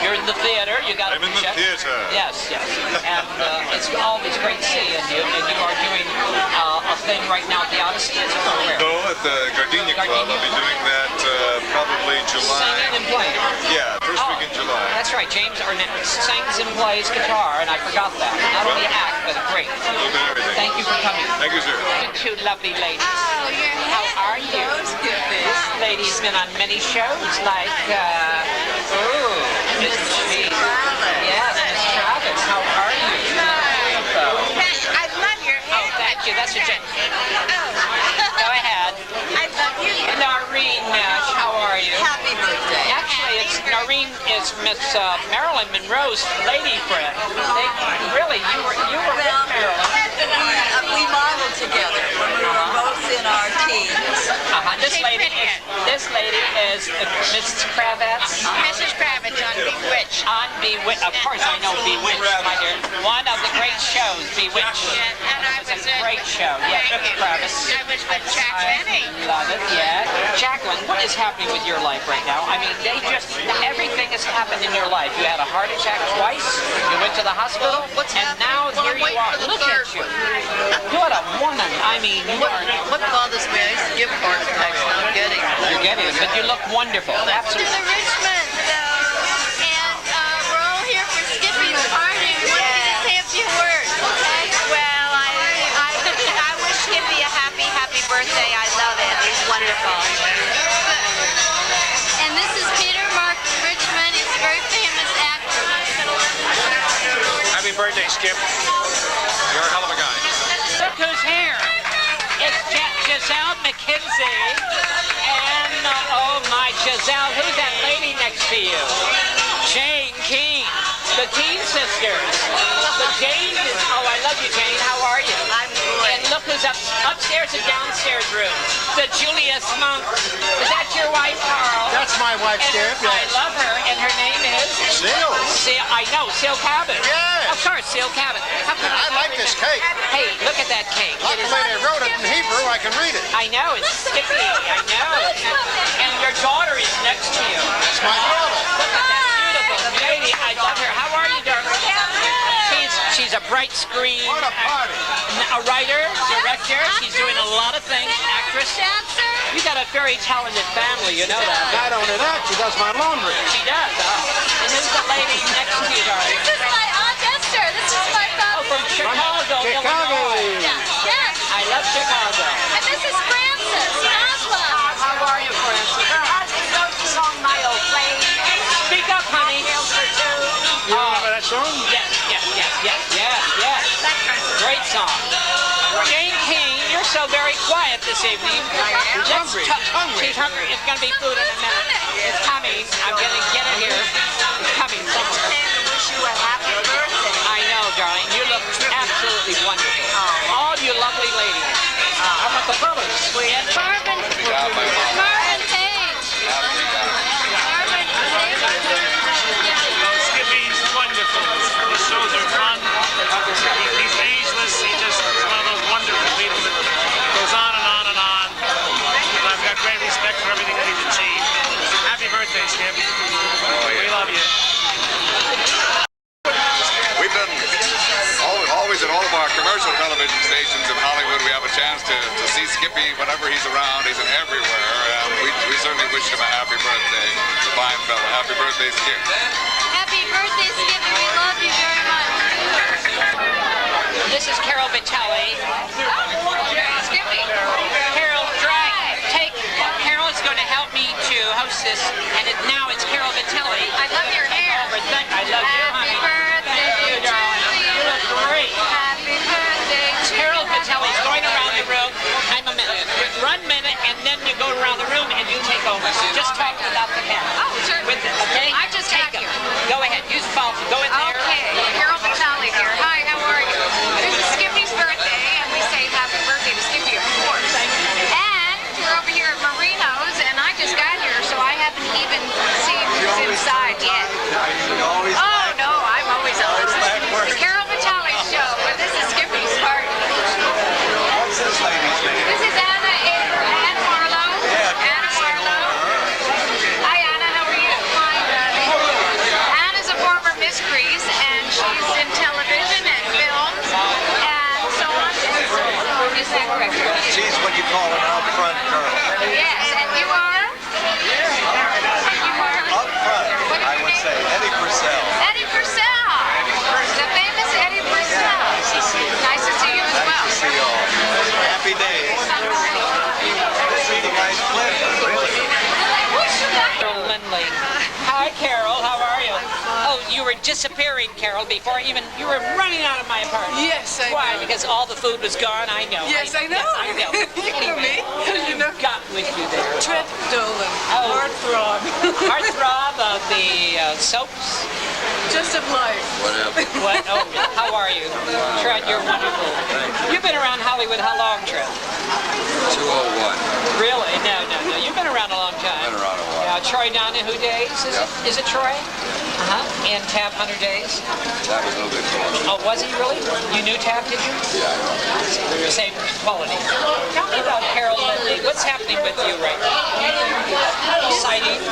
You're in the theater. You got to I'm in the theater. Yes. And it's always great seeing you. And you are doing a thing right now at the Odyssey, is it, or where? No, at the Gardenia Club. I'll be doing that probably July. Singing and playing. Yeah, first week in July. That's right. James Arnett sings and plays guitar, and I forgot that. Not only act, but great. A little bit of everything. Thank you for coming. Thank you, sir. Two lovely ladies. Oh, how are you? This lady's been on many shows, like, Miss Travis. Yes, Miss Travis. How are you? I love your hair. Oh, thank you. That's your Go ahead. I love you. Noreen Nash, how are you? Happy birthday. Actually, Noreen is Miss Marilyn Monroe's lady friend. Really, you were with Marilyn. We modeled together when we were both in our teens. This lady is Mrs. Kravitz. Mrs. Kravitz on Bewitched. On Bewitched. Of course, I know Bewitched, my dear. One of the great shows, Bewitched. Yeah, and I was a great show. Yeah, Mrs. Kravitz. I was with Jacqueline. I love it, yeah. Jacqueline, what is happening with your life right now? I mean, everything has happened in your life. You had a heart attack twice. You went to the hospital. And now here you are. Look at you. What a woman. I mean, you are. What bothers me, I used to give heart attacks, and I'm getting them. You're getting them, but you look wonderful. Absolutely. To the Richmond, though, and we're all here for Skippy's party. We want you to say a few words, okay? Well, I wish Skippy a happy birthday. I love him. He's wonderful. And this is Peter Mark Richmond. He's a very famous actor. Happy birthday, Skip. You're a hell of a guy. Look who's here. It's Giselle McKenzie. And, oh my, Giselle, who's that lady next to you? Jane Keane, the Keane sisters. The Jane is, oh, I love you, Jane. How are you? I'm good. And look who's upstairs and downstairs room. The Julius Monk. Is that your wife, Carl? That's my wife, Skip. I love her, and her name is? Seal. I know, Seal Cabot. Yes. Of course, Seal Cabot. I like this cake. Hey, look at that cake. Luckily they wrote it in Hebrew, I can read it. I know, it's Skippy. I know. And your daughter is next to you. It's my daughter. Look at that beautiful lady. I love her. How are you, darling? She's a bright screen. What a party. A writer, director. She's doing a lot of things. Actress. Dancer. You got a very talented family, you know that. Not only that, she does my laundry. She does, And who's the lady next to you, darling? This is my Aunt Esther. This is my father. Oh, from Chicago, Illinois. Yes. I love Chicago. And this is Francis in Oslo. How are you, Francis? Speak up, honey. You remember that song? Yes. Great song. Jane King, you're so very quiet this evening. She's hungry. She's hungry. It's going to be food in a minute. It's coming. I'm going to get it here. It's coming somewhere. I wish you a happy birthday. I know, darling. You look absolutely wonderful. All you lovely ladies. How about the fellas? And Marvin Page. Skippy's wonderful. His shows are fun. He's ageless. He's just one of those wonderful people that goes on and on and on. And I've got great respect for everything that he's achieved. Happy birthday, Skip. We love you. We've done always at all of our commercial television stations in Hollywood. We have a chance to see Skippy whenever he's around. He's in everywhere. We certainly wish him a happy birthday. He's a fine fellow. Happy birthday, Skip. Happy birthday, Skippy. We love you very much. this is Carol Vitelli. Skippy. Carol, Carol is going to help me to host this, and now it's Carol Vitelli. I love your hair. I love you, honey. Thank you, darling. You look great. Happy birthday to Carol Vitelli's going around the room. I'm a minute. 1 minute, and then you go around the room and you take over. Just talk without the camera. Oh, sure. Okay? I just take got it. here. Go ahead. Use phone. Go in there. Okay. Carol Vitelli here. Hi, how are you? This is Skippy's birthday, and we say happy birthday to Skippy, of course. And we're over here at Marino's, and I just got here, so I haven't even seen who's inside yet. Oh, no, I'm always on. The Carol Vitelli show, but this is Skippy's party. What's this lady's name? This is Anna Marlowe. Anna Marlowe. Hi, Anna. How are you? Fine, darling. Anna's a former Miss Grease, and she's Is that correct? She's what you call an up front girl. Yes, and you are? And you are? Up front, I would say. Eddie Purcell. Eddie Purcell. The famous Eddie Purcell. Nice to see you as well. Nice to see you all. Happy days. This is the right place, really. Lindley. Hi, Carol. How are you? Oh, you were disappearing, Carol, before even you were running out of my apartment. Yes, I Why? know. Because all the food was gone. I know. Yes, I know. Yes, I know. You know me. You know. Got with you there. Trent Dolan. Oh. Heartthrob. Heartthrob of the soaps. Just of life. Whatever. What? Oh, how are you, Trent? You're wonderful. You've been around Hollywood how long, Trent? 201. Really? No. You've been around a long time. Been around a while. Now, Troy Donahue days? Is it Troy? And Tab Hunter days? That was a little bit close. Oh, was he really? You knew Tab, did you? Yeah. They're the same quality. Tell me about Carol Lindley. What's happening with you right now? Exciting?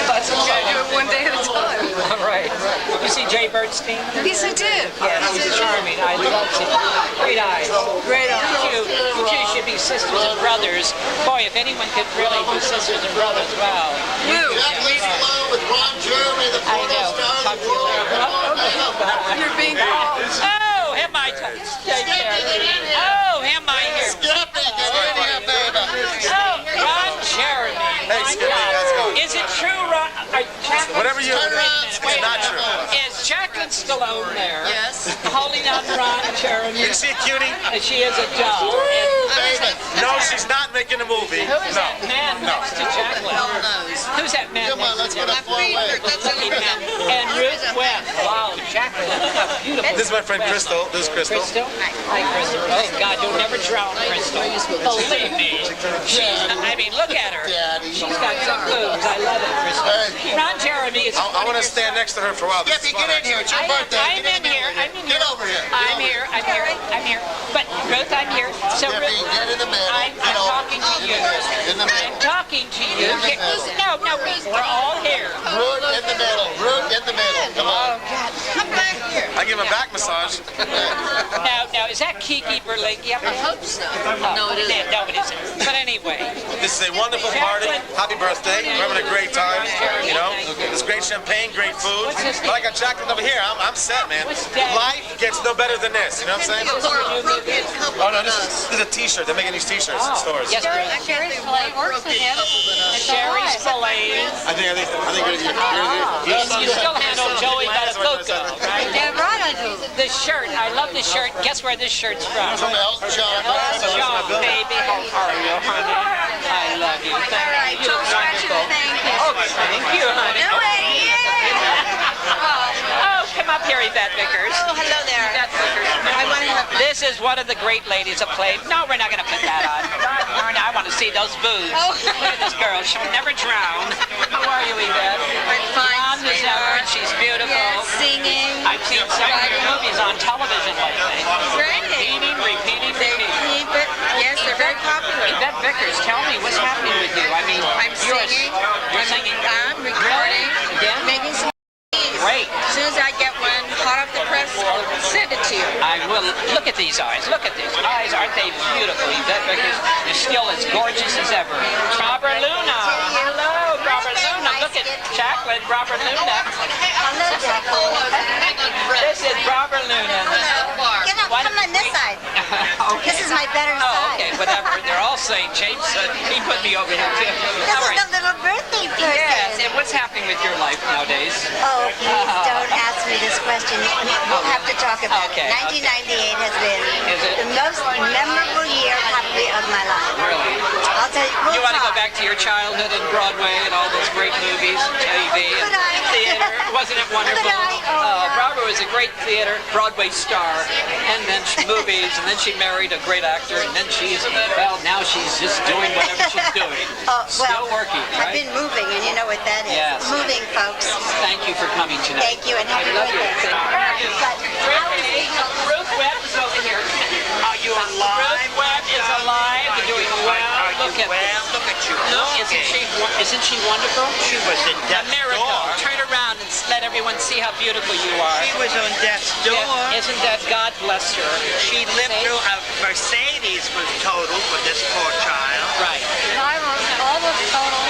That's okay. I do it one day at a time. All right. You see Jay Bernstein? Yes, I did. Yes, he's charming. I love him. Great eyes. Great eyes. You two should be sisters and brothers. Boy, if anyone could really do sisters and brothers, wow. Lowe with Ron Jeremy, the porno star. Talk to you later. You're being called. Oh, am I take care. Oh, am I here? Skippy, get in here, baby. Oh, Ron Jeremy. Hey, Skippy, let's go. Is it true, Ron? Whatever you... It's not true. Is Jacqueline Stallone there? Yes. Holding on Ron Jeremy. You see a cutie? She is a doll. No, she's not making a movie. Who is that man next to Jacqueline? Who's that man Come on, let's get a four-way. And Ruth Webb. Wow, Jacqueline. How beautiful. This is my friend Crystal. This is Crystal. Crystal? Hi, Crystal. Oh, God, you'll never drown, Crystal. Believe me. I mean, look at her. She's got some moves. I love it, Crystal. Ron Jeremy is... I want to stand next to her for a while. Skippy, get in here. It's your birthday. I'm in here. Get over here. I'm here. But, Ruth, I'm here. So, Skippy, Ruth, get in the middle. I'm talking to you. In the middle. I'm talking to you. In the middle. No, we're all here. Root in the middle. Root in the middle. Come on. Come back here. I give him a back massage. Now, is that Kiki Berlingi? I hope so. No, it isn't. No, it isn't. But anyway. This is a wonderful party. Happy birthday. We're having a great time. You know, there's great champagne, great food. But I got Jacqueline over here. I'm set, man. Life gets no better than this. You know what I'm saying? Oh no, this is a T-shirt. They're making these T-shirts in stores. Yes, Sherry's Filet works with him. Sherry's Filet. I think You still handle Joey Badacoco, right? Damn right I do. The shirt. I love the shirt. Guess where this shirt's from? From Elton John. Elton John, baby. How are you, honey? I love you. Thank you. Oh, thank you, honey. Oh, come up here, Yvette Vickers. Oh, hello there. Yvette Vickers. This is one of the great ladies of play. No, we're not going to put that on. I want to see those boobs. Oh. Look at this girl. She'll never drown. How are you, Yvette? I'm fine, Blonde as ever, and she's beautiful. Yes, singing. I've seen some of your movies on television lately. Great. Repeating. Keep it. Yes, they're very popular. Yvette Vickers, tell me, what's happening with you? I mean, I'm singing. You're singing. I'm recording. Really? Again? Making some CDs. Great. As soon as I get one hot off the press, I'll send it to you. I will. Look at these eyes. Look at these eyes. Aren't they beautiful? Yvette Vickers is still as gorgeous as ever. Robert Luna. Hello, Robert Luna. Look at Jacqueline. Robert Luna. Hello, Jacqueline. This is Robert Luna. Come on this side. Okay. This is my better side. Oh, okay, whatever. They're all saying James. He put me over here too. This All is right. the little birthday person. Yes. And what's happening with your life nowadays? Oh, please don't ask me this question. We'll have to talk about Okay, it. 1998 has been Is it? the most memorable year probably of my life. Really? I'll tell you. You want to go back to your childhood in Broadway and all those great movies, TV, and theater? Wasn't it wonderful? Barbara was a great theater, Broadway star, and then movies, and then she married a great actor, and then now she's just doing whatever she's doing. Still working, right? I've been moving, and you know what that is. Yes. Moving, folks. Thank you for coming tonight. Thank you, and happy I love you. birthday. Ruth Webb is over here. Are you alive? Ruth Webb is alive. You're doing well. Look at Look at you. Isn't she wonderful? She was in death's America, door. turn around and let everyone see how beautiful you are. She was on death's door. Isn't that God bless her? She lived through a Mercedes was totaled for this poor child. Right. Almost total.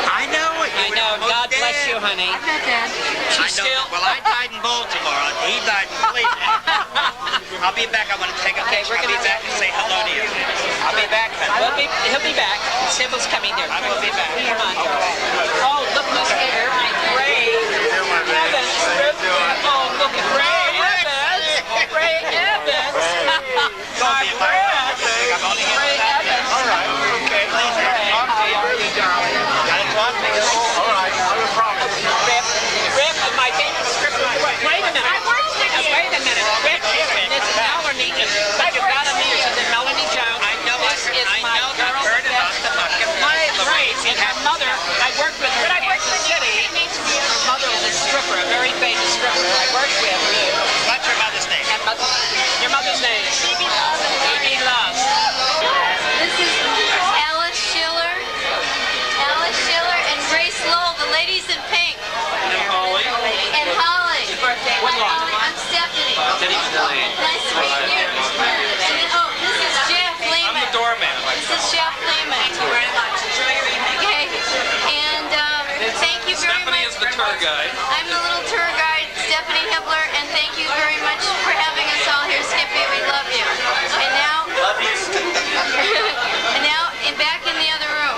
I know it. I know. God bless you, honey. I'm not dead. She's still. Well, I died in Baltimore. He died in Cleveland. I'll be back. I'm going to take a picture. I'll be back and say hello to you. I'll be back. He'll be back. Sybil's coming there. I will be back. Come on. Oh, look who's here. Ray Evans. Oh, look at Ray Evans. Ray Evans. My friend. Ray Evans. All right. Okay. How are you, darling? All right. I promise. Rip, my favorite stripper. Wait a minute. Wait a minute. Rip, this is Melanie. But you've got to meet her. This is Melanie Jones. I know. This is my girl. I've heard about the bucket. Great. And her mother, I worked with her in Kansas City. Her mother was a stripper, a very famous stripper I worked with. What's your mother's name? Your mother's name? Phoebe Love. Phoebe Love. This is Alice Schiller. Alice Schiller and Grace Lowe, the ladies in pink. And Holly. And Holly. What lot? I'm Stephanie. Stephanie. Nice to meet you. Oh, this is Jeff Lehman. I'm the doorman. This is Jeff Lehman. Thank you very much. Okay. And thank you very Stephanie much. is the tour guide. I'm the little tour guide, Stephanie Hibbler, and thank you very much for having us all here, Skippy. We love you. And now, back in the other room.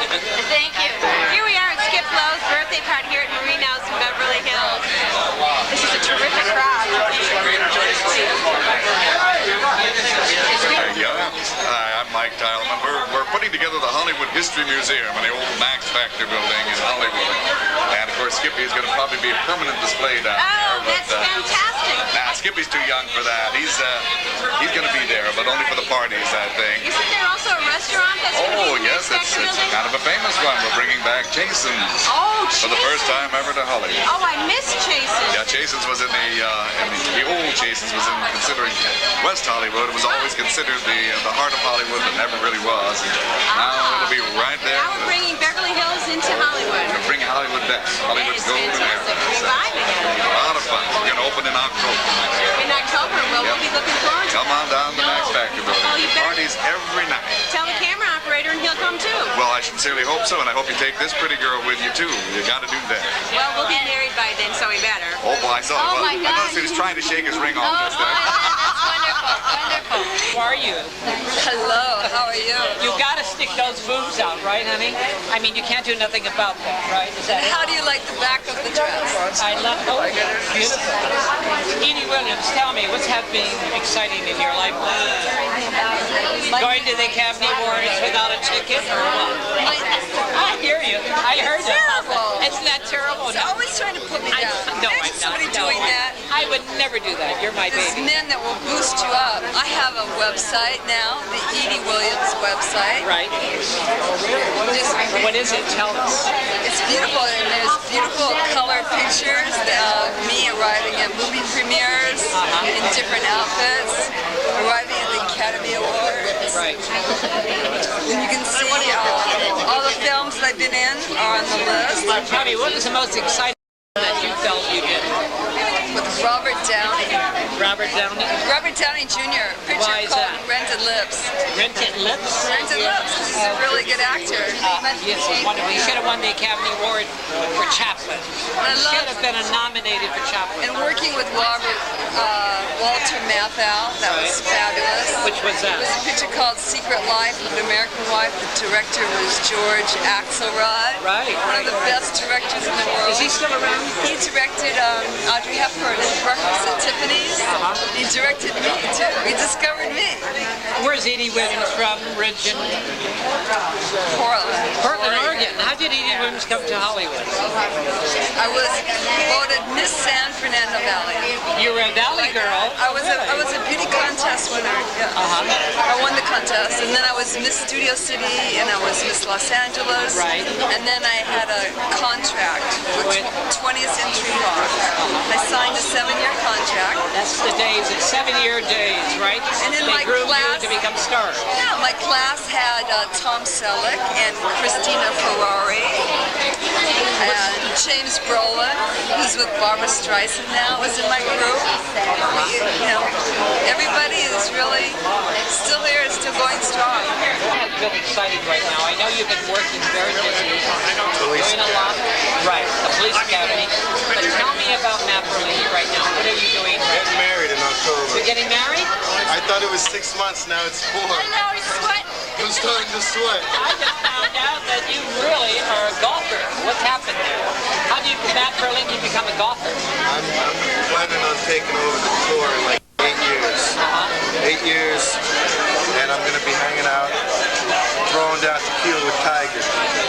Thank you. Here we are at Skip Lowe's birthday party here at Marino's in Beverly Hills. This is a terrific crowd. Hi, I'm Mike Tileman. We're putting together the Hollywood History Museum in the old Max Factor building in Hollywood. And of course, Skippy is going to probably be a permanent display down there. That's fantastic. Nah, Skippy's too young for that. He's going to be there, but only for the parties, I think. Isn't there also a restaurant that's going to be in the Yes, Max it's Factor building? kind of a famous one. We're bringing back Jason's for the first time ever to Hollywood. Oh, I miss Chasen. Yeah, Jason's was in the old Jason's was in considering West Hollywood. It was always considered the heart of Hollywood, but never really was. And now it'll be right there. Now we're bringing Beverly Hills into Hollywood. We're bringing Hollywood back. Hollywood's golden era. Reviving it. A lot of fun. We're going to open in October. In October, well, we'll be looking forward to it. Come on down to the Max Factor building. Oh, you better Parties every night. tell the camera operator and he'll come too. Well, I sincerely hope so, and I hope you take this pretty girl with you too. You got to do that. Well, we'll be married by then, so we better. Oh boy, I saw. Oh, Well, my I God. noticed he was trying to shake his ring off just then. That's wonderful, wonderful. Who are you? Hello, how are you? You got to stick those boobs out, right, honey? I mean, you can't do nothing about that, right? Is that it? How do you like the back of the dress? I love it. Beautiful. Edie Williams, tell me, what's been exciting in your life? Going to the Academy Awards without a ticket or what? I hear you. I heard that. Terrible. Isn't that terrible? He's always trying to put me down. No, There's I'm not. somebody No, doing that. I would never do that. You're my There's baby. men that will boost you up. I have a website now, the Edie Williams website. Right. What is it? Tell us. It's beautiful, and there's beautiful color pictures of me arriving at movie premieres in different outfits, arriving at the Academy Awards. Right. And you can see all the films that I've been in are on the list. Tell me, what is the most exciting that you felt you did? With Robert Downey. Robert Downey? Robert Downey Jr. Picture Why is called that? Rented Lips. Rented Lips? Rented Lips. He's a really good actor. Yes, he's wonderful. He should have won the Academy Award for Chaplin. He should have been nominated for Chaplin. And working with Walter Matthau, that was fabulous. Which was that? It was a picture called Secret Life of an American Wife. The director was George Axelrod. Right. One of the best directors in the world. Is he still around? He directed Audrey Hepburn in Breakfast at Tiffany's. He directed me too. He discovered me. Where's Edie Williams from? Origin? Portland. Portland, Oregon. How did Edie Williams come to Hollywood? I was voted Miss San Fernando Valley. You were a Valley girl. I was a beauty contest winner. Yeah. I won the contest, and then I was Miss Studio City, and I was Miss Los Angeles. Right. And then I had a contract with 20th Century Fox. I signed a 7-year contract. That's the days, it's 7-year days, right? And in they my groomed class, you to become stars. Yeah, my class had Tom Selleck and Christina Ferrari and James Brolin, who's with Barbara Streisand now, was in my group. really, it's still here, it's still going strong. I feel excited right now. I know you've been working very busy, doing a lot. Right, the police academy. But tell me about Maperlini right now. What are you doing? Getting married in October. You're getting married? I thought it was 6 months, now it's 4. I know, he's sweating. I'm starting to sweat. I just found out that you really are a golfer. What's happened there? How do you, Maperlini, become a golfer? I'm planning on taking over the tour in like 8 years. 8 years, and I'm going to be hanging out, throwing down tequila with Tiger.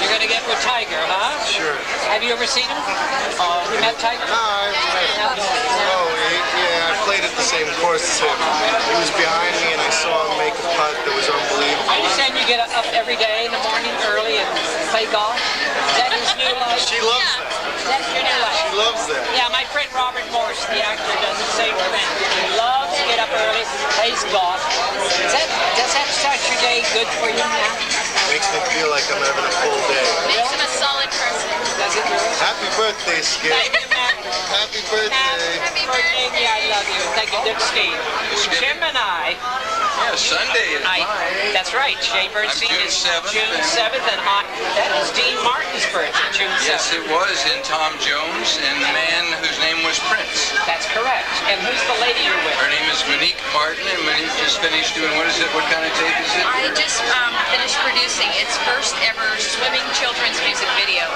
You're going to get with Tiger, huh? Sure. Have you ever seen him? You met Tiger? No, I haven't met him. Oh, yeah, I played at the same course as him. He was behind me, and I saw him make a putt that was unbelievable. I understand you get up every day in the morning early and play golf. Is that his new life? She loves that. That's your new life? She loves that. Yeah, my friend Robert Morse, the actor, does the same thing. He loves to get up early, plays golf. Does that start your day good for you now? Makes me feel like I'm having a full day. Makes him a solid person. Does it? Happy birthday, Skip. Thank you, Matt. Happy birthday. Happy birthday. Yeah, I love you. Thank you, Dick Steve. Jim and I. Yeah, Sunday is mine. That's right. Jay Bernstein June is 7th. June 7th, and that is Dean Martin's birthday, June 7th. Yes, it was in Tom Jones, and the man whose name was Prince. That's correct. And who's the lady you're with? Her name is Monique Martin, and Monique just finished doing, what is it? What kind of tape is it? I just finished producing its first ever swimming children's music video.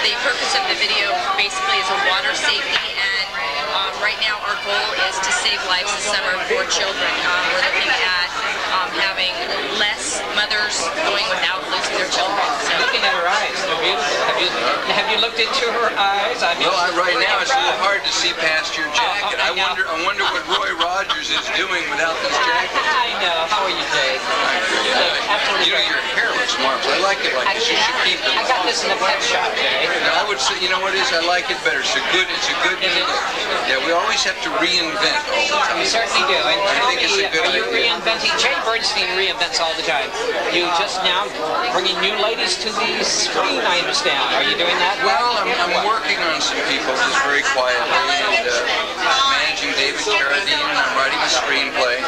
The purpose of the video basically is a water safety, and right now our goal is to save lives this summer for children. We're looking at having less mothers going without losing their children. So. Looking at her eyes, they're beautiful. Have you looked into her eyes? I mean, well, right now it's a little hard to see past your jacket. I wonder what Roy Rogers is doing without this jacket. I know. How are you, Dave? You know, your hair looks marvelous. I like it like this. You should keep it. I got this in a pet shop, Dave. I would say, you know what it is? I like it better. It's a good Yeah, we always have to reinvent all the time. We certainly do. And I think it's a good are you idea. reinventing? Jay Bernstein reinvents all the time. You just now bringing new ladies to the screen, I understand. Are you doing that? Well, I'm working on some people just very quietly, and managing David Carradine, and I'm writing a screenplay.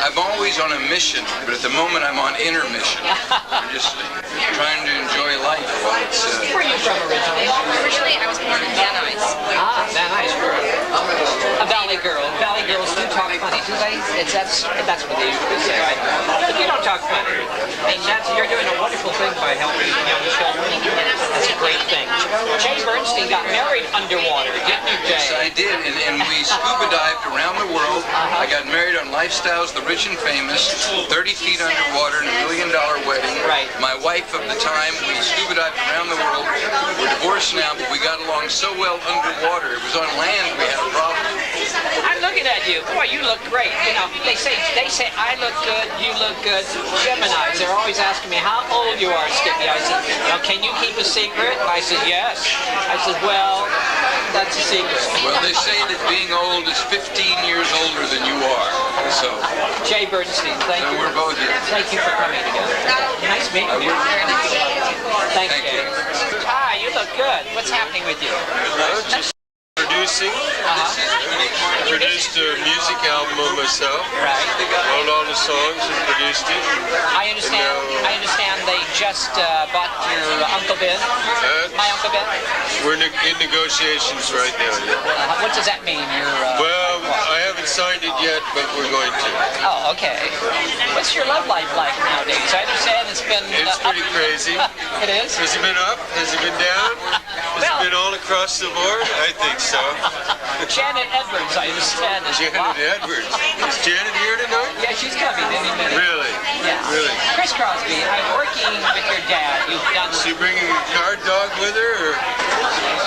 I'm always on a mission, but at the moment I'm on intermission. I'm just trying to enjoy life while it's... Where are you from originally? Originally, I was born in Van Nuys. Van Nuys. A Valley girl. Valley girls do talk funny, do they? That's what they usually say. Right? But you don't talk funny. I mean, you're doing a wonderful thing by helping young children. That's a great thing. Jay Bernstein got married underwater, didn't you, Jay? Yes, I did, and we scuba dived around the world. I got married on Lifestyles, The Rich and Famous, 30 feet underwater in a $1 million wedding. Right. My wife of the time, we scuba dived around the world. We're divorced now, but we got along so well underwater. It was on land we had a problem. I'm looking at you. Boy, you look great. You know, they say I look good, you look good. Geminis, they're always asking me how old you are, Skippy. I said, well, can you keep a secret? I said, yes. I said, well, that's a secret. Well, they say that being old is 15 years older than you are. So, Jay Bernstein, thank you. We're both here. Thank you for coming together. Nice meeting you. Thank you. Hi, you look good. What's happening with you? Just producing. Produced a music album of myself. Right. Wrote all the songs and produced it. I understand they just bought your Uncle Ben. My Uncle Ben. We're in negotiations right now. Yeah. What does that mean? Well, I haven't signed it yet, but we're going to. Oh, okay. What's your love life like nowadays? I understand it's been... It's pretty crazy. It is? Has it been up? Has it been down? Has it been all across the board? I think so. Janet Edwards, I understand. Janet Edwards. Is Janet here tonight? Yeah, she's coming any minute. Really? Yeah. Really? Chris Crosby, I'm working with your dad. You've done... Is she bringing a guard dog with her? Or?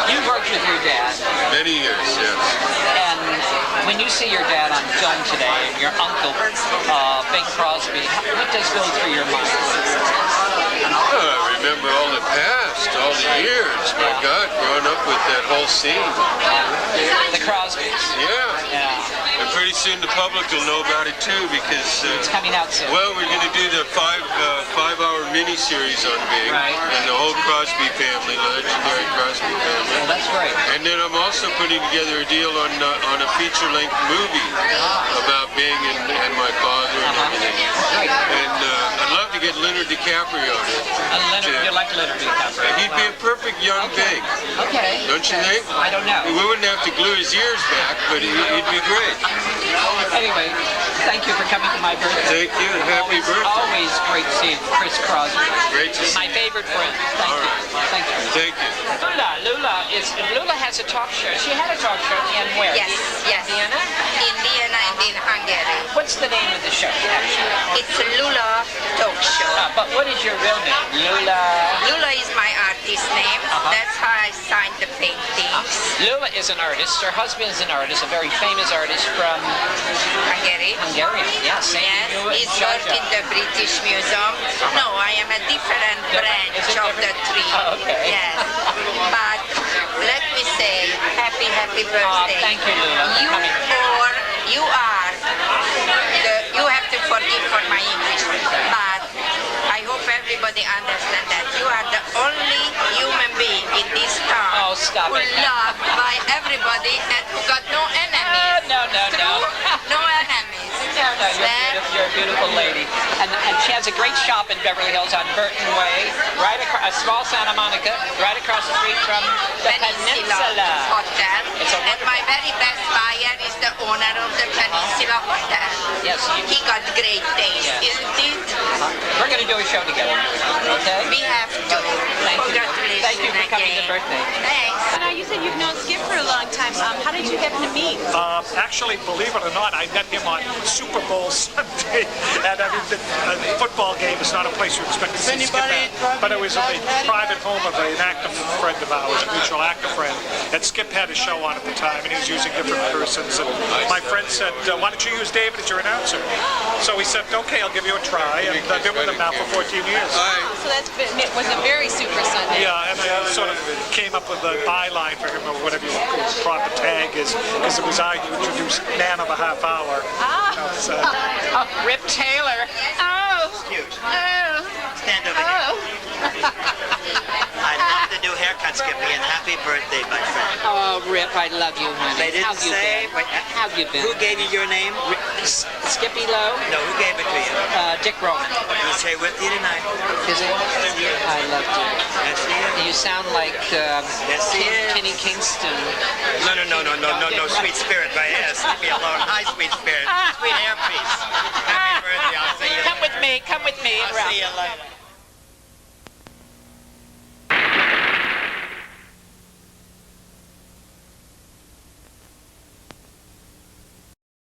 You've worked with your dad. Many years, yes. And when you see your dad on film today, and your uncle, Bing Crosby, what does go through your mind? I remember all the past, all the years. My God, growing up with that whole scene. The Crosbys. Yeah. And pretty soon the public will know about it too, because it's coming out soon. Well, we're going to do the five-hour mini-series on Bing, and the whole Crosby family, the legendary Crosby family. Well, that's great. And then I'm also putting together a deal on a feature-length movie about Bing and my father And I'd love to get Leonardo DiCaprio You like Leonardo DiCaprio? He'd be a perfect young pig. Okay. Don't you think? I don't know. We wouldn't have to glue his ears back, but he'd be great. Anyway, thank you for coming to my birthday. Thank you, and happy birthday. Always great seeing Chris Crosby. Great to see my favorite friend. Thank you. Thank you. Thank you. Lula has a talk show. She had a talk show in where? Yes. Vienna? In Vienna and in Hungary. What's the name of the show, actually? It's a Lula talk show. But what is your real name? Lula? Lula is my artist name. That's how I signed the paintings. Lula is an artist. Her husband is an artist, a very famous artist from Hungary. Hungarian, yes. He's worked in the British Museum. No, I am a different branch of the tree. Okay. Yes. But let me say, happy birthday. Thank you, Lula. You have to forgive for my English, but I hope everybody understands that you are the only human being in this town who loved by everybody and who got no enemies. No. No enemies. You're a beautiful lady. And she has a great shop in Beverly Hills on Burton Way, right across small Santa Monica, right across the street from the Peninsula Hotel. And my very best buyer is the owner of the Peninsula Hotel. Yes. He got great taste, isn't it? We're going to do a show together, okay? We have to. Congratulations. Thank you for coming to birthday. Thanks. Now, you said you've known Skip for a long time. How did you happen to meet? Actually, believe it or not, I met him on Super Bowl Sunday. And I mean, the football game is not a place you expect to see Skip at. But it was a private home of an actor friend of ours, a mutual actor friend. And Skip had a show on at the time, and he was using different persons. And my friend said, why don't you use David as your announcer? So he said, okay, I'll give you a try. And I've been with him now for 14 years. So it was a very Super Sunday. Yeah, and I sort of came up with a byline for him, or whatever you want to proper tag is, because it was I who introduced Man of a Half Hour. Rip Taylor. Stand over here. I love the new haircut, Skippy, and happy birthday, my friend. Oh, Rip, I love you, honey. They didn't say. How have you been? Who gave you your name? Skippy Lowe? No, who gave it to you? Dick Roman. He's here with you tonight. Is it? I loved you. Yes, he is. You sound like Kenny Kingston. No, sweet spirit, my ass. Leave me alone. Hi, sweet spirit. Sweet hairpiece. Happy birthday. I'll see you later. Come with me. I'll see you later.